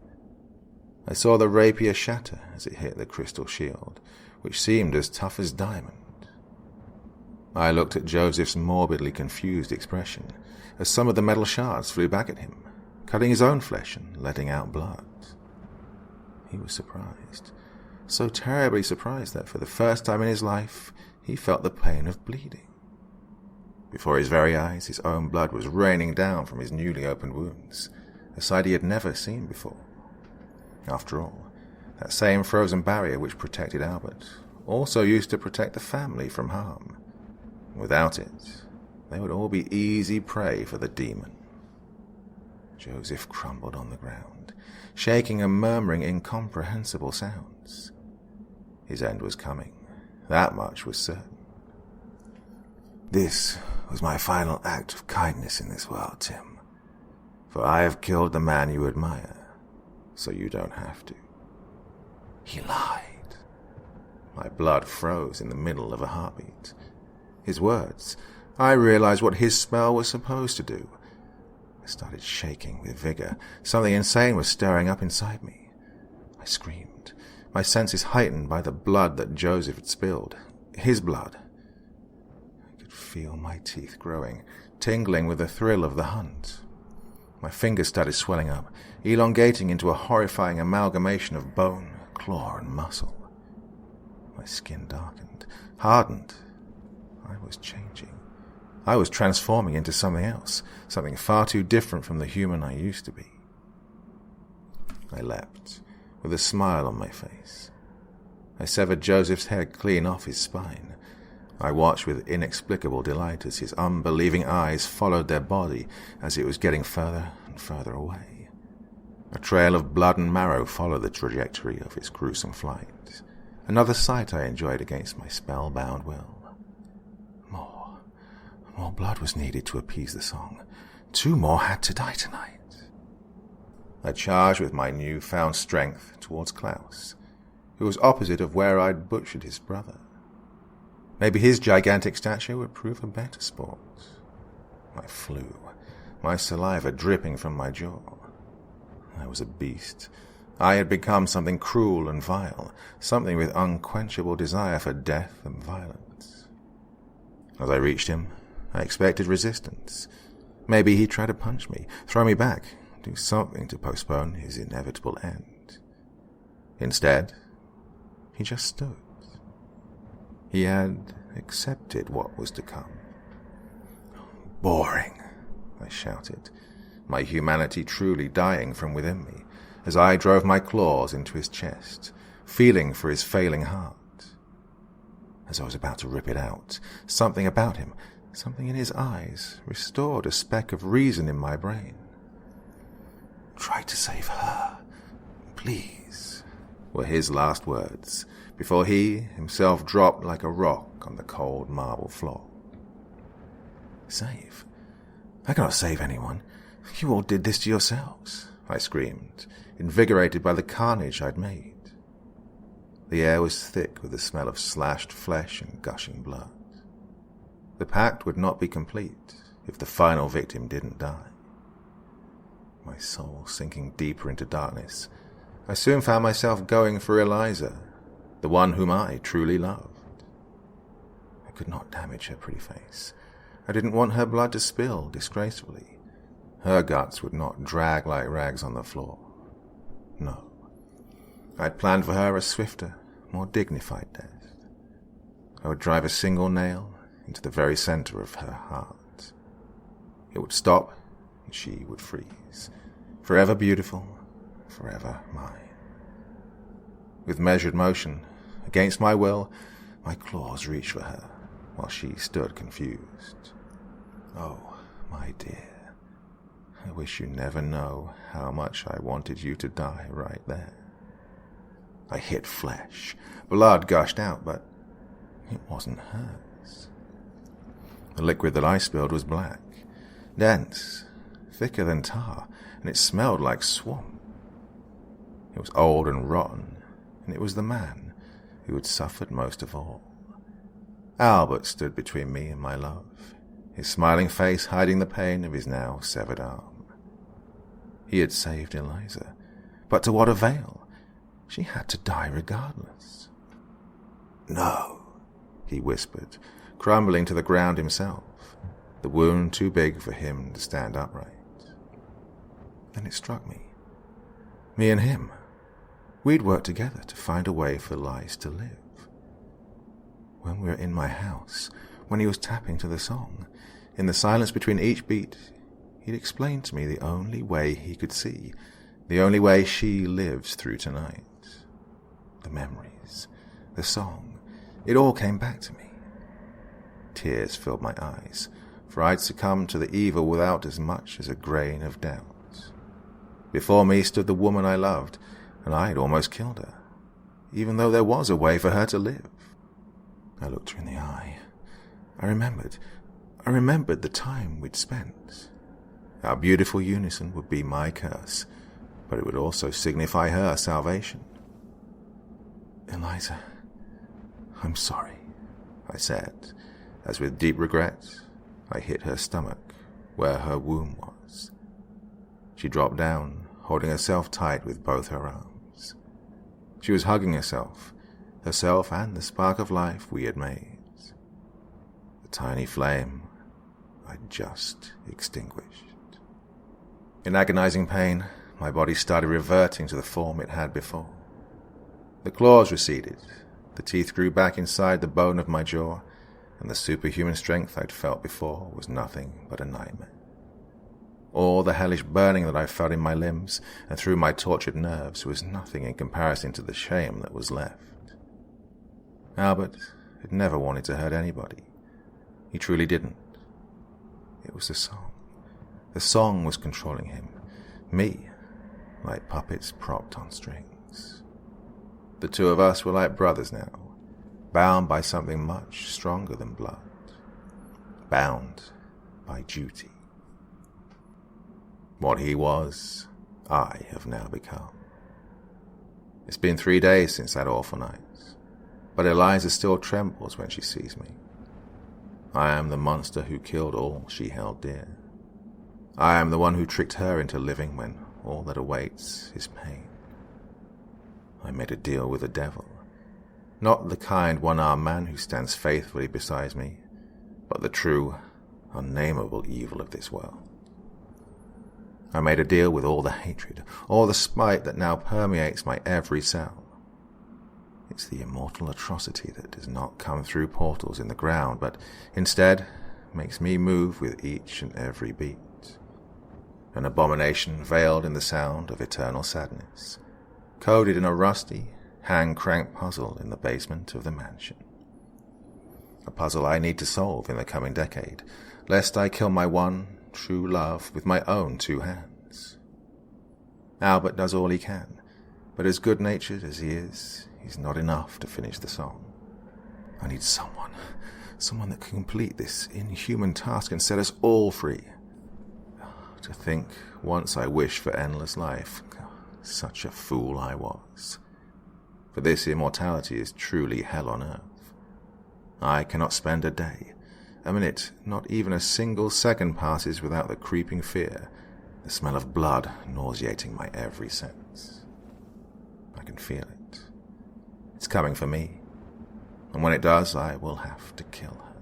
I saw the rapier shatter as it hit the crystal shield, which seemed as tough as diamond. I looked at Joseph's morbidly confused expression as some of the metal shards flew back at him, cutting his own flesh and letting out blood. He was surprised, so terribly surprised that for the first time in his life he felt the pain of bleeding. Before his very eyes, his own blood was raining down from his newly opened wounds, a sight he had never seen before. After all, that same frozen barrier which protected Albert also used to protect the family from harm. Without it, they would all be easy prey for the demon. Joseph crumbled on the ground, shaking and murmuring incomprehensible sounds. His end was coming. That much was certain. This was my final act of kindness in this world, Tim. For I have killed the man you admire, so you don't have to. He lied. My blood froze in the middle of a heartbeat. His words, I realized what his spell was supposed to do. I started shaking with vigor. Something insane was stirring up inside me. I screamed, my senses heightened by the blood that Joseph had spilled. His blood. I could feel my teeth growing, tingling with the thrill of the hunt. My fingers started swelling up, elongating into a horrifying amalgamation of bone, claw, and muscle. My skin darkened, hardened. I was changing. I was transforming into something else, something far too different from the human I used to be. I leapt, with a smile on my face. I severed Joseph's head clean off his spine. I watched with inexplicable delight as his unbelieving eyes followed their body as it was getting further and further away. A trail of blood and marrow followed the trajectory of its gruesome flight. Another sight I enjoyed against my spellbound will. More blood was needed to appease the song. 2 more had to die tonight. I charged with my new-found strength towards Klaus, who was opposite of where I'd butchered his brother. Maybe his gigantic stature would prove a better sport. I flew, my saliva dripping from my jaw. I was a beast. I had become something cruel and vile, something with unquenchable desire for death and violence. As I reached him, I expected resistance. Maybe he'd try to punch me, throw me back, do something to postpone his inevitable end. Instead, he just stood. He had accepted what was to come. Boring, I shouted, my humanity truly dying from within me, as I drove my claws into his chest, feeling for his failing heart. As I was about to rip it out, something about him, something in his eyes, restored a speck of reason in my brain. Try to save her, please, were his last words, before he himself dropped like a rock on the cold marble floor. Save? I cannot save anyone. You all did this to yourselves, I screamed, invigorated by the carnage I'd made. The air was thick with the smell of slashed flesh and gushing blood. The pact would not be complete if the final victim didn't die. My soul sinking deeper into darkness, I soon found myself going for Eliza, the one whom I truly loved. I could not damage her pretty face. I didn't want her blood to spill disgracefully. Her guts would not drag like rags on the floor. No. I'd planned for her a swifter, more dignified death. I would drive a single nail into the very center of her heart. It would stop, and she would freeze, forever beautiful, forever mine. With measured motion, against my will, my claws reached for her, while she stood confused. Oh, my dear, I wish you never know how much I wanted you to die right there. I hit flesh. Blood gushed out, but it wasn't hers. The liquid that I spilled was black, dense, thicker than tar, and it smelled like swamp. It was old and rotten, and it was the man who had suffered most of all. Albert stood between me and my love, his smiling face hiding the pain of his now severed arm. He had saved Eliza, but to what avail? She had to die regardless. No, he whispered, crumbling to the ground himself, the wound too big for him to stand upright. Then it struck me. Me and him. We'd worked together to find a way for Lies to live. When we were in my house, when he was tapping to the song, In the silence between each beat, he'd explain to me the only way he could see, the only way she lives through tonight. The memories, the song, it all came back to me. Tears filled my eyes, for I'd succumbed to the evil without as much as a grain of doubt. Before me stood the woman I loved, and I had almost killed her, even though there was a way for her to live. I looked her in the eye. I remembered the time we'd spent. Our beautiful unison would be my curse, but it would also signify her salvation. "Eliza, I'm sorry," I said, as with deep regret, I hit her stomach, where her womb was. She dropped down, holding herself tight with both her arms. She was hugging herself and the spark of life we had made. The tiny flame I'd just extinguished. In agonizing pain, my body started reverting to the form it had before. The claws receded, the teeth grew back inside the bone of my jaw, and the superhuman strength I'd felt before was nothing but a nightmare. All the hellish burning that I felt in my limbs and through my tortured nerves was nothing in comparison to the shame that was left. Albert had never wanted to hurt anybody. He truly didn't. It was the song. The song was controlling him, me, like puppets propped on strings. The two of us were like brothers now, bound by something much stronger than blood, bound by duty. What he was, I have now become. It's been 3 days since that awful night, but Eliza still trembles when she sees me. I am the monster who killed all she held dear. I am the one who tricked her into living when all that awaits is pain. I made a deal with the devil, not the kind one-armed man who stands faithfully beside me, but the true, unnameable evil of this world. I made a deal with all the hatred, all the spite that now permeates my every cell. It's the immortal atrocity that does not come through portals in the ground, but instead makes me move with each and every beat. An abomination veiled in the sound of eternal sadness, coded in a rusty, hand-cranked puzzle in the basement of the mansion. A puzzle I need to solve in the coming decade, lest I kill my one true love with my own 2 hands. Albert does all he can, but as good-natured as he is, he's not enough to finish the song. I need someone that can complete this inhuman task and set us all free. To think once I wished for endless life, such a fool I was. For this immortality is truly hell on earth. I cannot spend a day, a minute, not even a single second passes without the creeping fear, the smell of blood nauseating my every sense. I can feel it. It's coming for me, and when it does, I will have to kill her.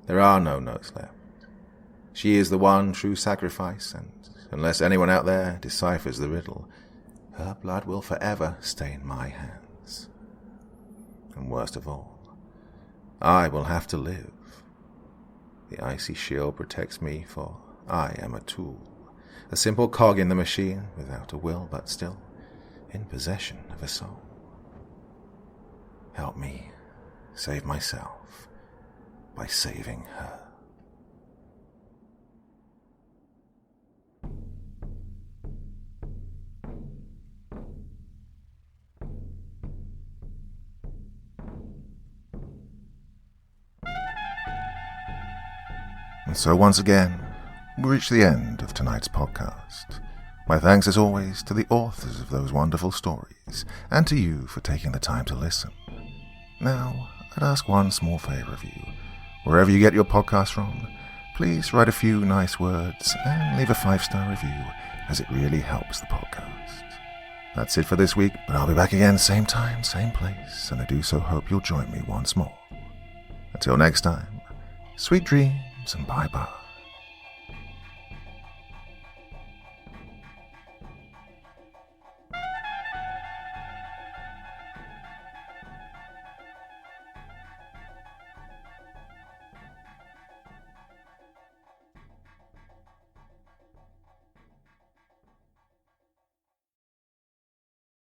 There are no notes left. She is the one true sacrifice, and unless anyone out there deciphers the riddle, her blood will forever stain my hands. And worst of all, I will have to live. The icy shield protects me, for I am a tool, a simple cog in the machine without a will, but still in possession of a soul. Help me save myself by saving her. And so once again, we reach the end of tonight's podcast. My thanks as always to the authors of those wonderful stories, and to you for taking the time to listen. Now, I'd ask one small favor of you. Wherever you get your podcast from, please write a few nice words and leave a 5-star review, as it really helps the podcast. That's it for this week, but I'll be back again same time, same place, and I do so hope you'll join me once more. Until next time, sweet dreams and bye-bye.